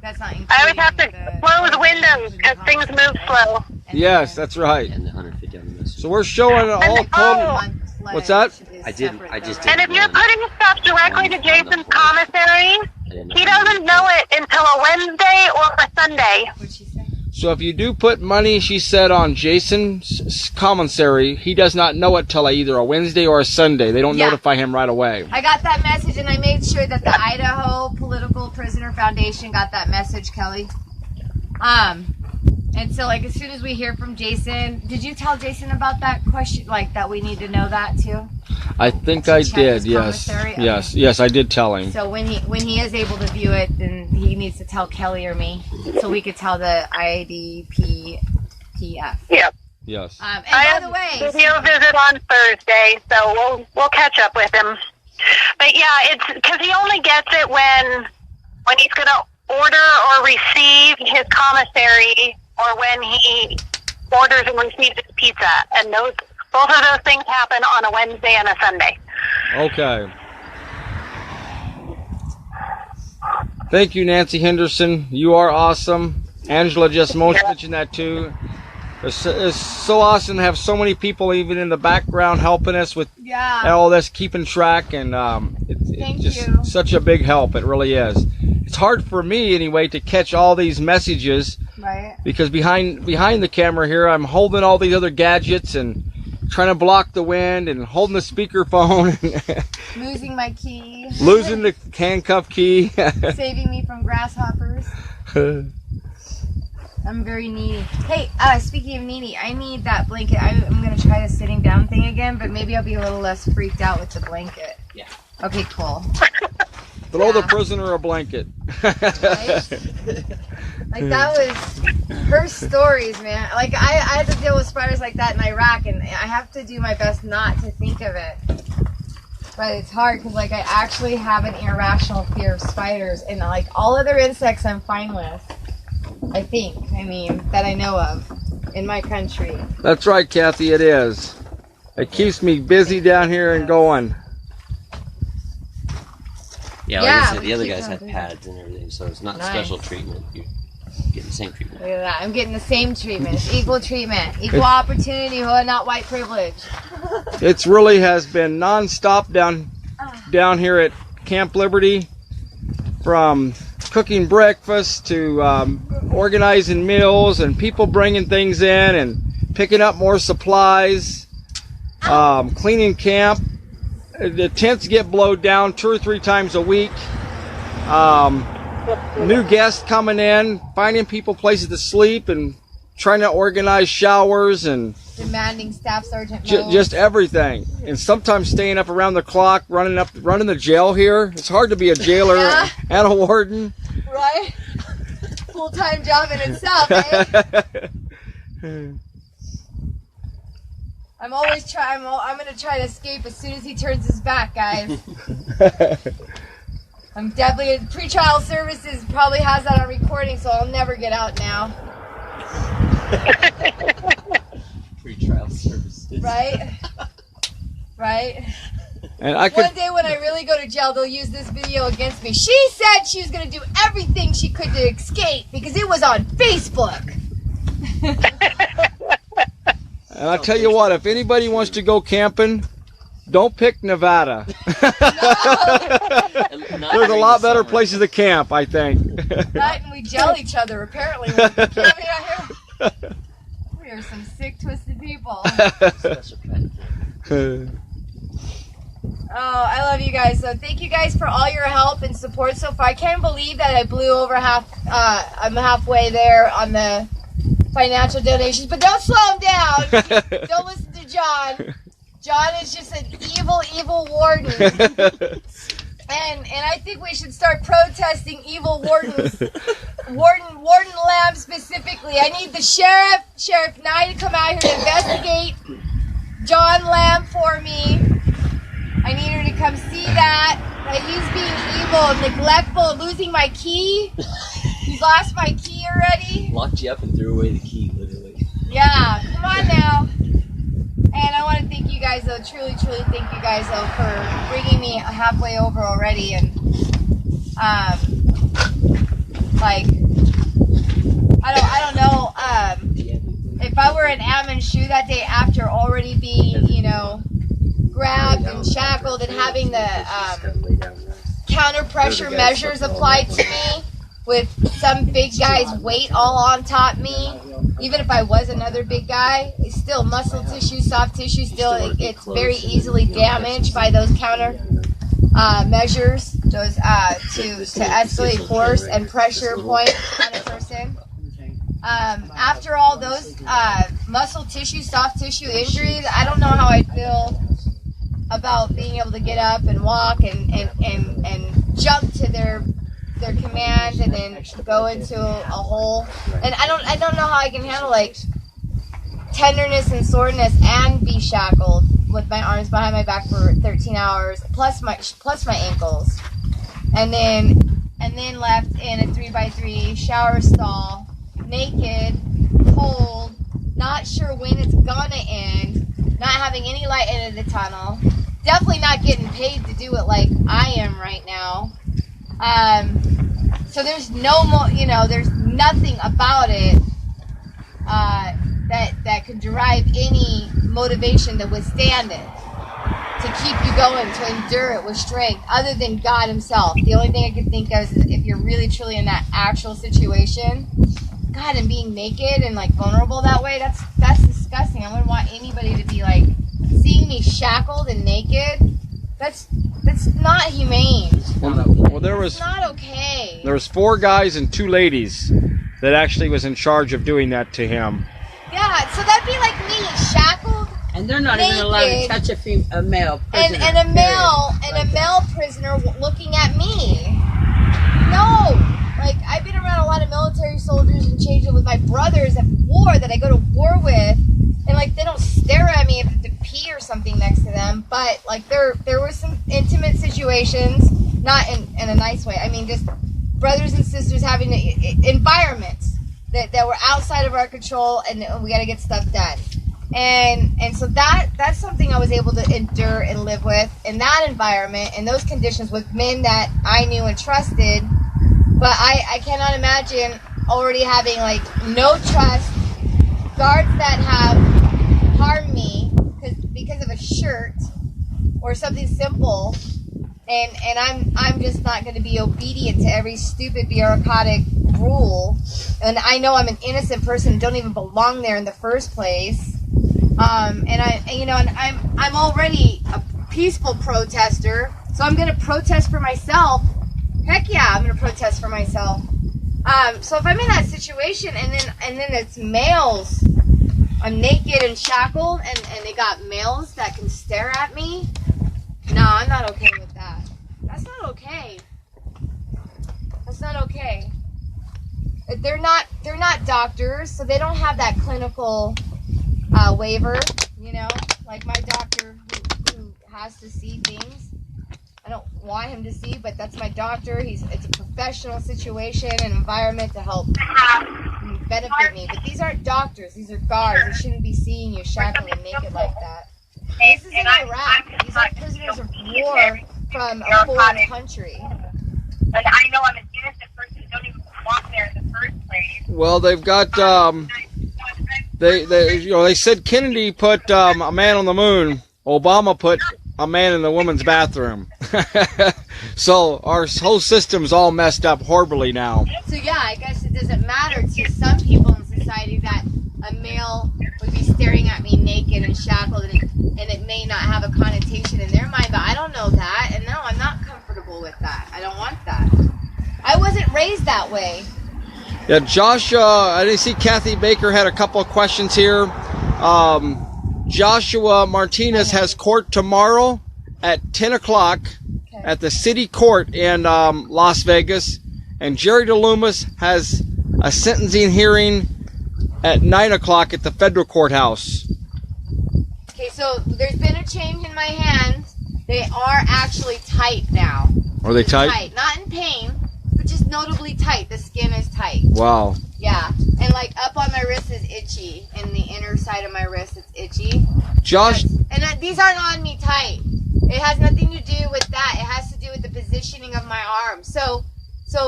That's not. I always have to including the- close windows because things move slow. and Yes, the- that's right. And the 150 on the messenger. So we're showing all Oh. total. month What's that? pledge is I didn't- separate I just though, And right? if you're putting stuff directly to Jason's commissary, he doesn't know it until a Wednesday or a Sunday. What'd she say? So if you do put money, she said, on Jason's commissary, he does not know it till either a Wednesday or a Sunday. They don't Yeah. notify him right away. I got that message, and I made sure that the Idaho Political Prisoner Foundation got that message, Kelly. And so, like, as soon as we hear from Jason, did you tell Jason about that question? Like, that we need to know that too? I think To I check did. his Yes. commissary? Okay. Yes. I did tell him. So when he is able to view it, then he needs to tell Kelly or me, so we could tell the IDPPF. Yep. Yes. And I by have the way, video visit on Thursday, so we'll catch up with him. But yeah, it's because he only gets it when he's going to order or receive his commissary, or when he orders and receives his pizza, and both of those things happen on a Wednesday and a Sunday. Okay. Thank you, Nancy Henderson. You are awesome. Angela just mentioned that too. It's so awesome to have so many people even in the background helping us with yeah, all this, keeping track, and it's Thank just you. such a big help. It really is. It's hard for me anyway to catch all these messages right. because behind the camera here, I'm holding all these other gadgets and trying to block the wind and holding the speakerphone, Losing my key, losing the handcuff key. saving me from grasshoppers. I'm very needy. Hey, speaking of needy, I need that blanket. I'm gonna try the sitting down thing again, but maybe I'll be a little less freaked out with the blanket. Yeah. Okay, cool. Throw the Yeah. prisoner a blanket. Right? Like, that was her stories, man. Like, I had to deal with spiders like that in Iraq, and I have to do my best not to think of it. But it's hard because, like, I actually have an irrational fear of spiders, and, like, all other insects I'm fine with. I think. I mean, that I know of in my country. That's right, Kathy, it is. It keeps me busy down here and going. Yeah, like Yeah, I said, the we other keep guys on had doing pads and everything, so it's not Nice. special treatment. You get the same treatment. Look at that. I'm getting the same treatment. It's equal treatment. Equal opportunity, not white privilege. It really has been non-stop down here at Camp Liberty, from cooking breakfast to organizing meals and people bringing things in and picking up more supplies, cleaning camp. The tents get blowed down 2 or 3 times a week. New guests coming in, finding people places to sleep, and trying to organize showers and Demanding Staff Sergeant Moe. just everything. And sometimes staying up around the clock, running the jail here. It's hard to be a jailer Yeah. and a warden. Right? Full-time job in itself, eh? I'm always trying. I'm gonna try to escape as soon as he turns his back, guys. I'm definitely pretrial services probably has that on recording, so I'll never get out now. Pre-trial services. Right? Right? And I could One day when I really go to jail, they'll use this video against me. She said she was gonna do everything she could to escape because it was on Facebook. And I'll tell you what, if anybody wants to go camping, don't pick Nevada. There's a lot better places to camp, I think. Right? And we gel each other, apparently. When we're camping out here. We are some sick, twisted people. Oh, I love you guys. So thank you guys for all your help and support so far. I can't believe that I blew over I'm halfway there on the financial donations, but don't slow them down. Don't listen to John. John is just an evil, evil warden. And I think we should start protesting evil wardens. Warden Lamb specifically. I need the Sheriff Nye to come out here to investigate John Lamb for me. I need her to come see that he's being evil, neglectful, losing my key. He's lost my key already. Locked you up and threw away the key, literally. Yeah, come on now. And I want to thank you guys, though, truly, truly thank you guys, though, for bringing me halfway over already. And, I don't know, if I were in Ammon's shoe that day after already being, grabbed and shackled and having the counter pressure measures applied to me with some big guy's weight all on top me, even if I was another big guy, it's still muscle tissue, soft tissue, it's very easily damaged by those counter measures, those to escalate force and pressure point on a person. After all those muscle tissue, soft tissue injuries, I don't know how I feel about being able to get up and walk and jump to their commands and then go into a hole. And I don't know how I can handle tenderness and soreness and be shackled with my arms behind my back for 13 hours plus my ankles, and then left in a 3x3 shower stall, naked, cold, not sure when it's gonna end, not having any light end of the tunnel, definitely not getting paid to do it like I am right now. So there's no more, there's nothing about it that could derive any motivation to withstand it, to keep you going, to endure it with strength, other than God himself. The only thing I can think of is if you're really truly in that actual situation, God, and being naked and vulnerable that way, that's disgusting. I wouldn't want anybody to be seeing me shackled and naked. That's not humane. Well, there was not okay. There was 4 guys and 2 ladies that actually was in charge of doing that to him. Yeah, so that'd be like me, shackled, and they're not naked, even allowed to touch a male prisoner. And a male prisoner looking at me. No, I've been around a lot of military soldiers and changed it with my brothers at war that I go to war with, and they don't stare at me if I have to pee or something next to them. But there were some intimate situations, not in a nice way. I mean, just brothers and sisters having environments that were outside of our control, and we got to get stuff done. And so that's something I was able to endure and live with in that environment, in those conditions, with men that I knew and trusted. But I cannot imagine already having like no trust, guards that have harmed me because of a shirt or something simple, and I'm just not going to be obedient to every stupid bureaucratic rule. And I know I'm an innocent person, don't even belong there in the first place. And I'm already a peaceful protester, so I'm going to protest for myself. Heck yeah, I'm going to protest for myself. So if I'm in that situation and then it's males, I'm naked and shackled, and they got males that can stare at me. No, I'm not okay with that. That's not okay. That's not okay. They're not doctors, so they don't have that clinical waiver, you know, like my doctor who has to see things. I don't want him to see, but that's my doctor. It's a professional situation and environment to help benefit me. But these aren't doctors. These are guards. They shouldn't be seeing you shackled and naked like that. This is in Iraq. These are prisoners of war from a foreign country. And I know I'm an innocent person who don't even walk there in the first place. Well, they've got they said Kennedy put a man on the moon. Obama put a man in the woman's bathroom. So our whole system's all messed up horribly now. So yeah, I guess it doesn't matter to some people in society that a male would be staring at me naked and shackled, and it may not have a connotation in their mind, but I don't know that, and no, I'm not comfortable with that. I don't want that. I wasn't raised that way. Yeah, Josh, I didn't see Kathy Baker had a couple of questions here. Joshua Martinez has court tomorrow at 10 o'clock at the city court in Las Vegas. And Jerry DeLoomis has a sentencing hearing at 9 o'clock at the federal courthouse. Okay, so there's been a change in my hands. They are actually tight now. Are they tight? Tight. Not in pain, but just notably tight. The skin is tight. Wow. Yeah. And like up on my wrist is itchy. In the inner side of my wrist, it's itchy. Josh. These aren't on me tight. It has nothing to do with that. It has to do with the positioning of my arm. So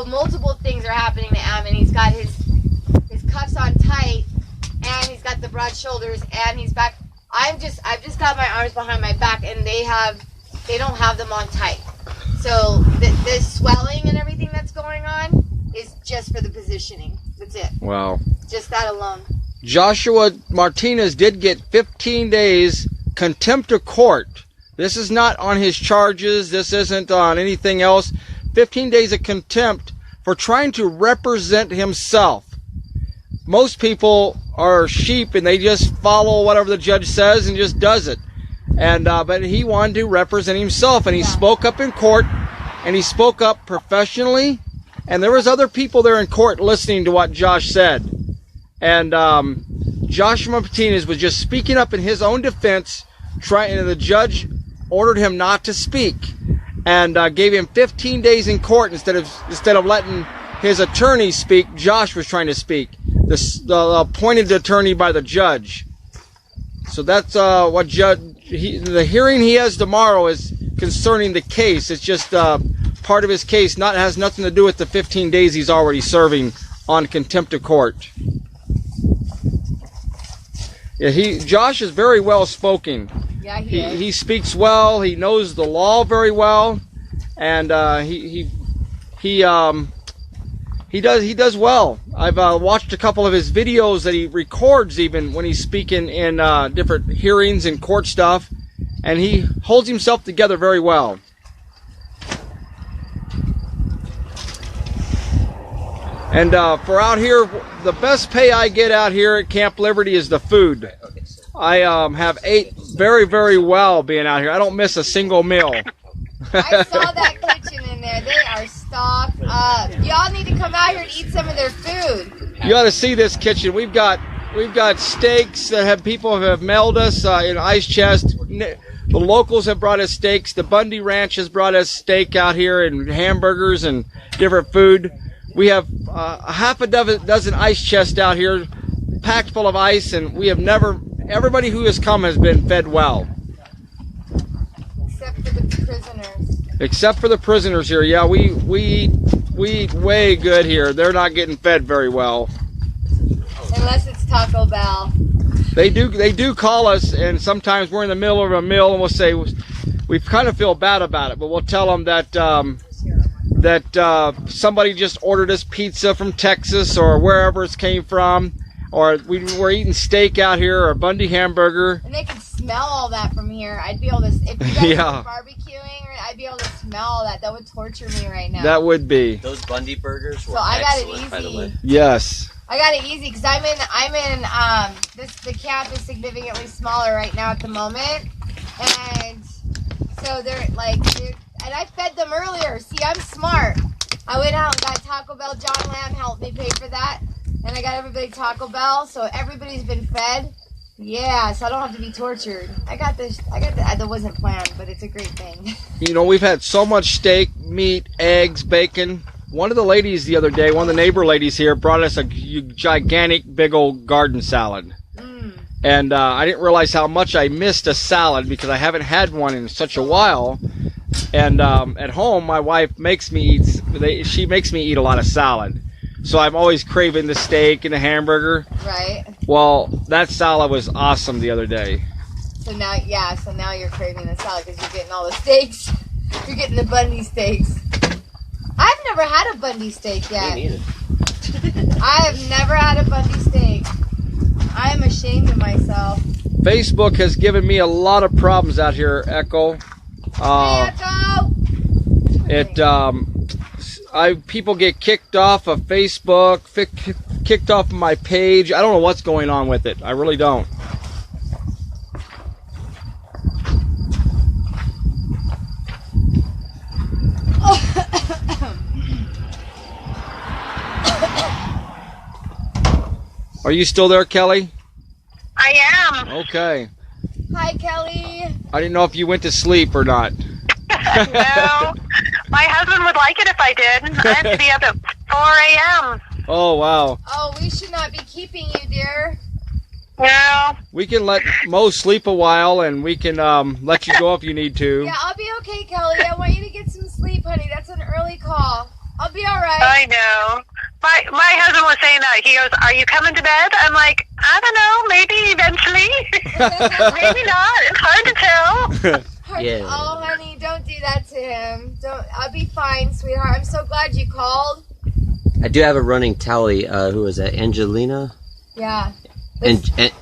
multiple things are happening to Ammon. He's got his cuffs on tight, and he's got the broad shoulders, and he's back. I've just got my arms behind my back, and they don't have them on tight. So the swelling and everything that's going on is just for the positioning. That's it. Wow. Just that alone. Joshua Martinez did get 15 days contempt of court. This is not on his charges. This isn't on anything else. 15 days of contempt for trying to represent himself. Most people are sheep and they just follow whatever the judge says and just does it. And but he wanted to represent himself, and he spoke up in court, and he spoke up professionally. And there was other people there in court listening to what Josh said. And Joshua Martinez was just speaking up in his own defense, and the judge ordered him not to speak, and gave him 15 days in court instead of letting his attorney speak. Josh was trying to speak, the appointed attorney by the judge. So that's what the hearing he has tomorrow is concerning the case. It's just part of his case, has nothing to do with the 15 days he's already serving on contempt of court. Yeah, Josh is very well spoken. Yeah, he speaks well. He knows the law very well, and he does well. I've watched a couple of his videos that he records even when he's speaking in different hearings and court stuff, and he holds himself together very well. And for out here, the best pay I get out here at Camp Liberty is the food. I have ate very, very well being out here. I don't miss a single meal. I saw that kitchen in there. They are stocked up. Y'all need to come out here and eat some of their food. You ought to see this kitchen. We've got steaks that people have mailed us in ice chest. The locals have brought us steaks. The Bundy Ranch has brought us steak out here and hamburgers and different food. We have a half a dozen ice chests out here packed full of ice, and we have never everybody who has come has been fed well. Except for the prisoners. Except for the prisoners here. Yeah, we eat way good here. They're not getting fed very well. Unless it's Taco Bell. They do call us, and sometimes we're in the middle of a meal, and we'll say we kind of feel bad about it, but we'll tell them that somebody just ordered us pizza from Texas or wherever it came from, or we're eating steak out here or a Bundy hamburger. And they can smell all that from here. I'd be able to, if you guys Yeah. were barbecuing, I'd be able to smell all that. That would torture me right now. That would be. Those Bundy burgers were So I got it excellent, by the easy. way. Yes. I got it easy because I'm in the camp is significantly smaller right now at the moment, and so they're like, and I fed them earlier. See, I'm smart. I went out and got Taco Bell. John Lamb helped me pay for that, and I got everybody Taco Bell, so everybody's been fed. Yeah, so I don't have to be tortured. I got this. That wasn't planned, but it's a great thing. You know, we've had so much steak, meat, eggs, bacon. One of the ladies the other day, one of the neighbor ladies here, brought us a gigantic, big old garden salad. And I didn't realize how much I missed a salad because I haven't had one in such a while. And at home, my wife makes me eat. She makes me eat a lot of salad, so I'm always craving the steak and the hamburger. Right. Well, that salad was awesome the other day. So now you're craving the salad because you're getting all the steaks. You're getting the Bundy steaks. I've never had a Bundy steak yet. Me neither. I have never had a Bundy steak. I am ashamed of myself. Facebook has given me a lot of problems out here, Echo. Hey, Echo! People get kicked off of Facebook, kicked off of my page. I don't know what's going on with it. I really don't. Are you still there, Kelly? I am. Okay. Hi, Kelly. I didn't know if you went to sleep or not. No. My husband would like it if I did. I have to be up at 4 a.m. Oh, wow. Oh, we should not be keeping you, dear. No. We can let Mo sleep a while, and we can let you go if you need to. Yeah, I'll be okay, Kelly. I want you to get some sleep, honey. That's an early call. I'll be all right. I know. My husband was saying that. He goes, "Are you coming to bed?" I'm like, I don't know. Maybe eventually. Maybe not. It's hard to tell. Yeah. Oh, honey, don't do that to him. Don't. I'll be fine, sweetheart. I'm so glad you called. I do have a running tally. Who was that? Angelina? Yeah. Angelina?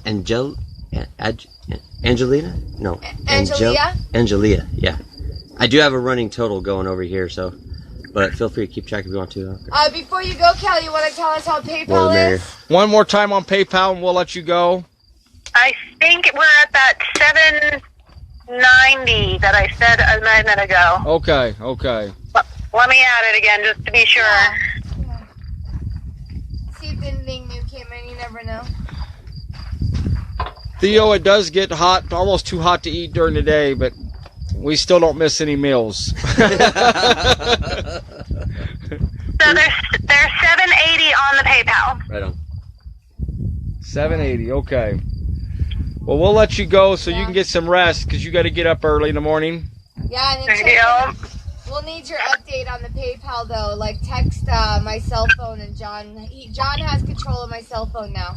No. Angelia? Angelia, yeah. I do have a running total going over here, so. But feel free to keep track if you want to. Before you go, Kelly, you want to tell us how Well, PayPal Mary. is? One more time on PayPal, and we'll let you go. I think we're at that 790 that I said a minute ago. Okay, okay. Let me add it again just to be sure. Yeah. See if anything new came in. You never know. Theo, it does get hot, almost too hot to eat during the day, but we still don't miss any meals. So there's 780 on the PayPal. Right on. 780, okay. Well, we'll let you go so you can get some rest because you got to get up early in the morning. Yeah, and then Yeah. we'll need your update on the PayPal though. Like text my cell phone, and John. John has control of my cell phone now.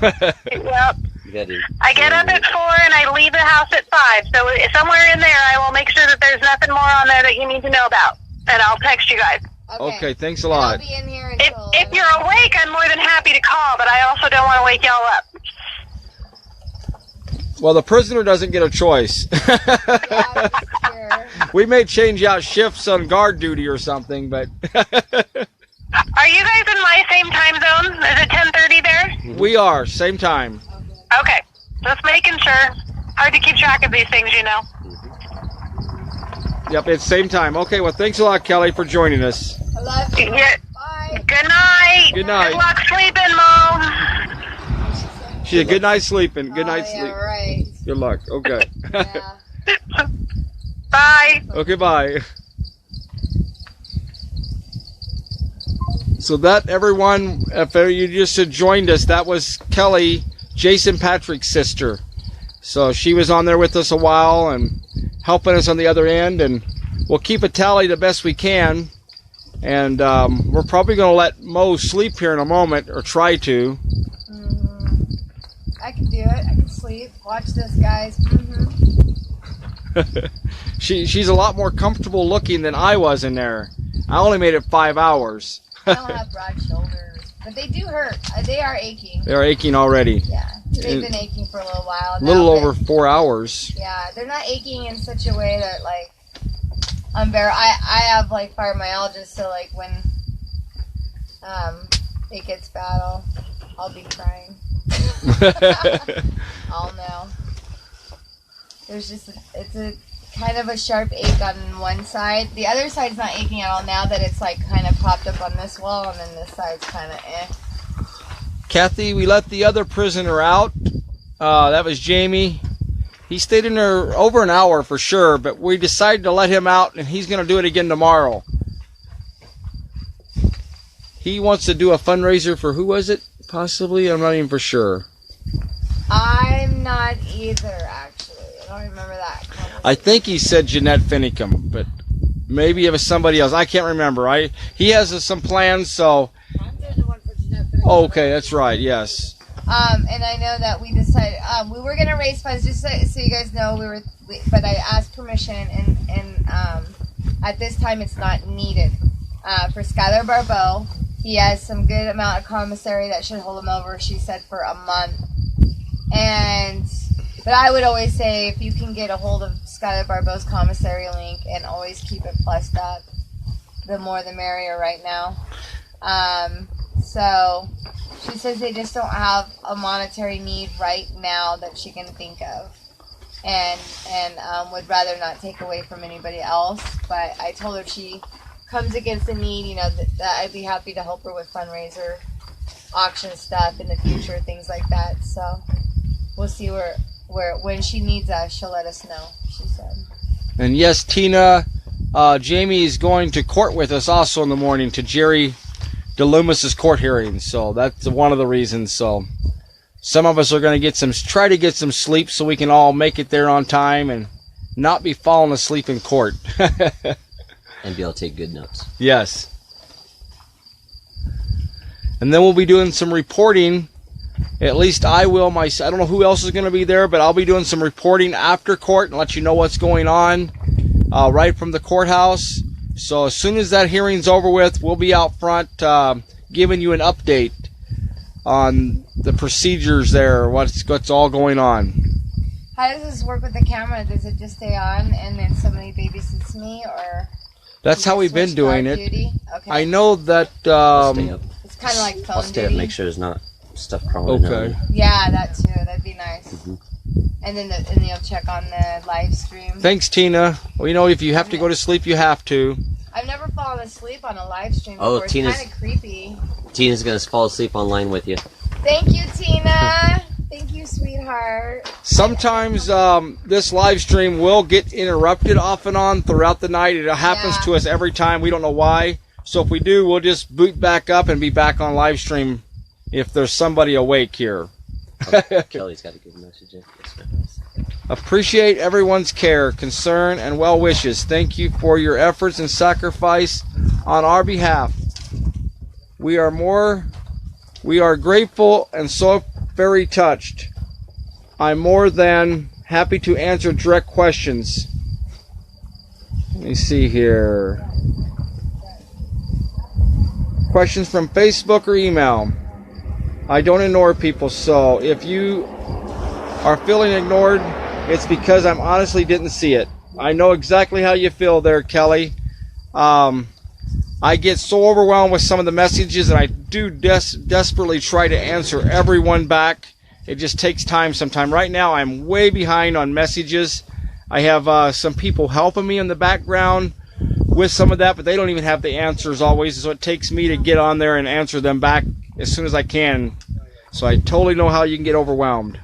Yep. You gotta I get up at 4 and I leave the house at 5. So somewhere in there, I will make sure that there's nothing more on there that you need to know about, and I'll text you guys. Okay, thanks a And I'll lot. be in here If, until. if you're awake, I'm more than happy to call, but I also don't want to wake y'all up. Well, the prisoner doesn't get a choice. Yeah, I'm here. We may change out shifts on guard duty or something, but Are you guys in my same time zone? Is it 10:30 there? we are, same time. Okay. Just making sure. Hard to keep track of these things, you know. Yep, it's same time. Okay, well, thanks a lot, Kelly, for joining us. I love you. Yeah. Bye. Good night. Good night. Good luck sleeping, Mo. She said, good night sleeping. Good night yeah, sleep. right. Good luck. Okay. Yeah. Bye. Okay, bye. So that, everyone, if you just had joined us, that was Kelly Jason Patrick's sister. So she was on there with us a while and helping us on the other end, and we'll keep a tally the best we can. And we're probably going to let Moe sleep here in a moment, or try to. I can do it. I can sleep. Watch this, guys. She's a lot more comfortable looking than I was in there. I only made it 5 hours. I don't have broad shoulders, but they do hurt. They are aching. They're aching already. Yeah, they've been aching for a little while. A little over 4 hours. Yeah, they're not aching in such a way that like unbearable. I have like fibromyalgia, so like when it gets bad, I'll be crying. I'll know. There's just it's a kind of a sharp ache on one side. The other side's not aching at all now that it's like kind of popped up on this wall, and then this side's kind of Kathy, we let the other prisoner out. That was Jamey. He stayed in there over an hour for sure, but we decided to let him out, and he's going to do it again tomorrow. He wants to do a fundraiser for, who was it? Possibly? I'm not even for sure. I'm not either, actually. I don't remember that. I think he said Jeanette Finicum, but maybe it was somebody else. I can't remember. He has some plans, so... I'm doing the one for Jeanette Finicum. Oh, okay, that's right, yes. And I know that we decided we were gonna raise funds, just so you guys know. But I asked permission, and at this time it's not needed for Skylar Barbeau. He has some good amount of commissary that should hold him over. She said for a month, but I would always say if you can get a hold of Skylar Barbeau's commissary link and always keep it plussed up, the more the merrier right now. So she says they just don't have a monetary need right now that she can think of, and would rather not take away from anybody else. But I told her if she comes against a need, that I'd be happy to help her with fundraiser, auction stuff in the future, things like that. So we'll see where when she needs us, she'll let us know, she said. And yes, Tina, Jamey is going to court with us also in the morning to Jerry DeLoomis's court hearing, so that's one of the reasons. So some of us are going to try to get some sleep so we can all make it there on time and not be falling asleep in court. And be able to take good notes. Yes. And then we'll be doing some reporting. At least I will. I don't know who else is going to be there, but I'll be doing some reporting after court and let you know what's going on right from the courthouse. So as soon as that hearing's over with, we'll be out front giving you an update on the procedures there, what's all going on. How does this work with the camera? Does it just stay on and then somebody babysits me, or? That's how we've been doing it. Duty? Okay. I know that Stay up. It's kind of like phone I'll stay up duty. and make sure there's not stuff crawling Okay. around. Yeah, that too. That'd be nice. Mm-hmm. And then you'll check on the live stream. Thanks, Tina. Well, if you have to go to sleep, you have to. I've never fallen asleep on a live stream Oh, before. It's Tina's- kind of creepy. Tina's going to fall asleep online with you. Thank you, Tina. Thank you, sweetheart. Sometimes this live stream will get interrupted off and on throughout the night. It happens Yeah. to us every time. We don't know why. So if we do, we'll just boot back up and be back on live stream if there's somebody awake here. Kelly's got a good message. Yes, ma'am. Appreciate everyone's care, concern, and well wishes. Thank you for your efforts and sacrifice on our behalf. We are grateful and so very touched. I'm more than happy to answer direct questions. Let me see here. Questions from Facebook or email. I don't ignore people, so if you are feeling ignored, it's because I honestly didn't see it. I know exactly how you feel there, Kelly. I get so overwhelmed with some of the messages, and I do desperately try to answer everyone back. It just takes time sometimes. Right now, I'm way behind on messages. I have some people helping me in the background with some of that, but they don't even have the answers always, so it takes me to get on there and answer them back as soon as I can. So I totally know how you can get overwhelmed.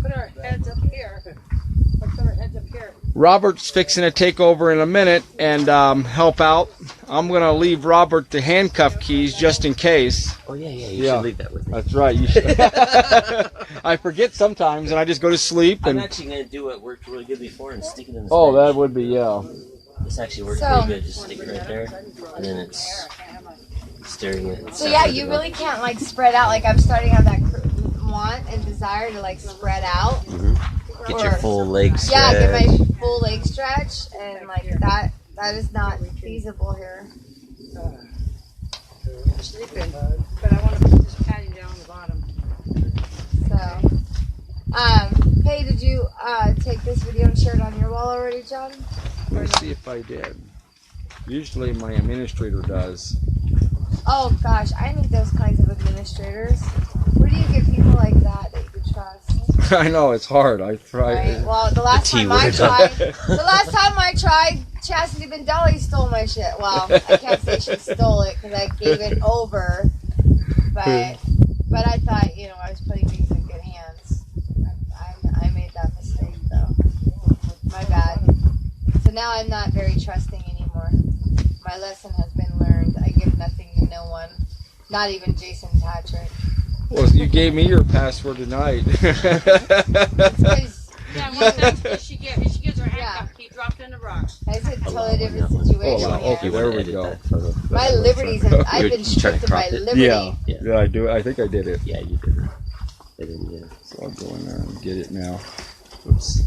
Put our heads up here. Let's put our heads up here. Robert's fixing to take over in a minute and help out. I'm going to leave Robert the handcuff keys just in case. Oh, yeah, you should leave that with me. That's right. You should. I forget sometimes, and I just go to sleep. And I'm actually going to do what worked really good before and stick it in the oh, fridge. that would be, yeah. This actually works pretty good. Just stick it right there, and then it's stirring it. So yeah, you really can't like spread out. Like I'm starting to have that want and desire to like spread out. Get your full leg stretch. Yeah, get my full leg stretch, and like that is not feasible here. Sleeping, but I want to put this padding down on the bottom. So, hey, did you take this video and share it on your wall already, John? Let me see if I did. Usually my administrator does. Oh gosh, I need those kinds of administrators. Where do you get people like that you could trust? I know, it's hard. I tried. Right? Well, the last time I tried, Chastity Bendelli stole my shit. Well, I can't say she stole it because I gave it over. But I thought, you know, I was putting things in good hands. I made that mistake, though. My bad. So now I'm not very trusting anymore. My lesson has been learned. I give nothing to no one, not even Jason Patrick. Well, you gave me your password tonight. Yeah, one time she gives her handcuff key dropped in the rocks. It's a totally different situation. Oh, wow. Okay, there we go. My liberties, I've been stripped of my liberty. Yeah, I do. I think I did it. Yeah, you did it. I didn't, yeah. So I'll go in there and get it now. Oops.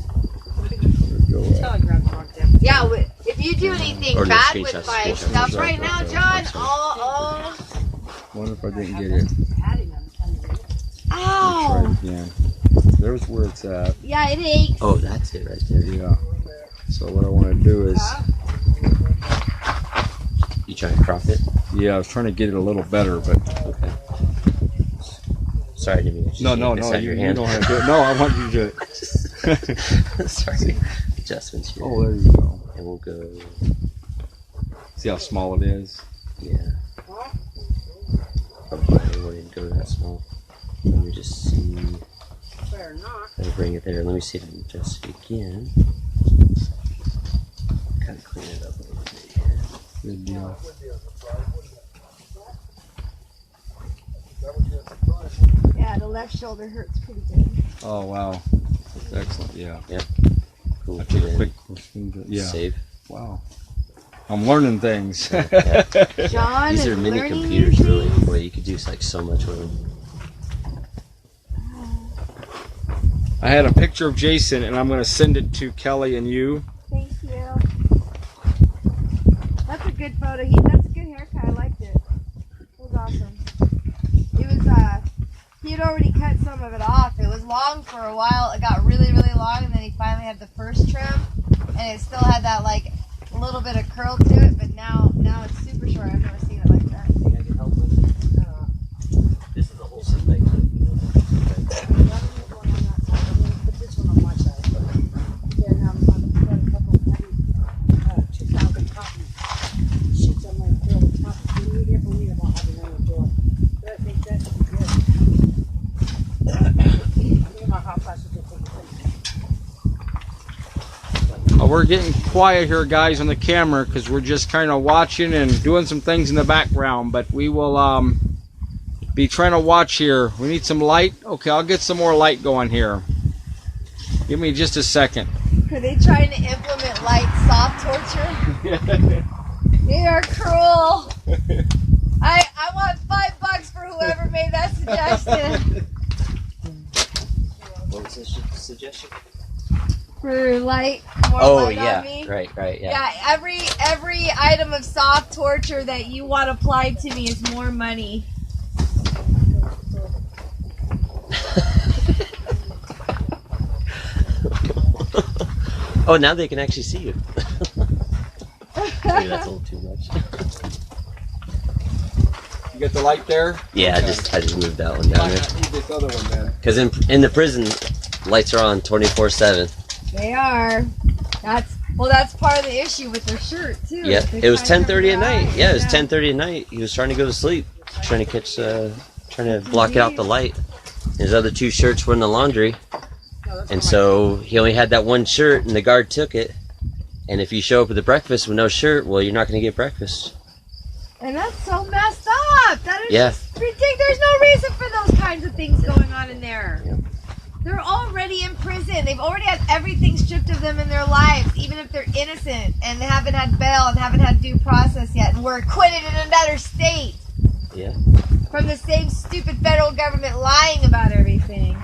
Yeah, if you do anything Or no, bad screenshot, with my screenshot. stuff right now, John, oh. Wonder if I didn't get it. Ow. Try it again. There's where it's at. Yeah, it aches. Oh, that's it right there. Yeah. So what I want to do is... You trying to crop it? Yeah, I was trying to get it a little better, but... Okay. Sorry, I didn't mean to No, you don't have to do it. No, I want you to do it. Sorry. Adjustments here. Oh, there you go. And we'll go... See how small it is? Yeah. Probably I wouldn't go that small. Let me just see... Let me bring it there. Let me see if I can adjust it again. Kind of clean it up a little bit here. Good deal. Yeah, the left shoulder hurts pretty good. Oh, wow. That's excellent, yeah. Yeah. Cool. I took a quick... Yeah. Save. Wow. I'm learning things. John These is are mini learning computers, these really. things? Boy, you could do like so much with them. I had a picture of Jason, and I'm going to send it to Kelly and you. Thank you. That's a good photo. That's a good haircut. I liked it. It was awesome. It was, he had already cut some of it off. It was long for a while. It got really, really long, and then he finally had the first trim, and it still had that, like, a little bit of curl to it, but now it's super short. I've never seen it like that. Think I can help with? This is a whole thing. We're getting quiet here, guys, on the camera because we're just kind of watching and doing some things in the background, but we will be trying to watch here. We need some light. Okay, I'll get some more light going here. Give me just a second. Are they trying to implement light soft torture? They are cruel. I want $5 for whoever made that suggestion. What was the suggestion? For light, more light on me. Right, yeah. Yeah, every item of soft torture that you want applied to me is more money. Oh, now they can actually see you. Maybe that's a little too much. You get the light there? Yeah, okay. I just moved that one down Why there. not need this other one then? Because in the prison, lights are on 24/7. They are. That's part of the issue with their shirt too. Yeah, it was 10:30 at night. Yeah, it was 10:30 at night. He was trying to go to sleep, trying to block out the light. His other two shirts were in the laundry. And so he only had that one shirt, and the guard took it. And if you show up at the breakfast with no shirt, well, you're not going to get breakfast. And that's so messed up. That is Yeah. just ridiculous. There's no reason for those kinds of things going on in there. Yeah. They're already in prison. They've already had everything stripped of them in their lives, even if they're innocent and they haven't had bail and haven't had due process yet, and were acquitted in another state. Yeah. From the same stupid federal government lying about everything.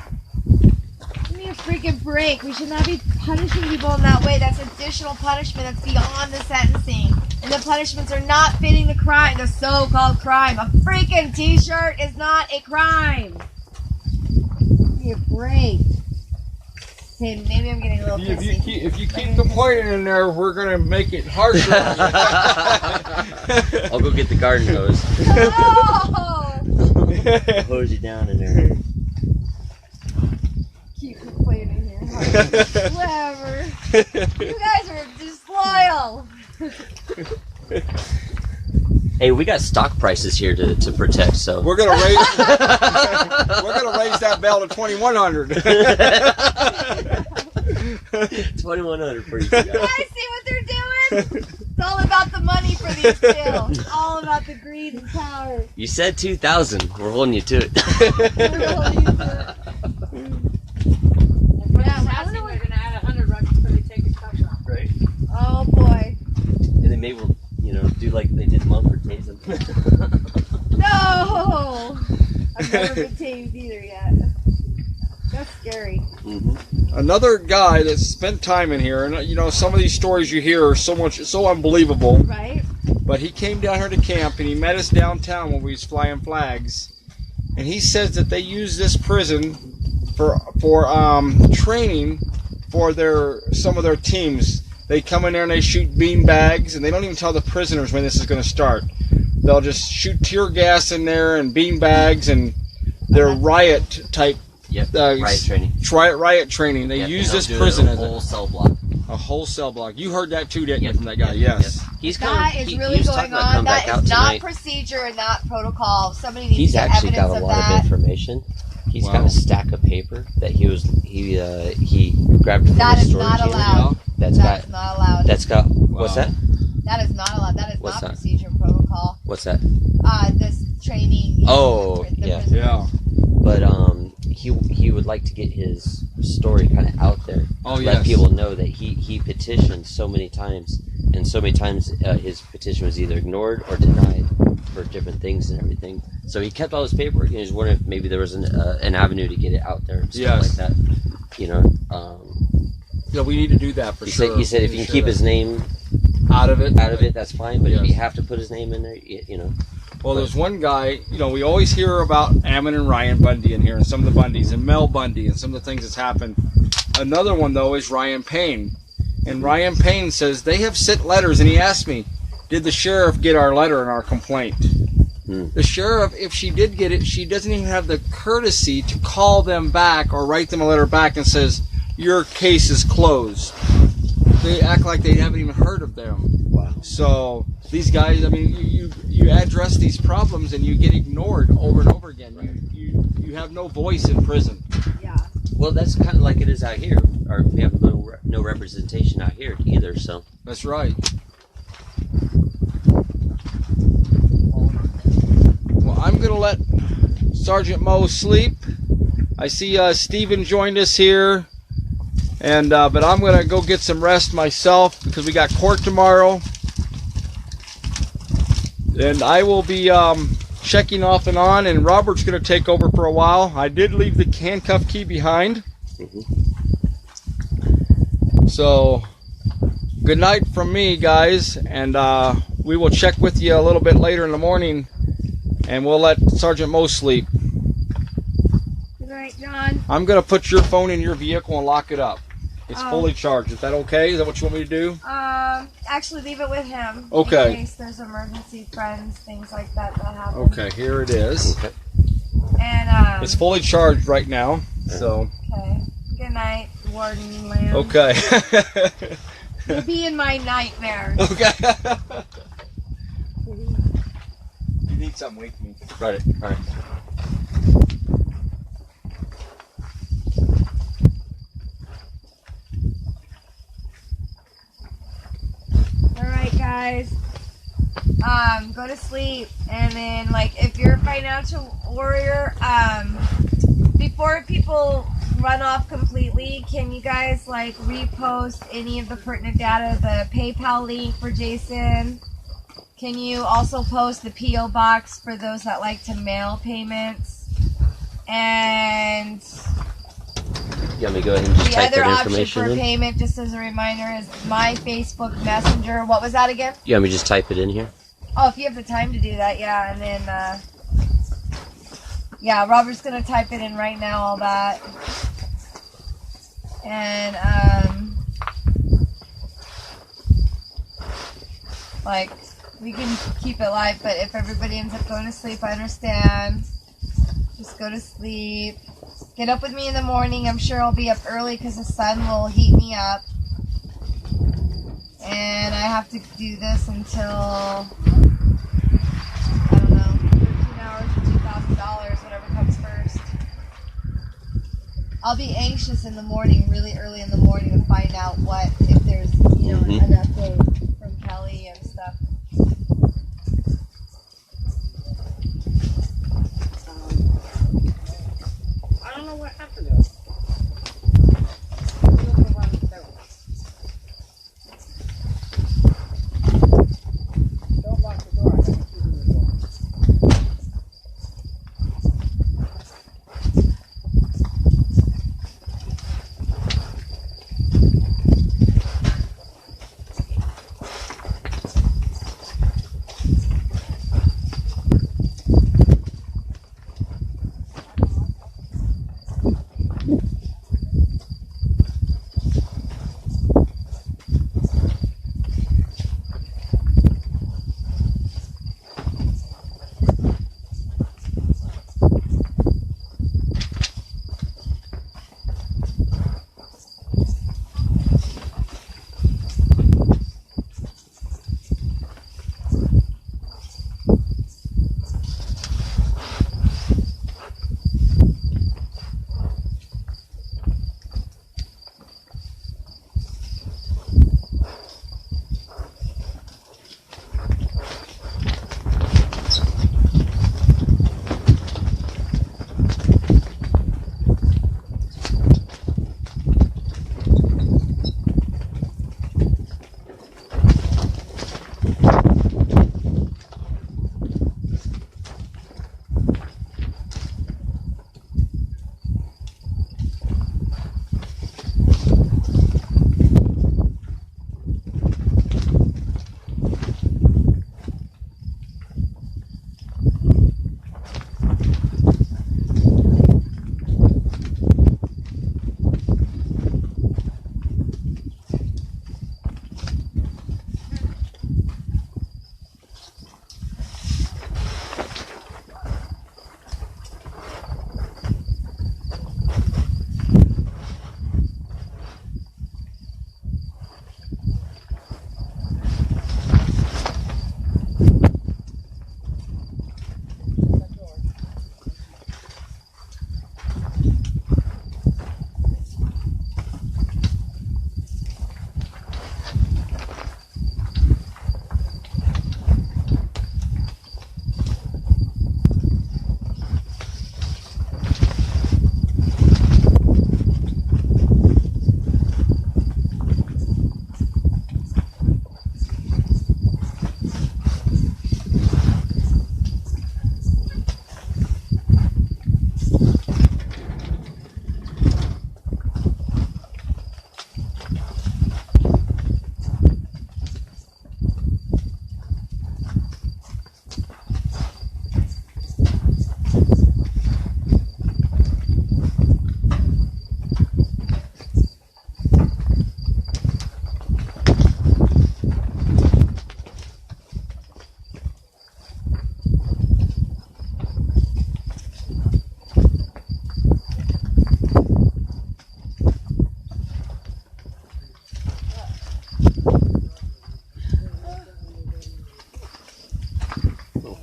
Give me a freaking break. We should not be punishing people in that way. That's additional punishment. That's beyond the sentencing. And the punishments are not fitting the crime, the so-called crime. A freaking t-shirt is not a crime. Give me a break. Okay, maybe I'm getting a little pissy. If you keep complaining in there, we're gonna make it harsher. I'll go get the garden hose. Oh! Hose you down in there. Keep complaining here. Whatever. You guys are disloyal. Hey, we got stock prices here to protect, so We're gonna raise that bail to 2,100. 2,100 for you You guys. guys see what they're doing? It's all about the money for these two. It's all about the greed and power. You said 2,000. We're holding you to it. They're gonna add 100 right before they take the cuffs off. Right. Oh boy. And then maybe we'll, do like they did Mumford tasing. No! I've never been tamed either yet. That's scary. Another guy that spent time in here, and some of these stories you hear are so unbelievable. Right? But he came down here to camp and he met us downtown when we was flying flags, and he says that they use this prison for training for some of their teams. They come in there and they shoot bean bags, and they don't even tell the prisoners when this is going to start. They'll just shoot tear gas in there and bean bags, and they're riot type. Yep. Riot training. Riot training. They use they'll this do prison a as whole cell block. a whole cell block. You heard that too, didn't you, Yep. from that guy? Yep. Yes. Yep. He's That coming. is he really was going talking about on. coming back That out is not tonight. procedure and not protocol. Somebody needs He's to get actually evidence got a of lot that. of information. He's Wow. got a stack of paper that he grabbed from That the is storage not unit. allowed. That's That got is not allowed. that's got what's Wow. that? That is not allowed. That is What's not that? procedure and protocol. What's that? This training. Oh, the yeah. prison. Yeah. But he would like to get his story kind of out there. Oh, Let yes. people know that he petitioned so many times, and so many times his petition was either ignored or denied for different things and everything. So he kept all his paperwork, and he was wondering if maybe there was an avenue to get it out there and stuff Yes. like that. Yeah, we need to do that for He sure. said if you can keep his name out of it, that's fine. But if Yes. you have to put his name in there, Well, there's one guy, we always hear about Ammon and Ryan Bundy in here, and some of the Bundys, and Mel Bundy, and some of the things that's happened. Another one, though, is Ryan Payne. And Ryan Payne says they have sent letters, and he asked me, did the sheriff get our letter and our complaint? The sheriff, if she did get it, she doesn't even have the courtesy to call them back or write them a letter back and says, your case is closed. They act like they haven't even heard of them. Wow. So these guys, you address these problems and you get ignored over and over again. You have no voice in prison. Yeah. Well, that's kind of like it is out here. Or we have no representation out here either. So That's right. Well, I'm going to let Sergeant Moe sleep. I see Steven joined us here. And but I'm going to go get some rest myself because we got court tomorrow. And I will be checking off and on, and Robert's going to take over for a while. I did leave the handcuff key behind. So, good night from me, guys, and we will check with you a little bit later in the morning, and we'll let Sergeant Moe sleep. Good night, John. I'm going to put your phone in your vehicle and lock it up. It's Oh. fully charged. Is that okay? Is that what you want me to do? Actually, leave it with him. Okay. In case there's emergency friends, things like that happen. Okay, here it is. okay. And It's fully charged right now, so... okay. Good night, Warden Lamb. Okay. You'll be in my nightmares. Okay. You need something, wake me. Right. All right. guys. Go to sleep, and then like if you're a financial warrior, before people run off completely, can you guys like repost any of the pertinent data, the PayPal link for Jason? Can you also post the P.O. box for those that like to mail payments? And You want me to go ahead and just the type other that option information for in? payment, just as a reminder, is my Facebook Messenger. What was that again? You want me to just type it in here? Oh, if you have the time to do that, yeah. And then, yeah, Robert's going to type it in right now, all that. And, like, we can keep it live, but if everybody ends up going to sleep, I understand. Just go to sleep. Get up with me in the morning. I'm sure I'll be up early because the sun will heat me up. And I have to do this until, I don't know, 13 hours or $2,000, whatever comes first. I'll be anxious in the morning, really early in the morning, to find out if there's, you know, an update from Kelly and stuff. I don't know what happened. Don't lock the door. I got the keys in the door.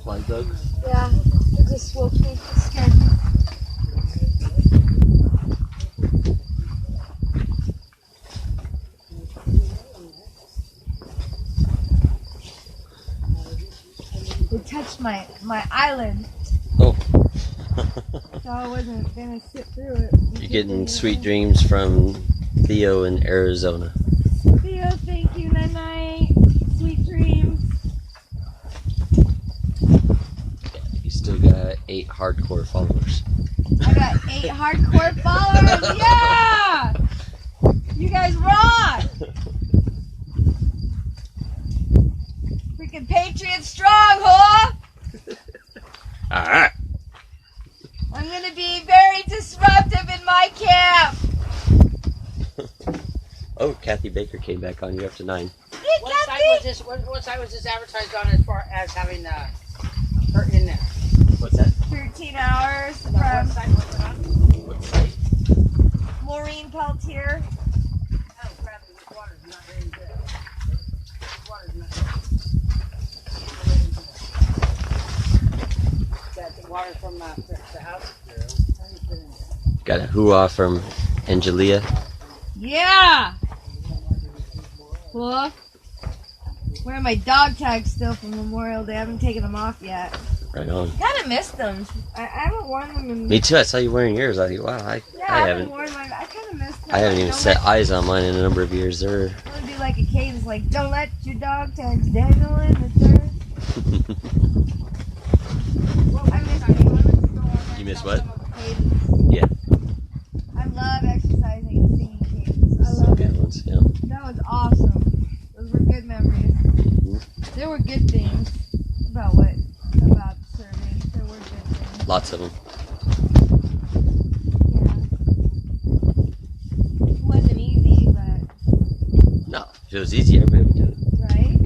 Fly bug. Yeah, it just woke me. It scared me. touched my eyelid. Oh. So I wasn't gonna sit through it. You're getting sweet dreams from Theo in Arizona. Theo, thank you. Night night. Sweet dreams. You still got 8 hardcore followers. I got 8 hardcore followers. Yeah! You guys rock! Freaking Patriot strong, huh? Alright. I'm gonna be very disruptive in my camp. Oh, Kathy Baker came back on. You're up to 9. Hey, What Kathy! site was this advertised on as far as having her in there? What's that? 13 hours What from site was it on? What site? Maureen Peltier. Oh, crap, this water's not very good. This water's not good. Is that the water from the house? Got a hoo-ah from Angelia. Yeah! Cool. Wearing my dog tags still from Memorial Day. I haven't taken them off yet. Right on. Kind of missed them. I haven't worn them in... Me too. I saw you wearing yours. I thought, wow, I haven't. Worn mine. I kind of missed them. I haven't even Don't set eyes on mine in a number of years. They're I want to do like a cadence, like, don't let your dog tags dangle in the dirt. I miss cadence. You miss what? Cadence. Yeah. I love exercising and singing cadence. I Some love good it. ones. Yeah. That was awesome. Those were good memories. There were good things about serving. There were good things. Lots of them. Yeah. It wasn't easy, but No, if it was easy, everybody would do it. right?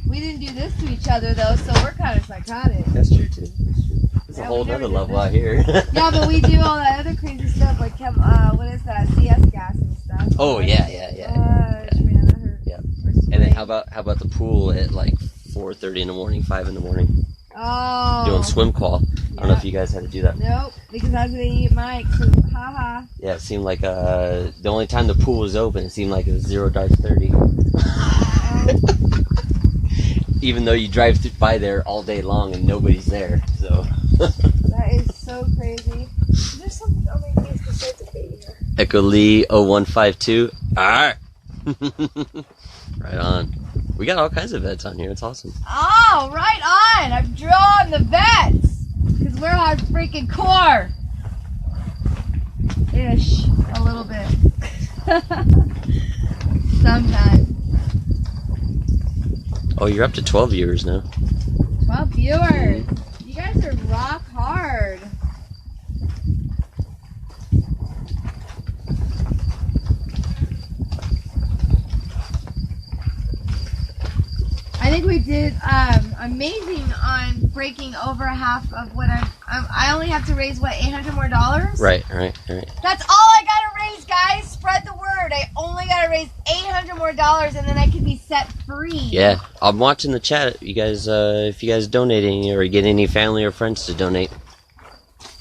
We didn't do this to each other though, so we're kind of psychotic. That's true too. It's a Yeah, whole we never other did level this. out here. Yeah, but we do all that other crazy stuff, like what is that? CS gas and stuff. Oh yeah. Man, that hurt. Yeah. We're And then sweating. how about the pool at like 4:30 in the morning, 5 in the morning, Oh. doing swim qual? I don't know if you guys had to do that. Nope, because I was gonna eat Mike. So, haha. Yeah, it seemed like the only time the pool was open, it seemed like it was 0 dark 30. Even though you drive by there all day long and nobody's there, so. That is so crazy. Is there something on my face besides a baby here? Echo Lee 0152. Alright. Right on. We got all kinds of vets on here. It's awesome. Oh, right on. I've drawn the vets. Because we're hard freaking core. Ish. A little bit. Sometimes. Oh, you're up to 12 viewers now. 12 viewers. You guys are rock hard. I think we did amazing on breaking over half of what I only have to raise, what, $800 more? Right. That's all I gotta raise, guys. Spread the word. I only gotta raise $800 more, and then I can be set free. Yeah, I'm watching the chat. You guys, if you guys donating or get any family or friends to donate.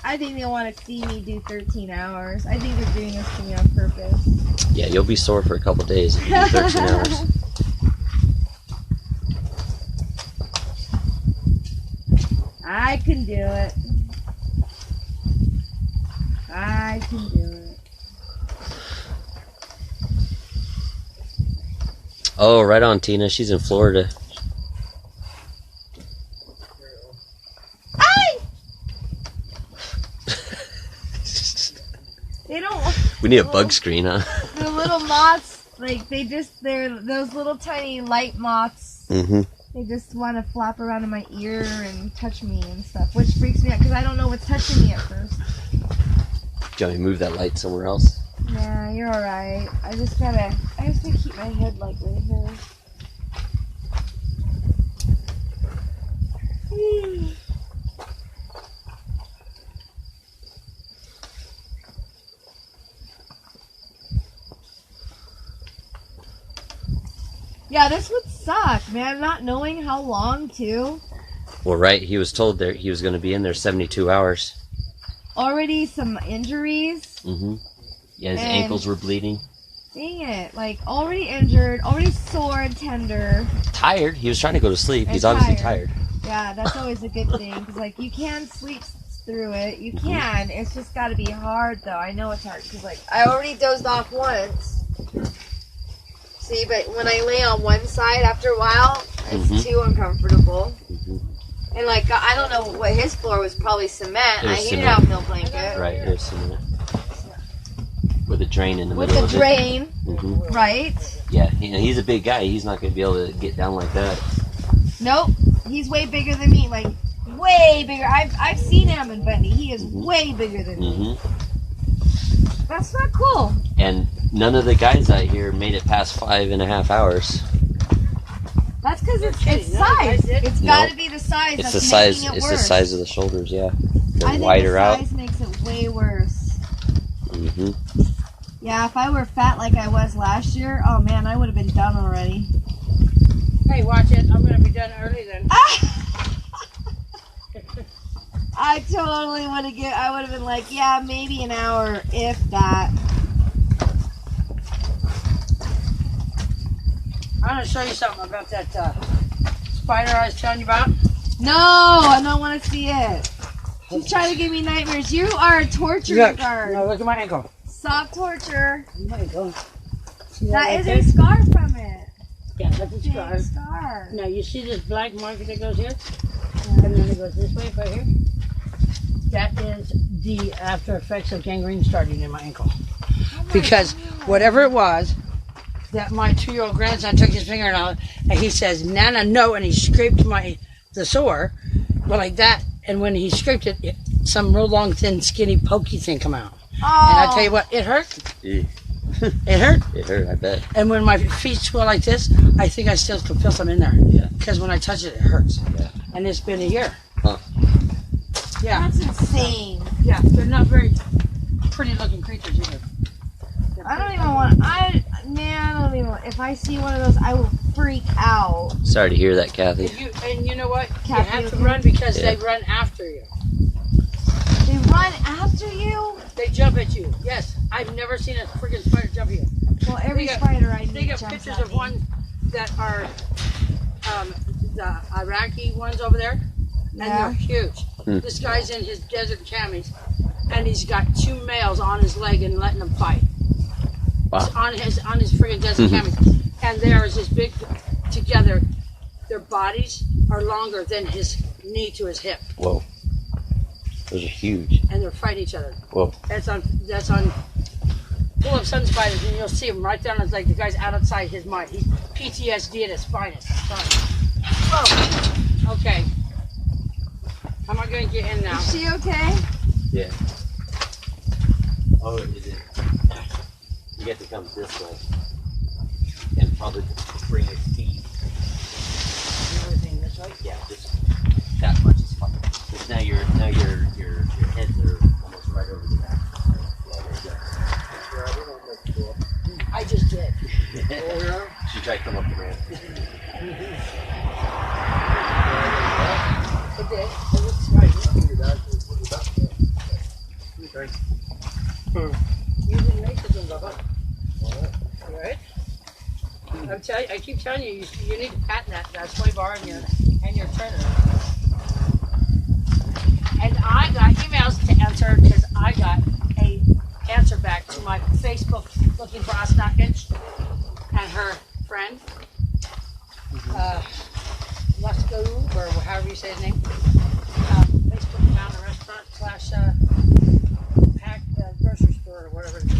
I think they want to see me do 13 hours. I think they're doing this to me on purpose. Yeah, you'll be sore for a couple days if you do 13 hours. I can do it. I can do it. Oh, right on, Tina. She's in Florida. They don't. We need a bug screen, huh? The little moths, like they're those little tiny light moths. Mm-hmm. They just want to flap around in my ear and touch me and stuff, which freaks me out because I don't know what's touching me at first. Do you want me to move that light somewhere else? Nah, you're alright. I just gotta keep my head like right here. Yeah, this would suck, man. Not knowing how long, too. Well, right. He was told there he was going to be in there 72 hours. Already some injuries. Mm-hmm. Yeah, his And- ankles were bleeding. Dang it. Like, already injured, already sore and tender. Tired. He was trying to go to sleep. And He's obviously tired. Yeah, that's always a good thing. Because, like, you can sleep through it. You can. It's just got to be hard, though. I know it's hard. Because, like, I already dozed off once. See, but when I lay on one side after a while, it's too uncomfortable. And, like, I don't know what his floor was, probably cement. He didn't have no blanket. Right, it was cement. With a drain in the With middle a of drain, it. right? Yeah, he's a big guy. He's not going to be able to get down like that. Nope. He's way bigger than me. Like, way bigger. I've seen him and Bundy. He is way bigger than me. That's not cool. And none of the guys out here made it past 5.5 hours. That's because it's size. It's got to be the size. It's that's the size. making it It's worse. the size of the shoulders. Yeah, they're I think wider the out. size makes it way worse. Yeah, if I were fat like I was last year, oh man, I would have been done already. Hey, watch it. I'm going to be done early then. I totally would have I would have been like, yeah, maybe an hour, if that. I'm going to show you something about that spider I was telling you about. No, I don't want to see it. She's trying to give me nightmares. You are a torture guard. No, look at my ankle. Stop torture. My ankle. That is a scar from it. Yeah, that's a scar. Scar. Now, you see this black mark that goes here? And then it goes this way, right here? That is the after effects of gangrene starting in my ankle. Because whatever it was, that my 2-year-old grandson took his finger and he says, Nana, no, and he scraped the sore, well, like that, and when he scraped it, some real long, thin, skinny, pokey thing come out. Oh. And I tell you what, it hurt. Yeah. It hurt. It hurt, I bet. And when my feet swell like this, I think I still can feel some in there. Yeah. Because when I touch it, it hurts. Yeah. And it's been a year. Huh. Yeah. That's insane. Yeah, they're not very pretty looking creatures either. I don't even want. I don't even want. If I see one of those, I will freak out. Sorry to hear that, Kathy. And you know what? Kathy, you have to okay? run because Yeah. they run after you. They run after you. They jump at you. Yes, I've never seen a freaking spider jump at you. Well, every They got- spider I They meet got jumps pictures at of me. ones that are the Iraqi ones over there, and Yeah. they're huge. Hmm. This guy's in his desert camis, and he's got 2 males on his leg and letting them fight. Wow. On his freaking desert camis, and they are this big together. Their bodies are longer than his knee to his hip, Whoa. Those are huge. and they're fighting each other. Whoa. That's on Pull Up Sun Spiders, and you'll see him right down. It's like the guy's outside his mind. He's PTSD at his finest. Oh, okay. How am I going to get in now? Is she okay? Yeah. Oh, it is. You get to come this way. And probably bring your feet. Everything this way? Yeah, just that much is fine. Because now your heads are almost right over the back. Yeah, there you go. I just did. She tried to come up the ramp. It did. It looks right. Using racism, Bubba. Right? I keep telling you, you need to patent that sway bar and your turner. And I got emails to answer because I got a answer back to my Facebook looking for Osnakich and her friend, Lusco, or however you say his name. Facebook found a restaurant / pack grocery store or whatever it is.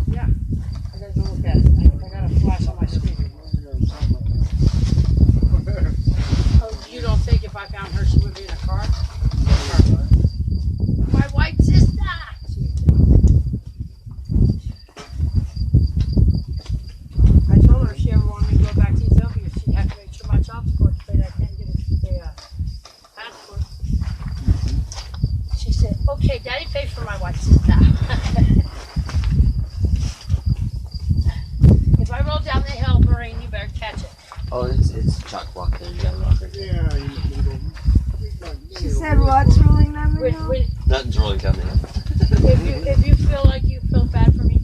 Yeah, I gotta go look at it. I got a flash on my screen. Oh, you don't think if I found her she would be in a car? My white sister! I told her if she ever wanted me to go back to Ethiopia, she'd have to make sure my child support paid. I can't get a passport. She said, okay, Daddy paid for my white sister. If I roll down the hill, Maureen, you better catch it. Oh, it's chalk block there. You got a rock right there. She said what's rolling down the hill? Nothing's rolling down the hill. If you feel like you feel bad for me,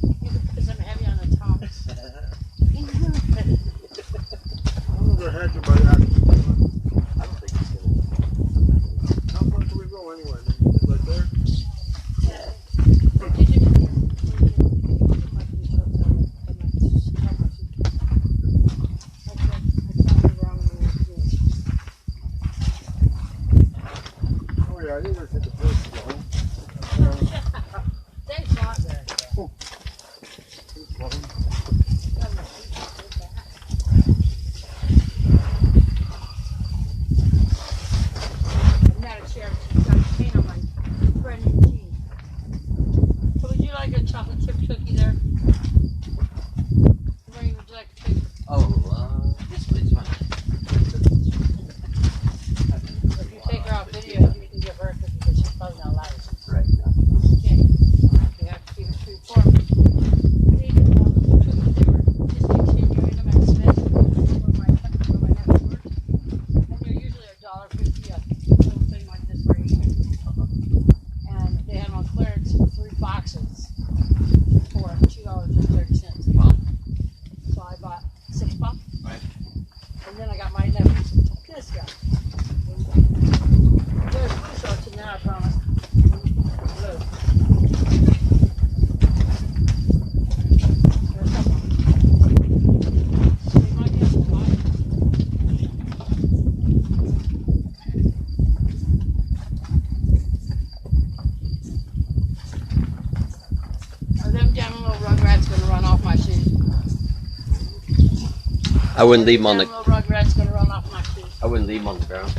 I wouldn't leave them on the. Little rugrat's gonna run off my shoes. I wouldn't leave them on the ground.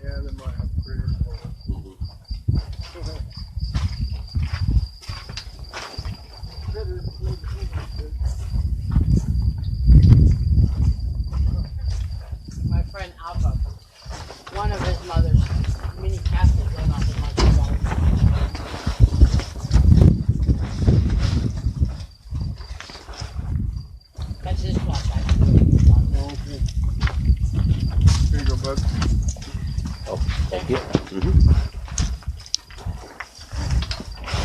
Yeah, they might have critters. My friend Alpha, one of his mother's mini cats that ran off of my shoes. That's his flashlight. Okay. Here you go, bud. Oh, thank you.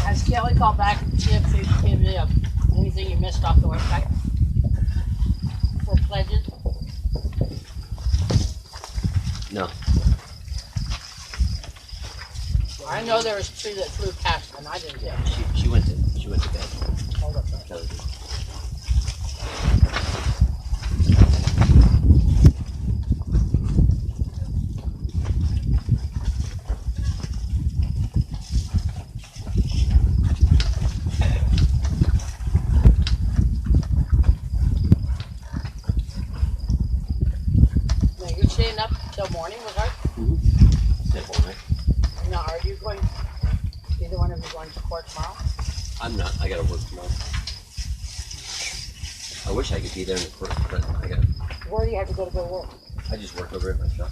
Has Kelly called back and see if they give you anything you missed off the website for pledges? No. I know there was two that flew past and I didn't get. She went to bed. Hold up. Kelly did. Now you're staying up till morning with her? Step on it. Now are you going, either one of you going to court tomorrow? I'm not. I gotta work tomorrow. I wish I could be there in the court, but I got. Where do you have to go work? I just work over at my shop.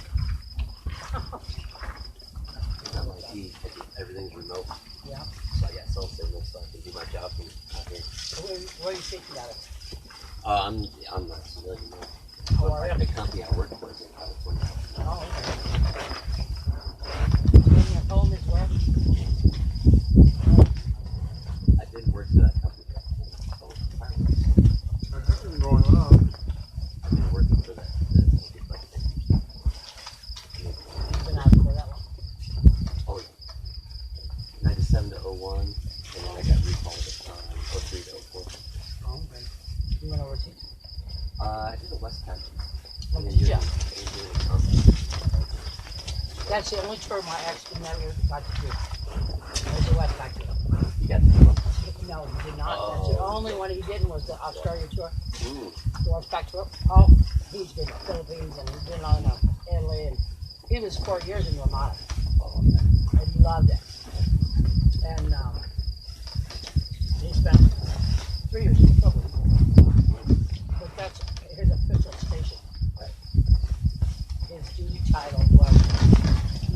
I'm IT. Everything's remote. Yeah. So I got cell signal, so I can do my job from out here. Where are you thinking about it? I'm not civilian now. Oh, are you? The company I work for is in California. Oh, okay. And your home is where? I didn't work for that company. Something going on. I've been working for that. Like 10 years. You've been out for that long? Oh, yeah. 97 to 01, and then I got recalled at 03 to 04. Oh, okay. You went overseas? I did a West Pack. What did you? That's the only tour my ex never got to do. Was the West Pack tour. You got the one? No, he did not. That's the only one he didn't was the Australia tour. Ooh. The West Pack tour. Oh, he's been to the Philippines and he's been on Italy and he was 4 years in Ramada. Oh, okay. And he loved it. And he spent 3 years in the Philippines. But that's his official station. His duty title was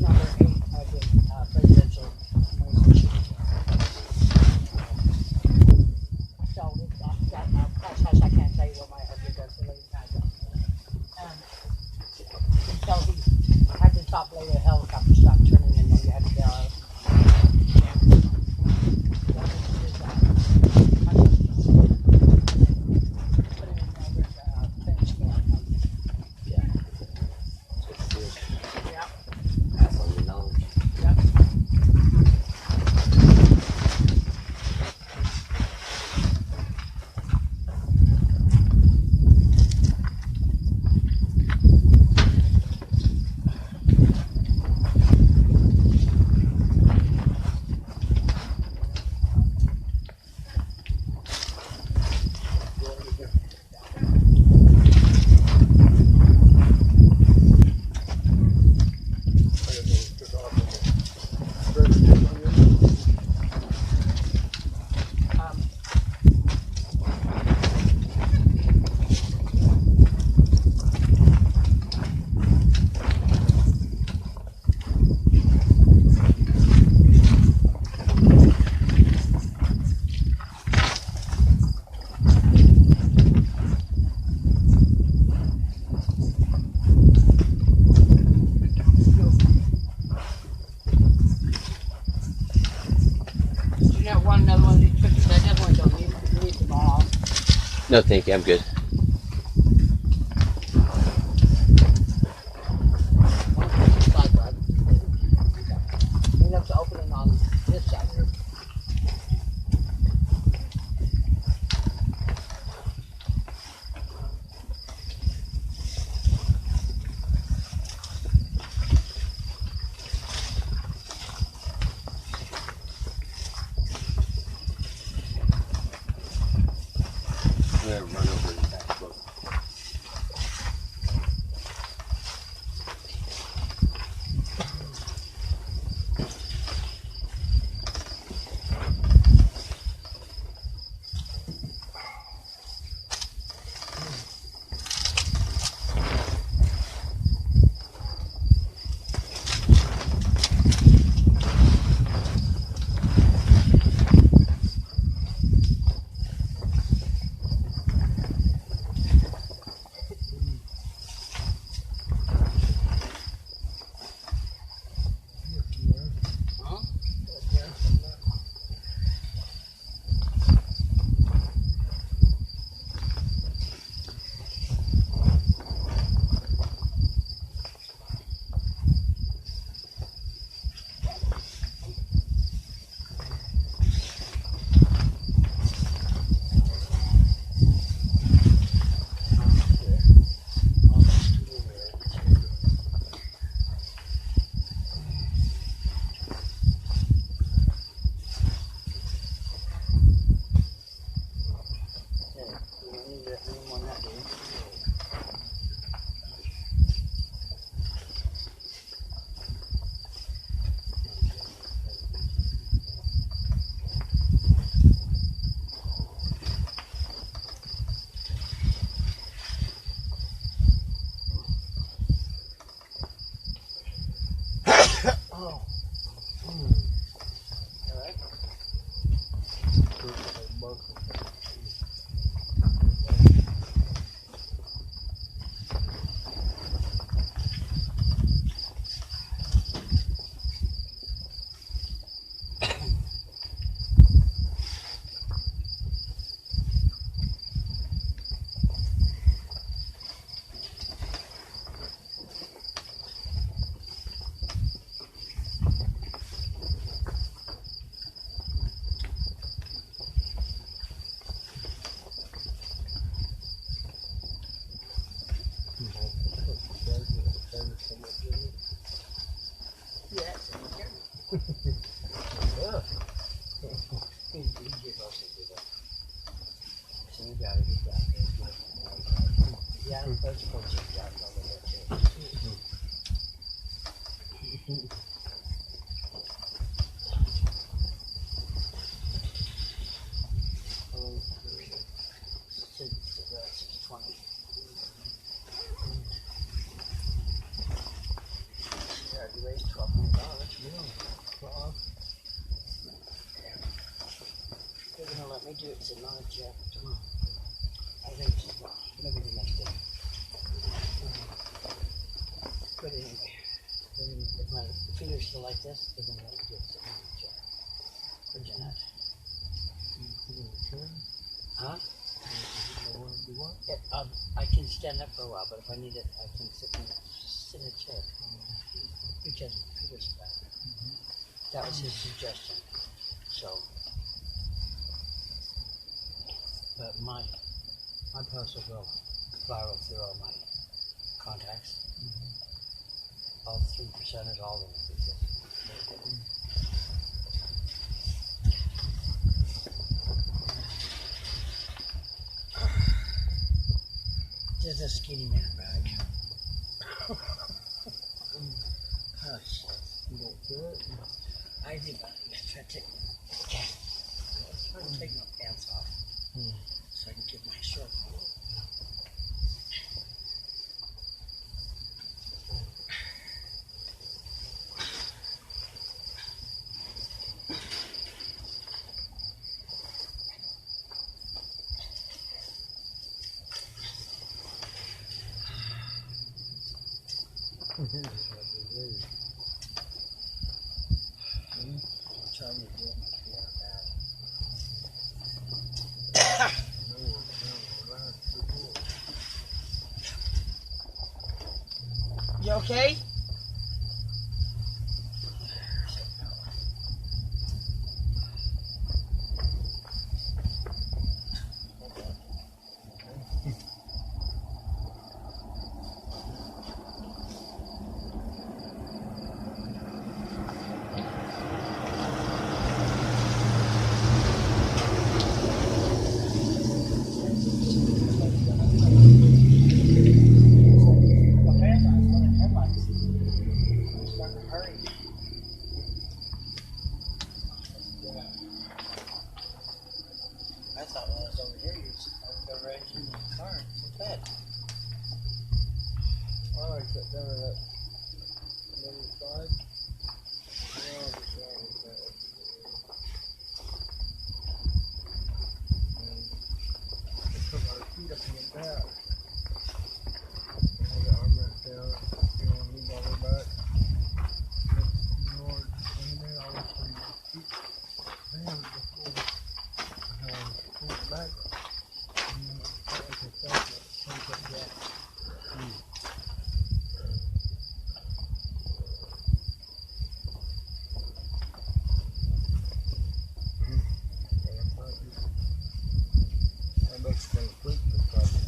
number 8 of the presidential administration. So that I can't tell you what my husband does for living time. So he had to top later the helicopter stop turning and then you had to bail out. Pass on your knowledge. No, thank you. I'm good. We have to open it on this side here. I'm gonna run over. need any more than that, do you? Oh. All right. Yes. Yeah. So you gotta get down there. Yeah, that's what you got over there too. Yeah, you raised $1,200. Well, they're gonna let me do it tonight, Jeff. Tomorrow. I think tomorrow. Maybe the next day. But anyway, if my fingers still like this, they're gonna let me do it tonight, Jeff. For Jeanette. Huh? I can stand up for a while, but if I need it, I can sit in a chair. Because my fingers are bad. That was his suggestion. So, but my post will go viral through all my contacts. All 3%ers, all of them. Just a skinny man bag. Oh shit. You don't feel it? I think I'm trying to take my pants off so I can get my shirt on. I'm trying to do it my PR bad. You okay? I thought when I was over here, I was going right through the car and bed. I like that down at that number 5. Yeah, that was bad. And I put my feet up in the back. And I got arm wrapped down, move all the way back. Lord, and then I was putting my feet down before I pulled back. And then I felt like I felt it. That makes me sleep for trouble.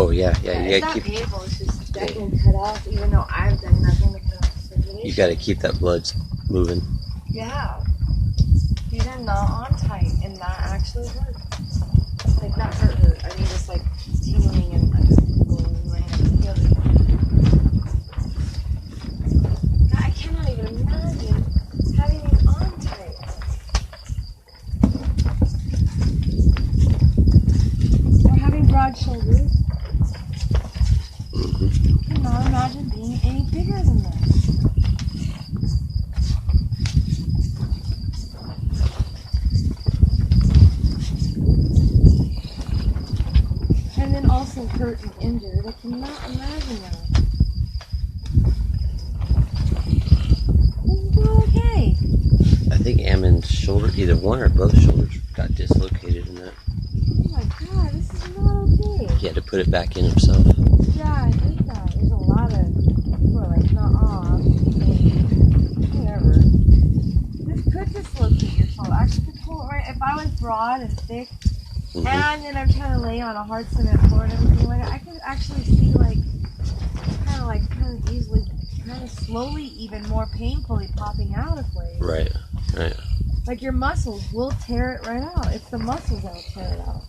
Oh yeah, It's you gotta not keep. painful. It's just definitely cut off, even though I've done nothing with the circulation. You gotta keep that blood moving. Yeah. These are not on tight, and that actually hurt. Like not hurt. I mean, just like tingling and uncomfortable in my head. God, I cannot even imagine having these on tight. Or having broad shoulders. I cannot imagine being any bigger than this. And then also hurt and injured. I cannot imagine that. This is not okay. I think Ammon's shoulder, either one or both shoulders, got dislocated in that. Oh my god, this is not okay. He had to put it back in himself. Yeah, I think that. There's a lot of people are like, off. Whatever. This could dislocate your shoulder. I could pull it right. If I was broad and thick, and then I'm trying to lay on a hard cement floor and everything like that, I could actually see kind of easily, kind of slowly, even more painfully popping out of ways. Right. Like your muscles will tear it right out. It's the muscles that'll tear it out.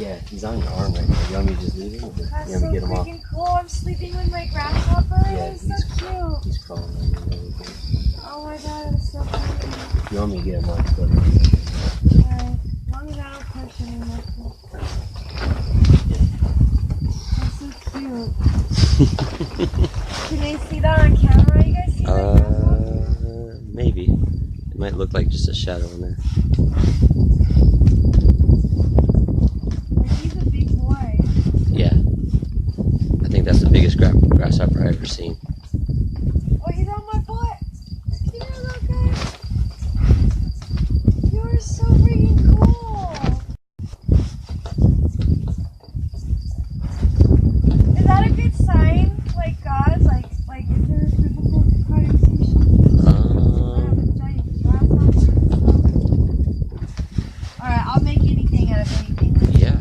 Yeah, he's on your arm right now. You want me to just leave him? Or you That's want me so to get him off? freaking cool. I'm sleeping with my grasshopper. Yeah, He's so cute. He's crawling on you and everything. Oh my god, it's so cute. If you want me to get him off, but Alright, as long as I don't touch him, that's cool. That's so cute. Can they see that on camera? You guys see my grasshopper? Maybe. It might look like just a shadow in there. He's a big boy. Yeah. I think that's the biggest grasshopper I've ever seen. Oh, he's on my butt. Come here, little guy. You are so freaking cool. Is that a good sign? Like God? Like is there a biblical connotation? Giant grasshopper and stuff? Alright, I'll make anything out of anything. Yeah.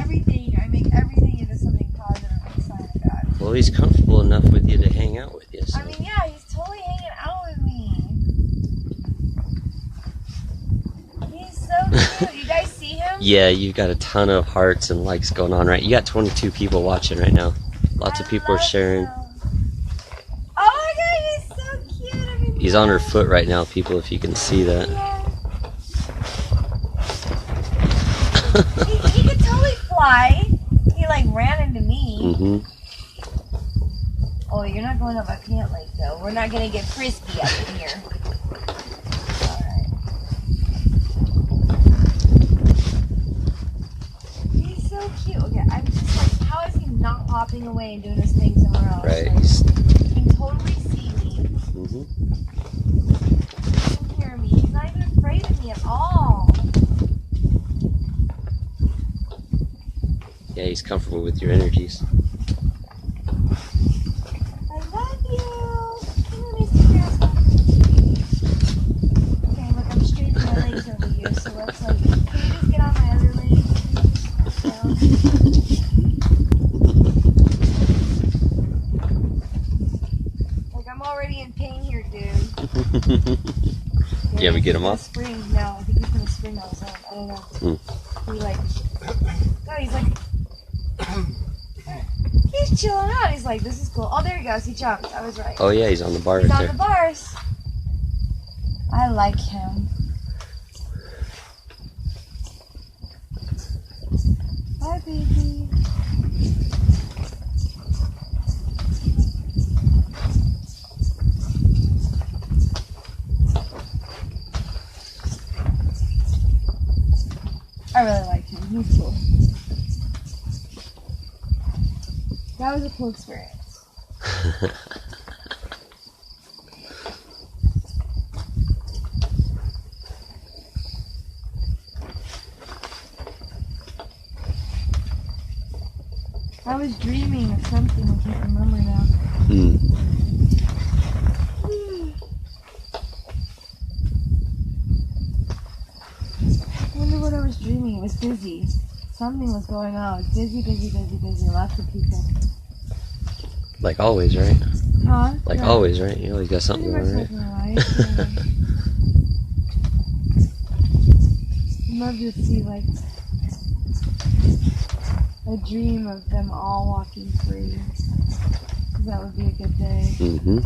Everything. I make everything into something positive and sign of God. Well, he's comfortable enough with you to hang out with you. So. I mean, yeah, he's totally hanging out with me. He's so cute. You guys see him? Yeah, you've got a ton of hearts and likes going on, right? You got 22 people watching right now. Lots of people are sharing. Him. Oh my god, he's so cute. I mean, He's on her foot right now, people, if you can see that. Yeah. he could totally fly. He like ran into me. Mm-hmm. Oh, you're not going up my pant leg though. We're not gonna get frisky up in here. Alright. He's so cute. Okay, I'm just like, how is he not hopping away and doing his thing somewhere else? Right. Like, he can totally see me. Mm-hmm. He can hear me. He's not even afraid of me at all. Yeah, he's comfortable with your energies. I love you. Come on, Mr. Grasshopper. Okay, look, I'm straightening my legs over here, so let's like, can you just get on my other leg? Like, I'm already in pain here, dude. Yeah, we get him off? Spring. No, I think he's gonna spring on his own. I don't know. He like, no, he's like, he's chilling out. He's like, this is cool. Oh, there he goes. He jumped. I was right. Oh, yeah, he's on the bar He's right on there. the bars. I like him. Bye, baby. I really like him. He's cool. That was a cool experience. I was dreaming of something, I can't remember now. I wonder what I was dreaming. It was busy. Something was going on. Busy, busy, busy, busy. Lots of people. Like always, right? Huh? Like Yeah. always, right? You always got something Pretty going, much right? like my life, yeah. I'd love to see like a dream of them all walking free. 'Cause that would be a good day. Mm-hmm.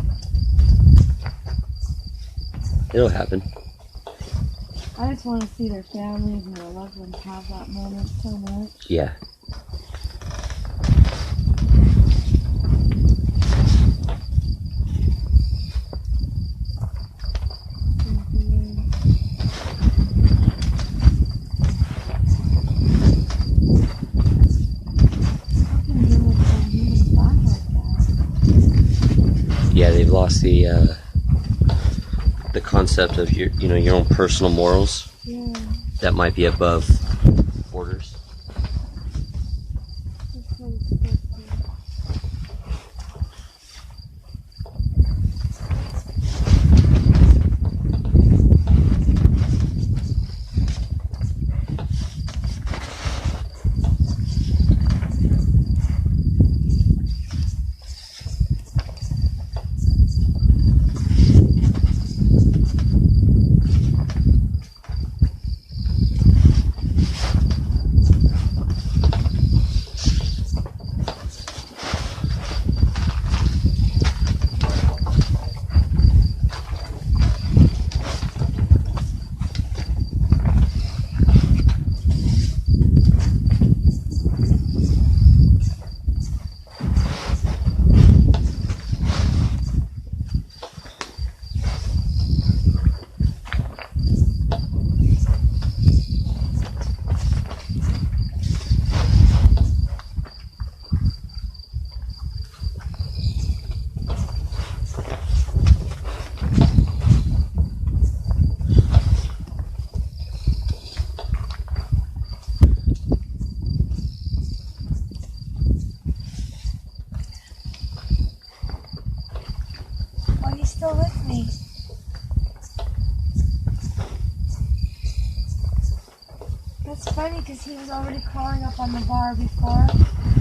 It'll happen. I just want to see their families and their loved ones have that moment so much. Yeah. Yeah, they've lost the concept of your own personal morals. Yeah. That might be above orders. That's what it's supposed to be. still with me. That's funny because he was already crawling up on the bar before.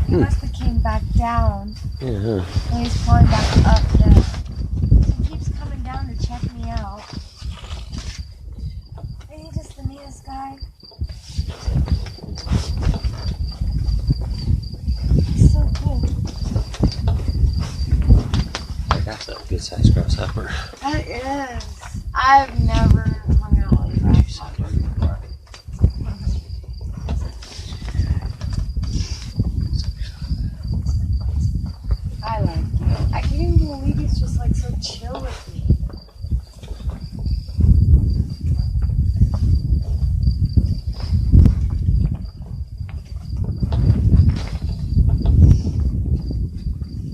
He must have came back down. Yeah. And he's crawling back up now. So he keeps coming down to check me out. Ain't he just the neatest guy? He's so cool. That's a good sized grasshopper. That is. I've never hung out with a grasshopper before. I like it. I can't even believe he's just like so chill with me.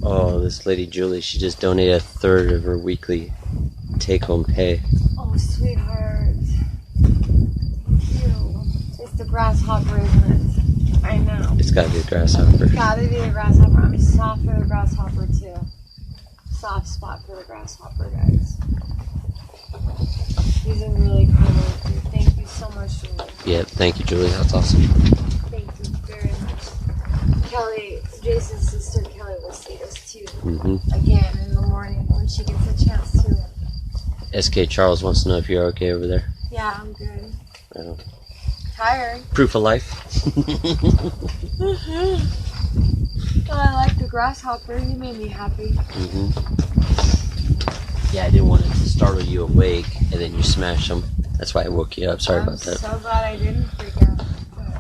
Oh, this lady Julie, she just donated 1/3 of her weekly take-home pay. Oh, sweetheart. Thank you. It's the grasshopper, isn't it? I know. It's gotta be a grasshopper. Gotta be the grasshopper. I'm soft for the grasshopper, too. Soft spot for the grasshopper, guys. He's a really cool little dude. Thank you so much, Julie. Yeah, thank you, Julie. That's awesome. Thank you very much. Kelly, Jason's sister Kelly will see us too. Again in the morning when she gets a chance to. SK Charles wants to know if you're okay over there. Yeah, I'm good. Oh. Tired. Proof of life. Well, I like the grasshopper. He made me happy. Yeah, I didn't want it to startle you awake and then you smash them. That's why I woke you up. Sorry about that. I'm so glad I didn't freak out.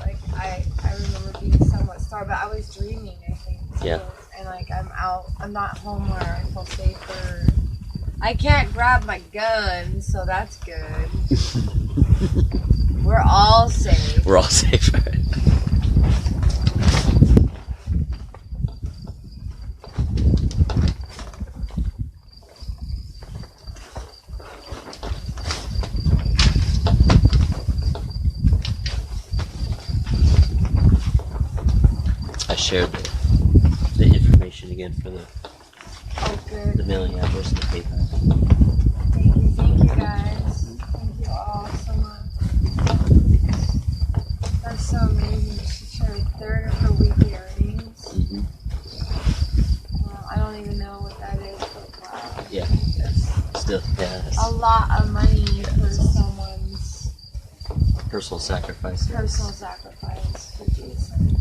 Like I remember being somewhat startled, but I was dreaming, I think. Too. Yeah. And like I'm not home where I feel safer. I can't grab my gun, so that's good. We're all safe. We're all safe. I shared the information again for the mailing address and the PayPal. Thank you guys. Thank you all so much. That's so amazing. She shared 1/3 of her weekly earnings. Well, I don't even know what that is, but wow. Yeah. Still, yeah. A lot of money for someone's Personal sacrifice. personal sacrifice for Jason.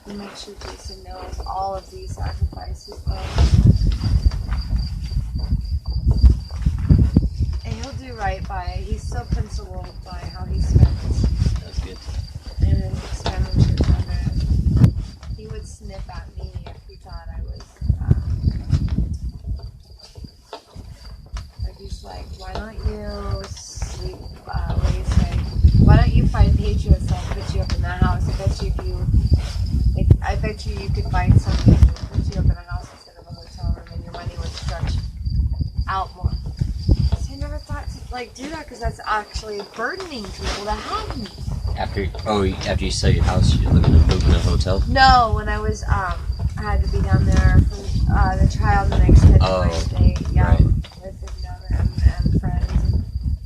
And make sure Jason knows all of these sacrifices though. And he'll do right by it. He's so principled by how he spends. That's good. And his expenditures on it. He would snip at me if he thought I was like he's like, why don't you sleep why don't you find Patriots? I'll put you up in the house. I bet you could find something to put you up in a house instead of a hotel room and your money would stretch out more. So I never thought to do that because that's actually burdening people to have me. After you sell your house, you're looking to move in a hotel? No, when I was I had to be down there for the trial the next day. Right. With him down there and friends.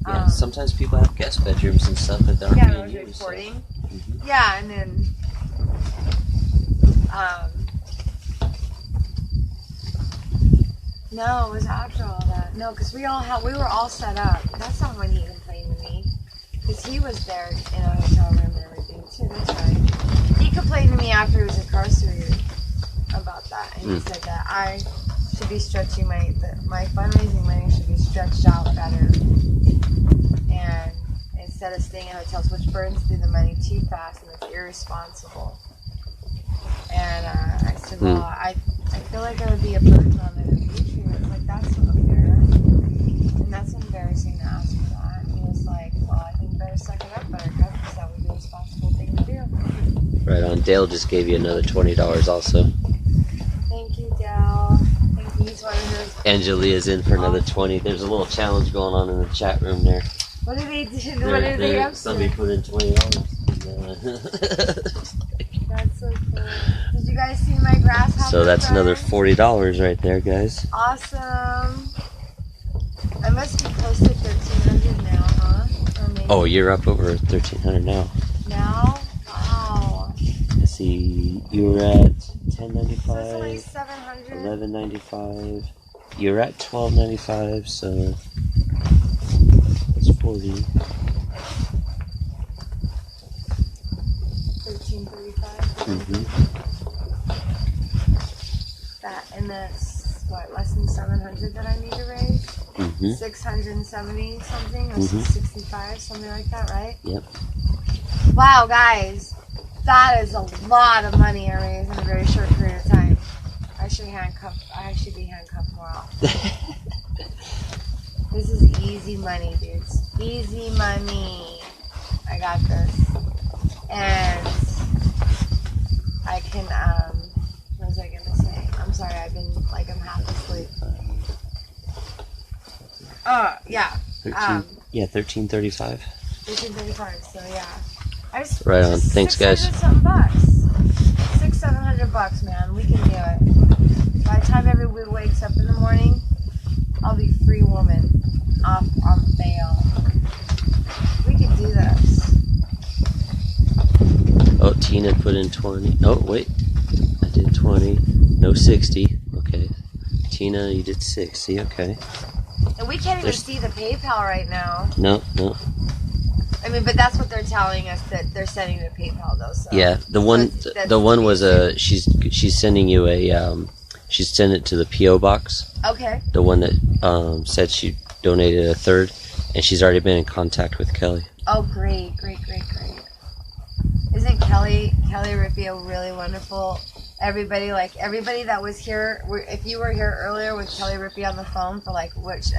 Yeah, sometimes people have guest bedrooms and stuff that aren't being used. Recording. Yeah, and then no, it was after all that. No, because we were all set up. That's not when he complained to me, because he was there in a hotel room and everything too. That's right. He complained to me after he was incarcerated about that, and he said that I should be stretching my fundraising money should be stretched out better, and instead of staying in hotels, which burns through the money too fast and it's irresponsible. And I said, well, I feel like I would be a burden on the Patriots. Like, that's not fair. And that's embarrassing to ask for that. And he was like, well, I think you better suck it up, Buttercup, because that would be a responsible thing to do. Right on. Dale just gave you another $20 also. Thank you, Dale. Thank you. He's one of his. Angelia's in for another 20. There's a little challenge going on in the chat room there. What did they do? What did they up to? Somebody put in $20. That's so cool. Did you guys see my grasshopper? So that's another $40 right there, guys. Awesome. I must be close to 1,300 now, huh? Or maybe Oh, you're up over 1,300 now. now? Wow. I see you were at So it's only 10.95, 700. 11.95. You're at 12.95, so that's 40. 1335. Mm-hmm. That and that's what, less than 700 that I need to raise? Mm-hmm. 670 something or Mhm. 665, something like that, right? Yep. Wow, guys, that is a lot of money I raised in a very short period of time. I should be handcuffed more often. This is easy money, dudes. Easy money. I got this. And I can, what was I gonna say? I'm sorry, I'm half asleep. Yeah. 13.35. 1335, so yeah. Right on. Thanks, guys. 600 bucks. $600-700, man. We can do it. By the time everyone wakes up in the morning, I'll be free woman off on bail. We can do this. Oh, Tina put in 20. Oh, wait. I did 20. No 60. Okay. Tina, you did 60. Okay. And we can't even see the PayPal right now. No. I mean, but that's what they're telling us, that they're sending the PayPal though. So. Yeah, the one was she's sending you a she sent it to the PO box. Okay. The one that said she donated a third, and she's already been in contact with Kelly. Oh, great. Isn't Kelly Rippio really wonderful? Everybody that was here, if you were here earlier with Kelly Rippey on the phone for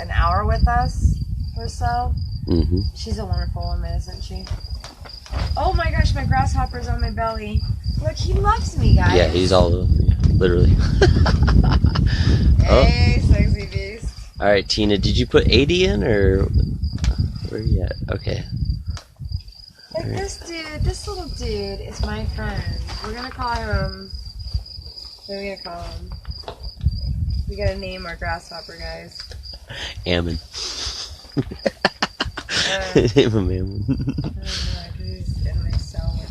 an hour with us or so, Mm-hmm. she's a wonderful woman, isn't she? Oh my gosh, my grasshopper's on my belly. Look, he loves me, guys. Yeah, he's all literally. Hey, sexy beast. All right, Tina, did you put 80 in, or where are you at? Okay. Like this little dude is my friend. We're gonna call him. What are we gonna call him? We gotta name our grasshopper, guys. Ammon. Name him Ammon. He's in my cell with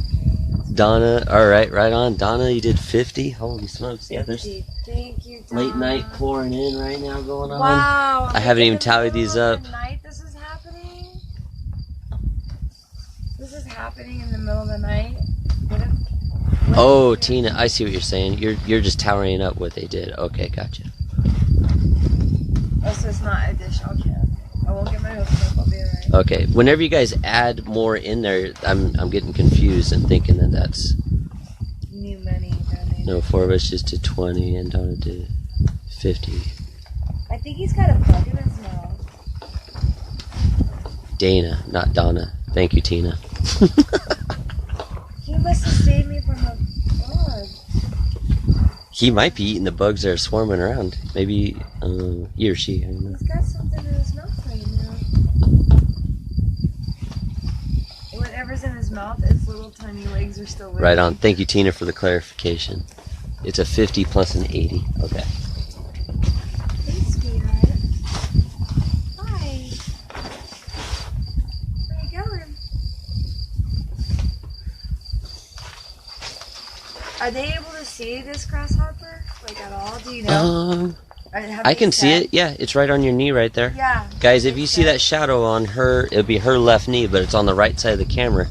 me. Donna, all right on. Donna, you did 50. Holy smokes! Yeah, there's Thank you, Donna. late night pouring in right now going on. Wow! I haven't even tallied these up. Night, this is happening. This is happening in the middle of the night. Oh, Tina, I see what you're saying. You're just tallying up what they did. Okay, gotcha. Oh, so it's not additional. Okay. I won't get my hopes up. I'll be alright. Okay, whenever you guys add more in there, I'm getting confused and thinking that that's New money. no. 4 of us just did 20 and Donna did 50. I think he's got a bug in his mouth. Dana, not Donna. Thank you, Tina. He must have saved me from a bug. He might be eating the bugs that are swarming around. Maybe he or she. I don't know. He's got something in his mouth right now. And whatever's in his mouth, its little tiny legs are still with Right me. on. Thank you, Tina, for the clarification. It's a 50 plus an 80. Okay. Thanks, sweetheart. Hi. Where you going? Are they able to see this grasshopper? At all? Do you know? I can see it. Yeah, it's right on your knee right there. Yeah. Guys, if you see that shadow on her, it'll be her left knee, but it's on the right side of the camera.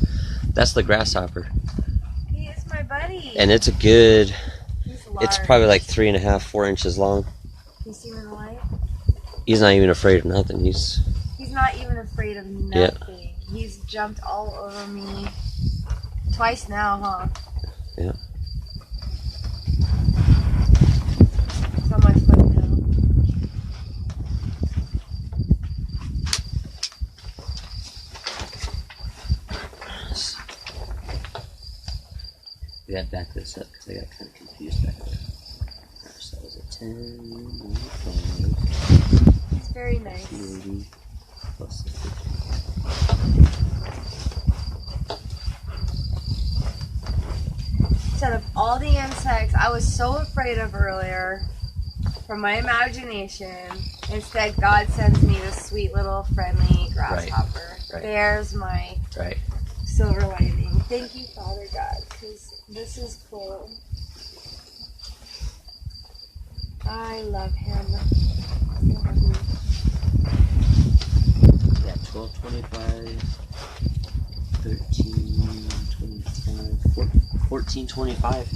That's the grasshopper. He is my buddy. And it's a good, He's large. it's probably like 3.5, 4 inches long. Can you see him in the light? He's not even afraid of nothing. He's not even afraid of nothing. Yeah. He's jumped all over me twice now, huh? Yeah. It's on my foot now. We gotta back this up because I got kind of confused back there. So that was a 10, 5, It's very nice. 280 plus the 50. Out of all the insects I was so afraid of earlier, from my imagination. Instead, God sends me this sweet little friendly grasshopper. Right. There's my Right. silver lining. Thank you, Father God, because this is cool. I love him. Yeah, 12:25, 13:25, 14:25.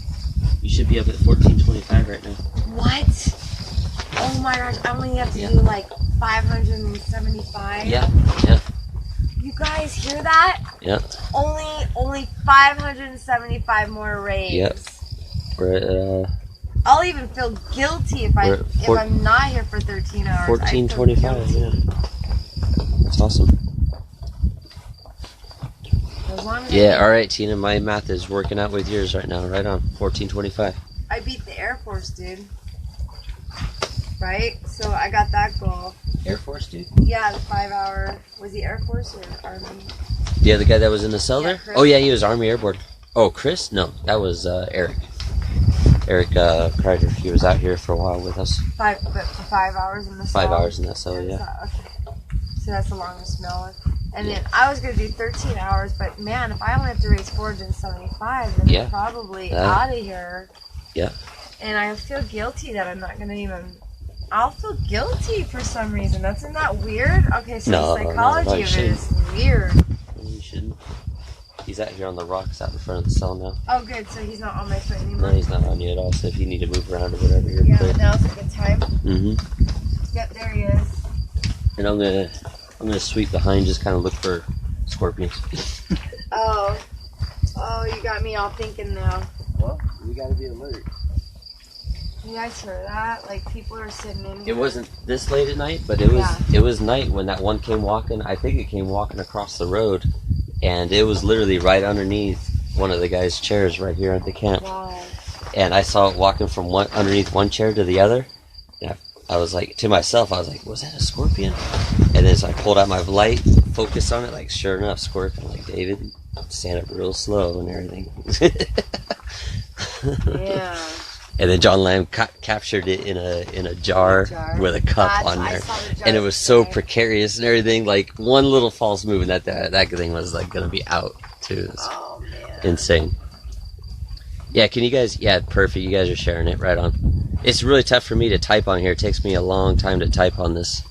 You should be up at 14:25 right now. What? Oh my gosh, I only have to do like 575. Yeah. Yeah. You guys hear that? Yeah. Only 575 more raves. Yep. We're at I'll even feel guilty if I'm not here for 13 hours. 14:25. Yeah. That's awesome. As long as Yeah. All right, Tina. My math is working out with yours right now. Right on. 14:25. I beat the Air Force, dude. Right? So I got that goal. Air Force, dude. Yeah, the 5 hour. Was he Air Force or Army? The other guy that was in the cell Yeah, there? Chris. Oh yeah, he was Army Airborne. Oh, Chris? No, that was Eric. Eric Kreider. He was out here for a while with us. But for 5 hours in the cell? 5 hours in that cell, yeah. Okay. So that's the longest Miller. And then I was going to do 13 hours, but man, if I only have to raise 475, then I'm probably out of here. Yeah. And I feel guilty that I'm not going to even... I'll feel guilty for some reason. Isn't that weird? Okay, so the psychology of it is weird. You shouldn't. He's out here on the rocks out in front of the cell now. Oh, good. So he's not on my foot anymore? No, he's not on you at all, so if you need to move around or whatever, you're Yeah, good. now's a good time. Mm-hmm. Yep, there he is. And I'm gonna sweep behind, just kind of look for scorpions. Oh, you got me all thinking now. Well, we gotta be alert. You guys heard that? Like, people are sitting in here. It wasn't this late at night, but it was night when that one came walking. I think it came walking across the road, and it was literally right underneath one of the guys' chairs right here at the camp. Wow. And I saw it walking from underneath one chair to the other. And I was like, to myself, I was like, was that a scorpion? And then so I pulled out my light, focused on it, like, sure enough, scorpion. I'm like, David, stand up real slow and everything. Yeah. And then John Lamb captured it in a jar with a cup on there, and it was so precarious and everything. Like one little false move, and that thing was like gonna be out too. Oh man! Insane. Yeah, can you guys? Yeah, perfect. You guys are sharing it right on. It's really tough for me to type on here. It takes me a long time to type on this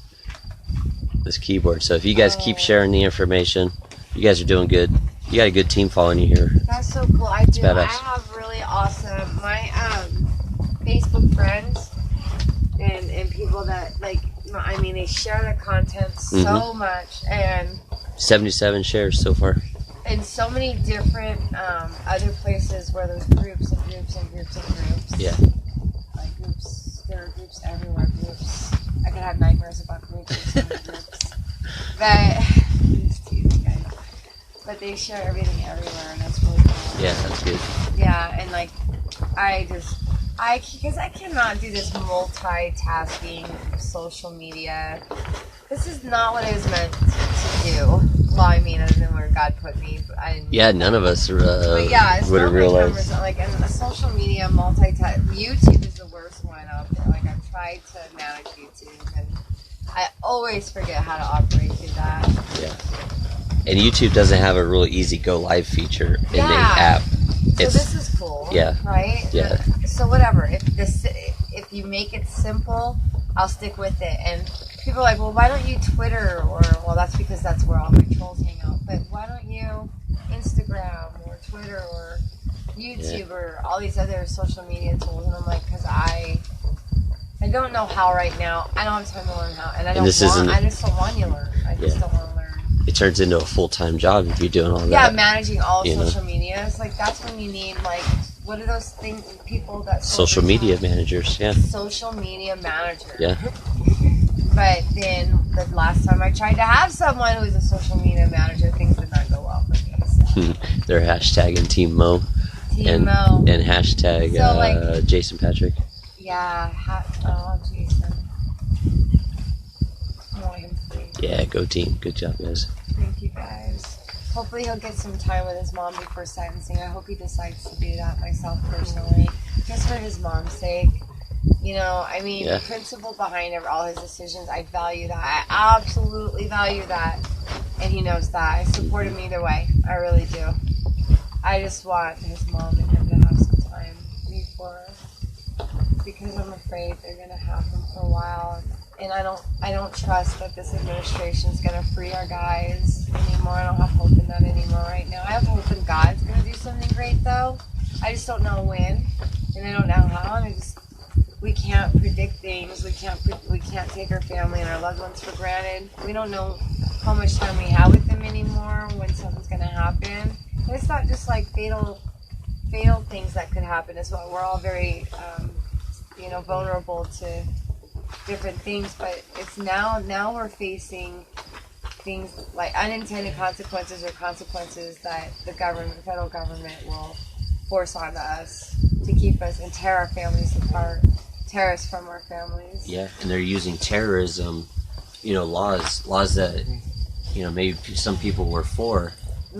keyboard. So if you guys keep sharing the information, you guys are doing good. You got a good team following you here. That's so cool. I do. Badass. I have really awesome Facebook friends and people that they share the content so much, and 77 shares so far. in so many different other places where there's groups and groups and groups and groups. Yeah. Like groups, there are groups everywhere. Groups. I could have nightmares about groups and so many groups. But they share everything everywhere, and that's really cool. Yeah, that's good. Yeah, and because I cannot do this multitasking social media. This is not what I was meant to do. Well, I mean, other than where God put me. But Yeah, none of us would have realized. Like, and the social media YouTube is the worst one out there. Like, I've tried to manage YouTube, and I always forget how to operate through that. Yeah. And YouTube doesn't have a really easy go live feature in the app. So this is cool. Yeah. Right? Yeah. So whatever. If you make it simple, I'll stick with it. And people are like, well, why don't you Twitter? Well, that's because that's where all my trolls hang out. But why don't you Instagram or Twitter or YouTube or all these other social media tools? And I'm like, because I don't know how right now. I don't have time to learn how. And I just don't want you to learn. I just don't want to learn. It turns into a full-time job if you're doing all that. Yeah, managing all social media. It's like, that's when you need, like, what are those things, people that... Social media managers, yeah. Social media manager. Yeah. But then the last time I tried to have someone who's a social media manager, things did not go well for me. So. They're hashtagging Team Moe. Moe. And hashtag Jason Patrick. Yeah. Jason. I want him free. Yeah, go team. Good job, guys. Thank you, guys. Hopefully he'll get some time with his mom before sentencing. I hope he decides to do that myself personally. Just for his mom's sake. You know, I mean, Yeah. the principle behind all his decisions, I value that. I absolutely value that. And he knows that. I support him either way. I really do. I just want his mom and him to have some time before, because I'm afraid they're going to have him for a while. And I don't trust that this administration is going to free our guys anymore. I don't have hope in that anymore right now. I have hope in God's going to do something great, though. I just don't know when, and I don't know how. And we can't predict things. We can't take our family and our loved ones for granted. We don't know how much time we have with them anymore, when something's going to happen. And it's not just like fatal things that could happen. It's what we're all very, vulnerable to different things. But it's now we're facing things like unintended consequences or consequences that the federal government will force onto us to keep us and tear our families apart, tear us from our families. Yeah, and they're using terrorism, laws that, maybe some people were for,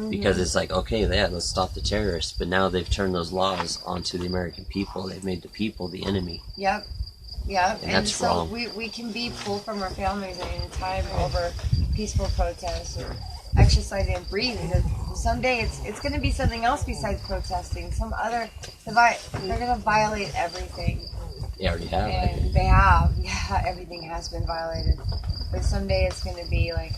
because it's like, okay, yeah, let's stop the terrorists. But now they've turned those laws onto the American people. They've made the people the enemy. Yep. And that's so wrong. we can be pulled from our families at any time over peaceful protests or exercising and breathing. Someday it's going to be something else besides protesting. They're going to violate everything. They already have. And they have. Yeah, everything has been violated. But someday it's going to be like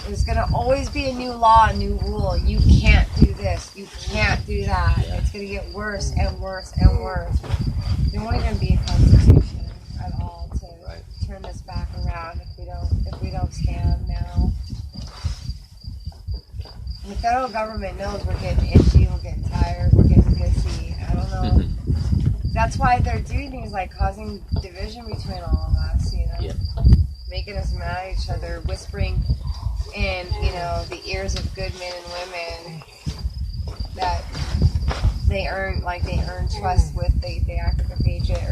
there's going to always be a new law, a new rule. You can't do this. You can't do that. Yeah. It's going to get worse and worse and worse. There won't even be a constitution at all to turn this back around if we don't stand now. The federal government knows we're getting itchy, we're getting tired, we're getting pissy. I don't know. That's why they're doing things like causing division between all of us, Yep. making us mad at each other, whispering in, the ears of good men and women that they earn trust with. They act like a patriot,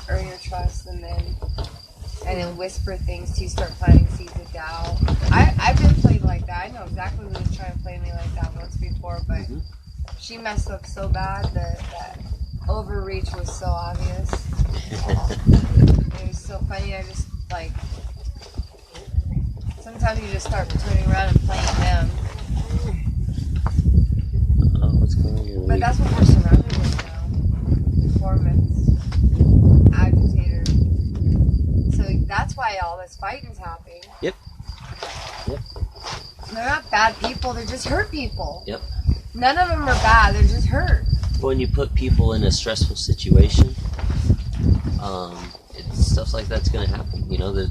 earn your trust, and then whisper things to you, start planting seeds of doubt. I've been played like that. I know exactly who was trying to play me like that once before, but she messed up so bad that overreach was so obvious. It was so funny. I just sometimes you just start turning around and playing them. What's going on? But that's what we're surrounded with now. Informants, agitators. So that's why all this fighting is happening. Yep. They're not bad people, they're just hurt people. Yep. None of them are bad, they're just hurt. When you put people in a stressful situation, stuff like that's going to happen.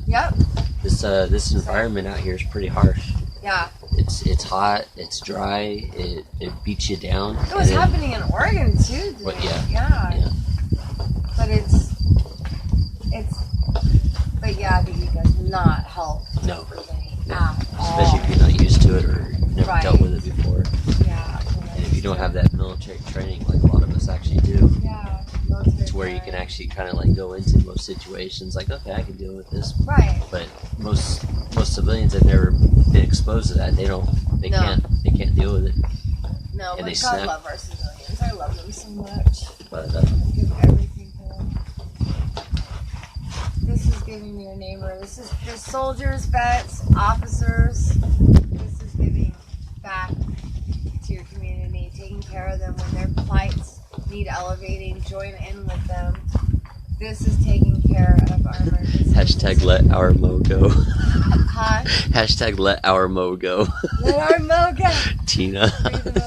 Yep. This environment out here is pretty harsh. Yeah. It's hot, it's dry, it beats you down. It was happening in Oregon too. But yeah. But the heat does not help. No. Especially if you're not used to it or never dealt with it before. Yeah. And if you don't have that military training like a lot of us actually do. Yeah. It's where you can actually kind of go into most situations like, okay, I can deal with this. Right. But most civilians have never been exposed to that. They can't deal with it. No, and but God love our civilians. I love them so much. But I give everything to them. This is giving me a neighbor. This is soldiers, vets, officers. This is giving back to your community, taking care of them when their plights need elevating. Join in with them. This is taking care of our emergency. Hashtag let our Moe go. Huh? Hashtag let our Moe go. Let our Moe go. Tina.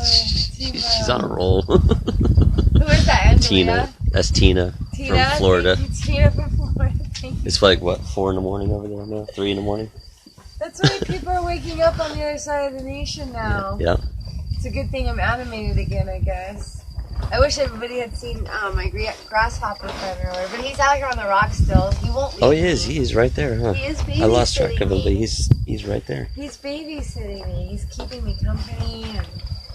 She's on a roll. Who is that? Angelia? Tina. That's Tina. From Florida. Thank you, Tina from Florida. It's like, what, 4 in the morning over there now? 3 in the morning? That's why people are waking up on the other side of the nation now. Yeah. It's a good thing I'm animated again, I guess. I wish everybody had seen my grasshopper friend earlier, but he's out here on the rock still. He won't leave. Oh, he is. He is right there, huh? He is babysitting I lost track of him, me. but he's right there. He's babysitting me. He's keeping me company, and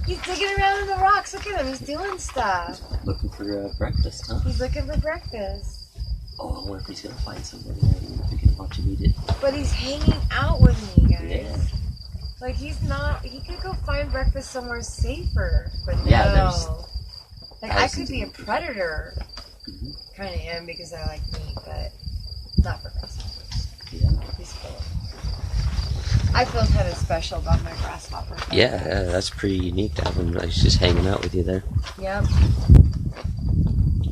he's digging around in the rocks. Look at him. He's doing stuff. Looking for breakfast, huh? He's looking for breakfast. Oh, I wonder if he's going to find somebody and we can watch him eat it. But he's hanging out with me, guys. Yeah. Like, he's not... He could go find breakfast somewhere safer, but no. Yeah, there's... Like, I could be a predator. kind of am because I like meat, but not for grasshoppers. Yeah. He's cool. I feel kind of special about my grasshopper friend. Yeah, that's pretty unique to have him like just hanging out with you there. Yep.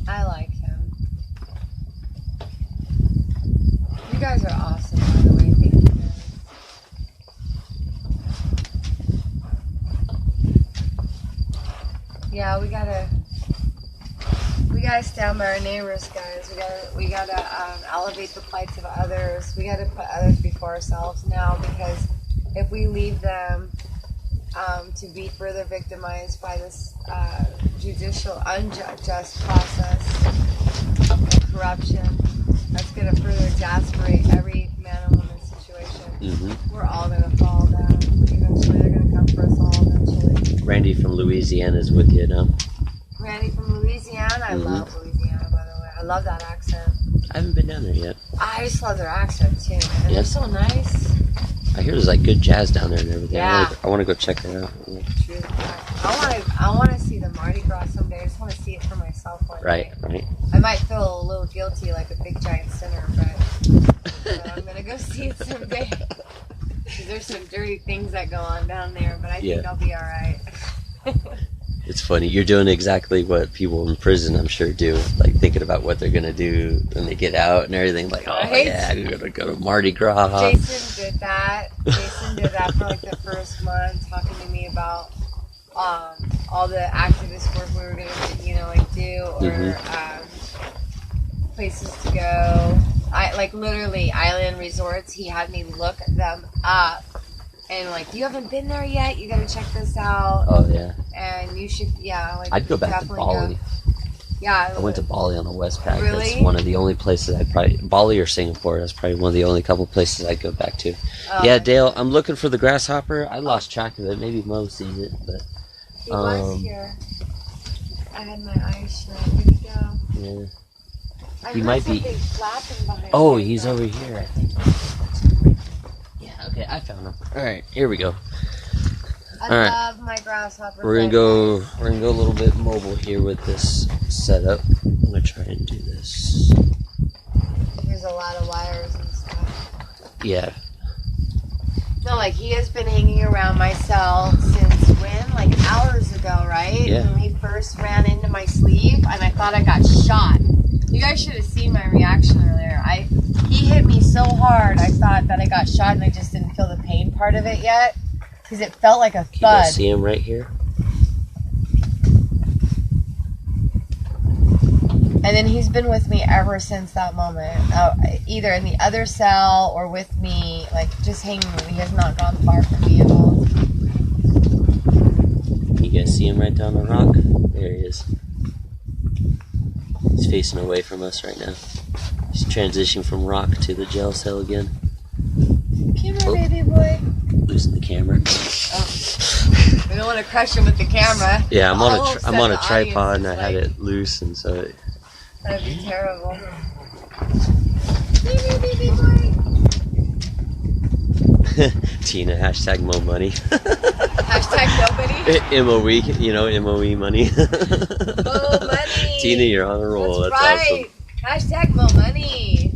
I like him. You guys are awesome, by the way. Thank you guys. Yeah, we gotta stand by our neighbors, guys. We gotta elevate the plights of others. We gotta put others before ourselves now, because if we leave them to be further victimized by this judicial unjust process and corruption, that's gonna further exasperate every man and woman situation. Mm-hmm. We're all gonna fall down. Eventually, they're gonna come for us all. Eventually. Randy from Louisiana is with you now. Randy from Louisiana. I love Louisiana, by the way. I love that accent. I haven't been down there yet. I just love their accent too, man. Yeah. They're so nice. I hear there's like good jazz down there and everything. Yeah. I want to go check that out. True. I want to see the Mardi Gras someday. I just want to see it for myself one Right, day. right. I might feel a little guilty, like a big giant sinner, but I'm gonna go see it someday. 'Cause there's some dirty things that go on down there, but I think I'll be all right. It's funny. You're doing exactly what people in prison, I'm sure, do. Like thinking about what they're gonna do when they get out and everything. Like, oh yeah, I'm gonna go to Mardi Gras. Jason did that. Jason did that for like the first month, talking to me about all the activist work we were gonna, do, or places to go. Like literally island resorts. He had me look them up. And like, you haven't been there yet? You gotta check this out. Oh yeah. And you should, like. I'd go back to Bali. Go. Yeah. I went to Bali on the Westpac. Really? That's one of the only places Bali or Singapore. That's probably one of the only couple places I'd go back to. Oh, yeah, Dale. I'm looking for the grasshopper. I lost track of it. Maybe Moe sees it, but. He was here. I had my eyes shut. Where'd he go? Yeah. He might be. Oh, he's over here, I think. Okay, I found him. All right, here we go. I love my grasshopper. We're gonna go a little bit mobile here with this setup. I'm gonna try and do this. There's a lot of wires and stuff. Yeah. No, like he has been hanging around my cell since when? Like hours ago, right? Yeah. When he first ran into my sleeve, and I thought I got shot. You guys should have seen my reaction earlier. He hit me so hard, I thought that I got shot, and I just didn't feel the pain part of it yet, because it felt like a thud. You guys see him right here? And then he's been with me ever since that moment, either in the other cell or with me, like just hanging with me. He has not gone far from me at all. You guys see him right down the rock? There he is. He's facing away from us right now. He's transitioning from rock to the jail cell again. Come here, baby boy. Loosen the camera. Oh. We don't want to crush him with the camera. Yeah, I'm on a tripod and I had it loose, and so that'd be terrible. Baby boy. Tina, hashtag Mo money. Hashtag nobody. MOE, MOE money. Mo money. Tina, you're on a roll. That's right. Awesome. Hashtag Mo money.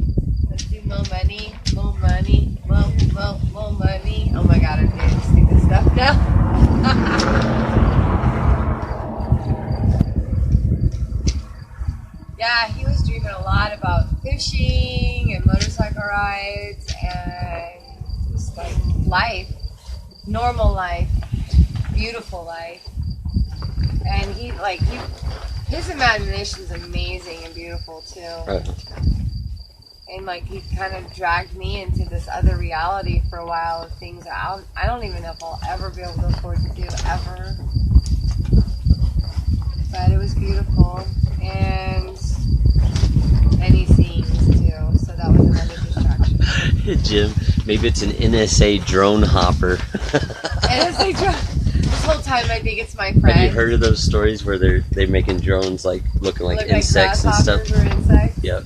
Let's do Mo money. Mo money. Mo money. Oh my god, I'm doing stupid stuff now. Yeah, he was dreaming a lot about fishing and motorcycle rides and just like life, normal life, beautiful life. And his imagination's amazing and beautiful too. Right. And like he kind of dragged me into this other reality for a while of things I don't even know if I'll ever be able to afford to do ever. But it was beautiful, and he sings too, so that was another distraction. Jim, maybe it's an NSA drone hopper. NSA drone. This whole time I think it's my friend. Have you heard of those stories where they're making drones like looking like insects and stuff? Or insects? Yep.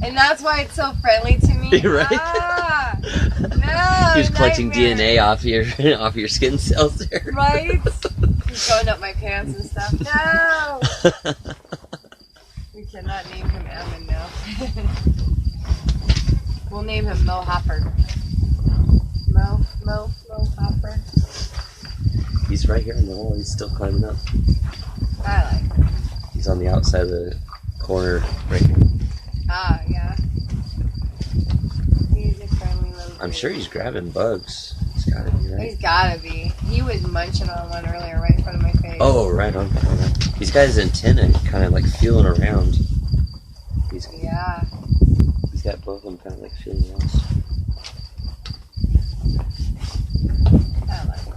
And that's why it's so friendly to me. Right? Ah, no. He was collecting nightmare. DNA off your skin cells there. Right? He's going up my pants and stuff. No. We cannot name him Emin We'll name him Moe Hopper. Moe Hopper. He's right here in the hole. He's still climbing up. I like him. He's on the outside of the corner right here. Ah, yeah. He's a friendly little I'm dude. sure he's grabbing bugs. He's gotta be, right? He's gotta be. He was munching on one earlier right in front of my face. Oh, right on. He's got his antenna kind of like feeling around. Yeah. He's got both of them kind of like feeling around. I like him.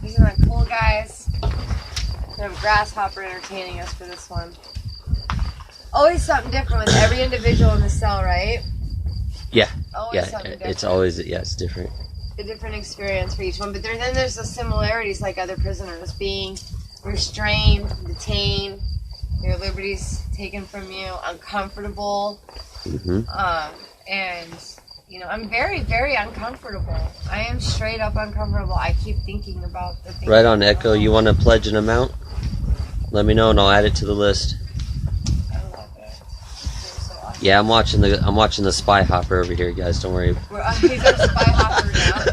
These are my cool guys. We have Grasshopper entertaining us for this one. Always something different with every individual in the cell, right? Yeah. Always something different. It's always, it's different. A different experience for each one. But then there's the similarities like other prisoners being restrained, detained, your liberties taken from you, uncomfortable. Mm-hmm. And, you know, I'm very, very uncomfortable. I am straight up uncomfortable. I keep thinking about the things. Right on, Echo. You want to pledge an amount? Let me know and I'll add it to the list. I love it. So awesome. Yeah, I'm watching the Spy Hopper over here, guys. Don't worry. He's our Spy Hopper now.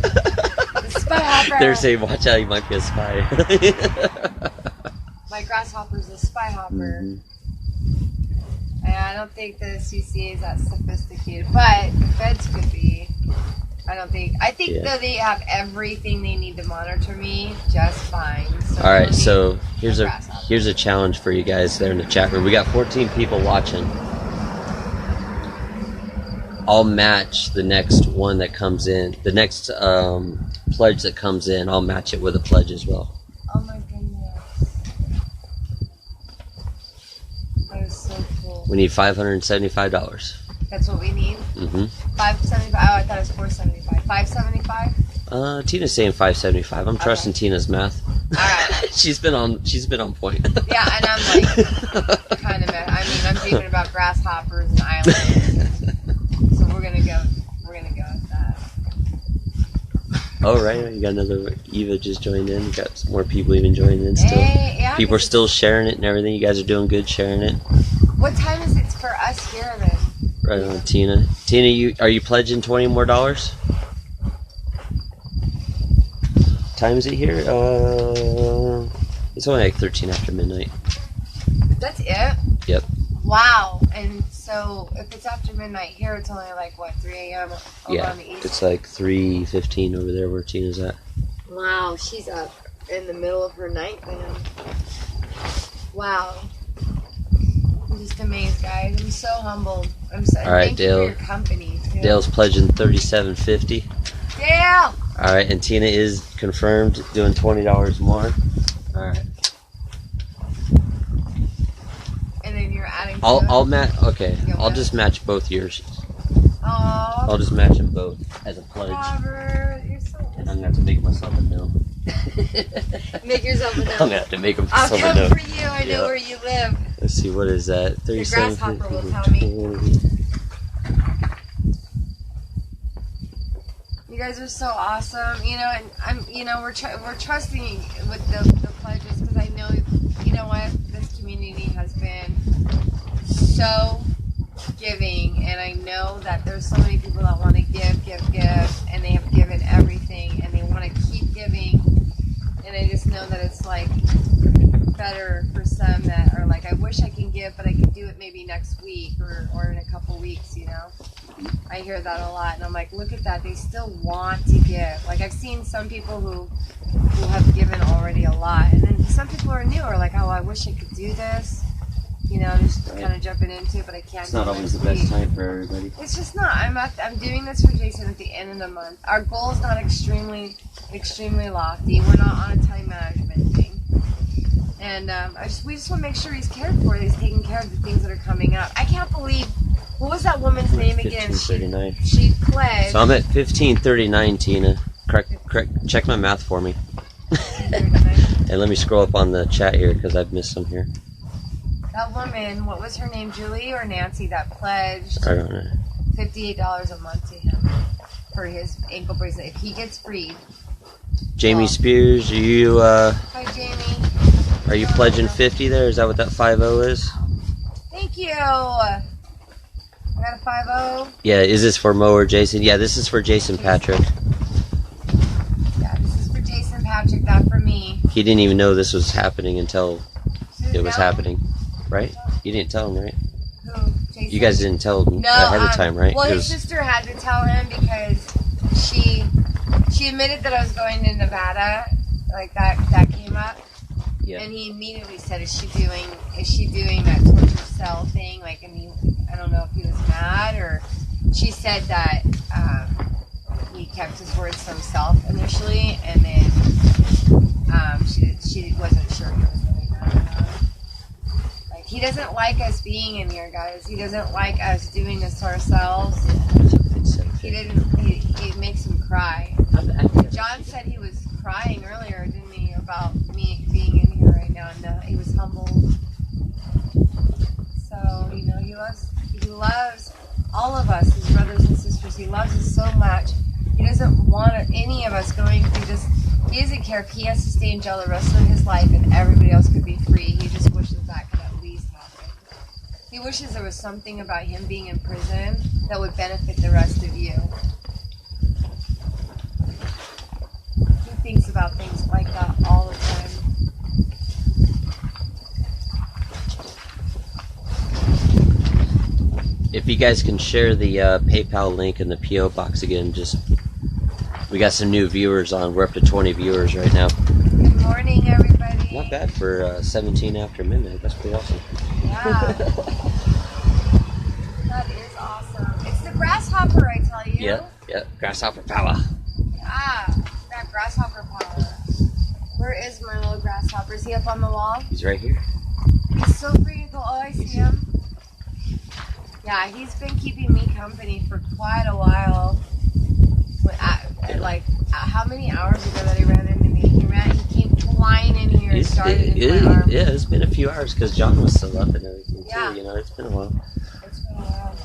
The Spy Hopper. They're saying, watch out, he might be a spy. My Grasshopper's a Spy Hopper. Mm-hmm. I don't think the CCA is that sophisticated, but the feds could be. I think that they have everything they need to monitor me just fine. So All right, so here's a challenge for you guys there in the chat room. We got 14 people watching. I'll match the next one that comes in. The next pledge that comes in, I'll match it with a pledge as well. Oh my goodness. That is so cool. We need $575. That's what we need? Mm-hmm. $575. Oh, I thought it was $475. $575? Tina's saying 575. I'm trusting Tina's math. Alright. she's been on point. Yeah, and I'm like kind of mad. I mean, I'm thinking about grasshoppers and islands. So we're gonna go with that. Oh right, you got another Eva just joined in. You got some more people even joining in still. Hey, yeah, people are still sharing it and everything. You guys are doing good sharing it. What time is it for us here then? Right on, Tina. Tina, are you pledging $20 more? Time is it here? It's only like 13 after midnight. That's it? Yep. Wow. And so if it's after midnight here, it's only like what, 3 a.m. over on the east? It's like 3:15 over there where Tina's at. Wow, she's up in the middle of her night then. Wow. I'm just amazed, guys. I'm so humbled. I'm so All right, thank Dale. you for your company too. Dale's pledging $37.50. Dale! All right, and Tina is confirmed doing $20 more. All right. And then you're adding. I'll match. Okay, You'll I'll match? just match both yours. Aww. I'll just match them both as a pledge. Robert, you're so And I'm gonna have to make myself a note. Make yourself a note. I'm gonna have to make I'll myself a come note. for you. I know where you live. Let's see, what is that? The grasshopper will tell me. You guys are so awesome, you know, and we're trusting with the pledges because I know, you know what, this community has been so giving, and I know that there's so many people that want to give, and they have given everything, and they want to keep giving, and I just know that it's like better for some that are like, I wish I can give, but I could do it maybe next week or in a couple weeks, you know. I hear that a lot, and I'm like, look at that, they still want to give. Like, I've seen some people who have given already a lot, and then some people are new, are like, oh, I wish I could do this, you know, just kind of jumping into it, but I can't. It's not always the best time for everybody. It's just not. I'm doing this for Jason at the end of the month. Our goal is not extremely lofty. We're not on a time management thing. And we just want to make sure he's cared for, he's taking care of the things that are coming up. I can't believe, what was that woman's name again? 1539. She pledged. So I'm at 1539, Tina. Correct. Check my math for me. And let me scroll up on the chat here because I've missed some here. That woman, what was her name, Julie or Nancy, that pledged I don't know. $58 a month to him for his ankle bracelet. If he gets freed. Jamie Spears, Hi, Jamie. are you pledging 50 there? Is that what that 50 is? Thank you. I got a 5-0. Yeah, is this for Moe or Jason? Yeah, this is for Jason Patrick. Yeah, this is for Jason Patrick, not for me. He didn't even know this was happening until it was No? happening, right? You didn't tell him, right? Who? Jason? You guys didn't tell him No, ahead of time, right? Well, It his was- sister had to tell him because she admitted that I was going to Nevada. Like that came up. Yeah. And he immediately said, is she doing that torture cell thing? Like, and I don't know if he was mad or she said that he kept his words to himself initially, and then she wasn't sure he was really mad or not. Like, he doesn't like us being in here, guys. He doesn't like us doing this to ourselves. It makes him cry. John said he was crying earlier, didn't he, about me being in here right now, and he was humbled. So, you know, he loves all of us, his brothers and sisters. He loves us so much. He doesn't want any of us going through this. He doesn't care if he has to stay in jail the rest of his life and everybody else could be free. He just wishes that could at least happen. He wishes there was something about him being in prison that would benefit the rest of you. He thinks about things like that all the time. If you guys can share the PayPal link in the PO box again, we got some new viewers on. We're up to 20 viewers right now. Good morning, everybody. Not bad for 17 after midnight. That's pretty awesome. Yeah. That is awesome. It's the grasshopper, I tell you. Yeah. Grasshopper power. Ah, that grasshopper power. Where is my little grasshopper? Is he up on the wall? He's right here. He's so freaking cool. Oh, I see him. Yeah, he's been keeping me company for quite a while. How many hours ago that he ran into me? He came flying in here and started in my arm. Yeah, it's been a few hours because John was still up and everything Yeah. too. You know, it's been a while. It's been a while.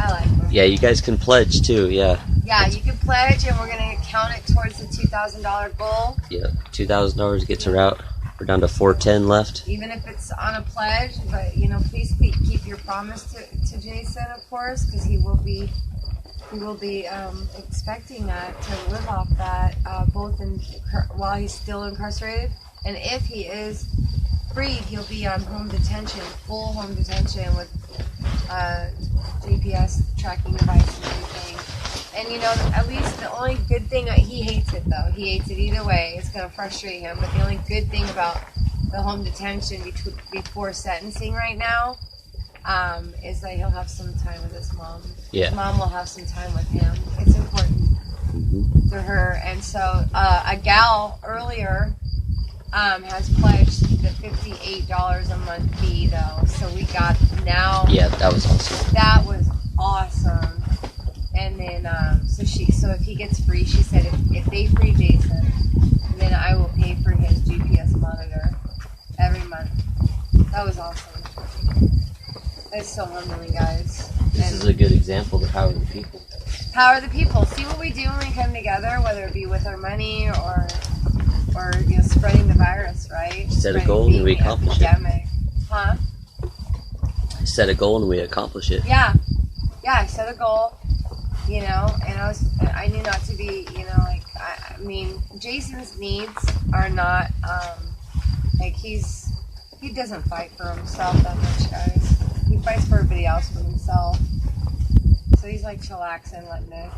I like him. Yeah, you guys can pledge too. Yeah. Yeah, you can pledge, and we're gonna count it towards the $2,000 goal. Yeah, $2,000 gets her out. We're down to 410 left. Even if it's on a pledge, but you know, please keep your promise to Jason, of course, because he will be expecting that to live off that both while he's still incarcerated, and if he is freed, he'll be on home detention, full home detention with GPS tracking device and everything. And you know, at least the only good thing, he hates it though. He hates it either way. It's going to frustrate him. But the only good thing about the home detention before sentencing right now is that he'll have some time with his mom. Yeah. His mom will have some time with him. It's important to her. And so a gal earlier has pledged the $58 a month fee though. So we got now. Yeah, that was awesome. That was awesome. And then, so if he gets free, she said if they free Jason, then I will pay for his GPS monitor every month. That was awesome. It's so humbling, guys. This is a good example of the power of the people. Power of the people. See what we do when we come together, whether it be with our money or you know, spreading the virus, right? Set a goal and we accomplish it. Huh? Set a goal and we accomplish it. Yeah. Yeah, I set a goal. You know, and I knew not to be, you know, like, I mean, Jason's needs are not, like, he doesn't fight for himself that much, guys. He fights for everybody else but himself. So he's, like, chillaxing, letting it,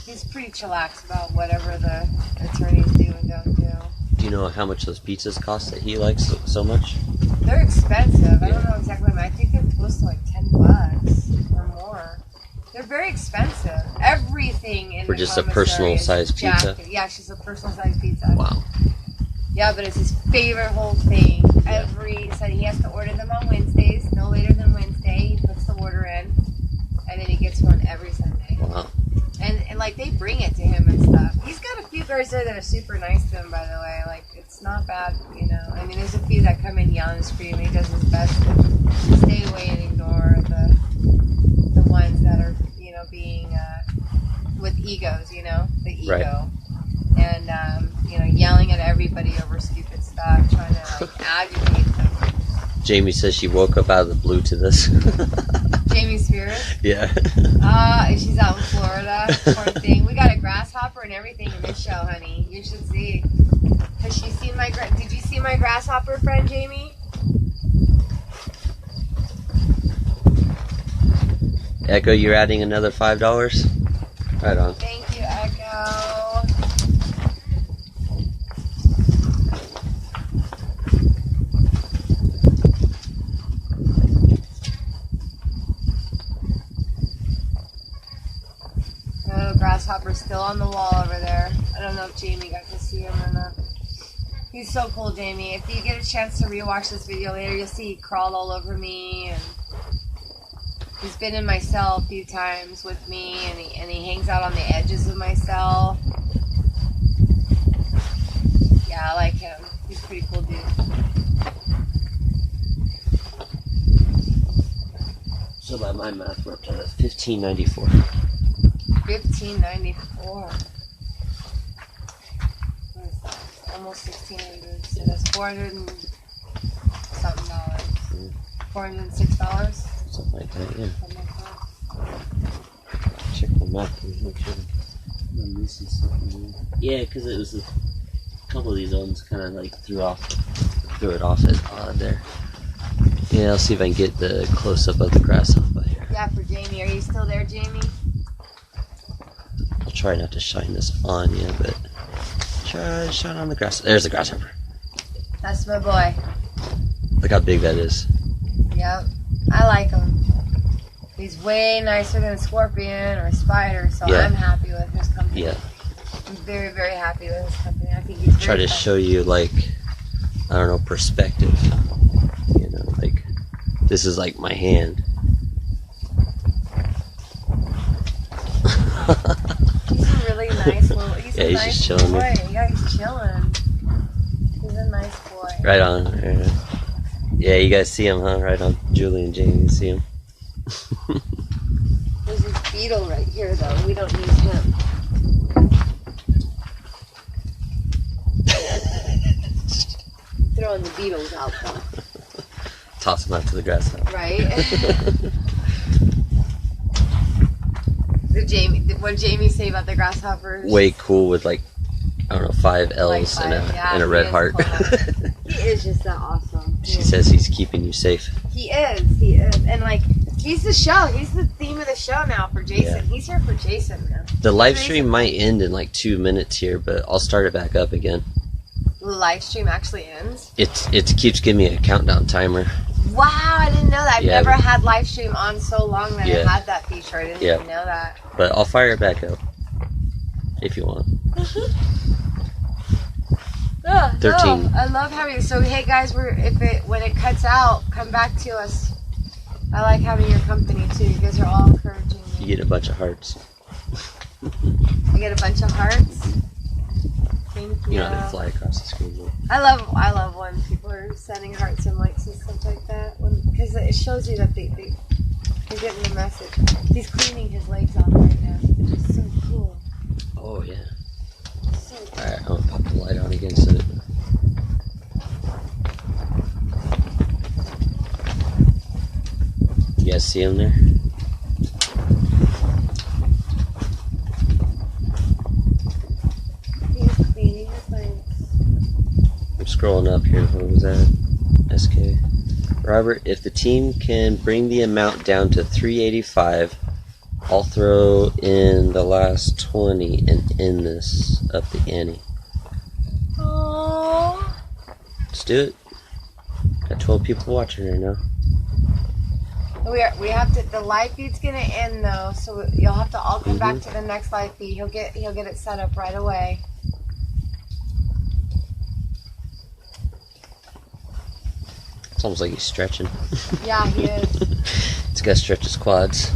he's pretty chillax about whatever the attorneys do and don't do. Do you know how much those pizzas cost that he likes so much? They're expensive. I don't know exactly, but I think they're close to, like, $10 or more. They're very expensive. Everything in For the just a commissary personal is size pizza? jacked. Yeah, it's just a personal size pizza. Wow. Yeah, but it's his favorite whole thing. So he has to order them on Wednesdays, no later than Wednesday. He puts the order in, and then he gets one every Sunday. Wow. And like they bring it to him and stuff. He's got a few guys there that are super nice to him, by the way. Like it's not bad, you know. I mean, there's a few that come in yelling and screaming. He does his best to stay away and ignore the ones that are, you know, being with egos, you know, the ego. Right. And, you know, yelling at everybody over stupid stuff, trying to, like, agitate them. Jamie says she woke up out of the blue to this. Jamie's spirit. Yeah. She's out in Florida. Poor thing. We got a grasshopper and everything in this show, honey. You should see. Has she seen my? Did you see my grasshopper friend, Jamie? Echo, you're adding another $5. Right on. Thank you, Echo. Oh, grasshopper's still on the wall over there. I don't know if Jamie got to see him or not. He's so cool, Jamie. If you get a chance to rewatch this video later, you'll see he crawled all over me, and he's been in my cell a few times with me, and he hangs out on the edges of my cell. Yeah, I like him. He's a pretty cool dude. So by my math, we're up to $15.94. $15.94. What is that? Almost $1,600. So that's $400 and something dollars. $406. Something like that, yeah. Something like that. Check my math. Make sure I'm missing something. Yeah, because it was a couple of these ones kind of like threw it off at odd there. Yeah, I'll see if I can get the close up of the grasshopper here. Yeah, for Jamie. Are you still there, Jamie? I'll try not to shine this on you, but try to shine on the grass. There's the grasshopper. That's my boy. Look how big that is. Yep. I like him. He's way nicer than a scorpion or a spider, so Yeah. I'm happy with his company. Yeah. I'm very, very happy with his company. I think he's very Try to fun. show you, like, I don't know, perspective. You know, like, this is like my hand. He's a really nice little. He's Yeah, a he's nice just chilling boy. there. Yeah, he's chilling. He's a nice boy. Right on. Yeah, you guys see him, huh? Right on. Julie and Jamie, you see him. There's this beetle right here, though. We don't need him. Throwing the beetles out, though. Toss him out to the grasshopper. Right? What did Jamie say about the grasshoppers? Way cool with, like, I don't know, 5 L's Like and a, five, yeah, and a he red is heart. cool. He is just that awesome. She says he's keeping you safe. He is. And, like, he's the show. He's the theme of the show now for Jason. Yeah. He's here for Jason now. The live stream might end in like 2 minutes here, but I'll start it back up again. The live stream actually ends? It keeps giving me a countdown timer. Wow, I didn't know that. I've Yeah, never but- had live stream on so long that Yeah. it had that feature. I didn't Yeah. even know that. But I'll fire it back up if you want. 13. No, I love having. So hey guys, when it cuts out, come back to us. I like having your company too. You guys are all encouraging You me. get a bunch of hearts. I get a bunch of hearts. Thank you. You know how they fly across the screen. I love when people are sending hearts and likes and stuff like that. Because it shows you that they're getting the message. He's cleaning his legs off right now. It's so cool. Oh yeah. So cool. Alright, I'm gonna pop the light on again so that you guys see him there? He's cleaning his legs. I'm scrolling up here. What was that? SK. Robert, if the team can bring the amount down to 385, I'll throw in the last 20 and end this up the ante. Aww. Let's do it. Got 12 people watching right now. We have to. The live feed's gonna end though, so you'll have to all come back to the next live feed. He'll get it set up right away. It's almost like he's stretching. Yeah, he is. He's got to stretch his quads.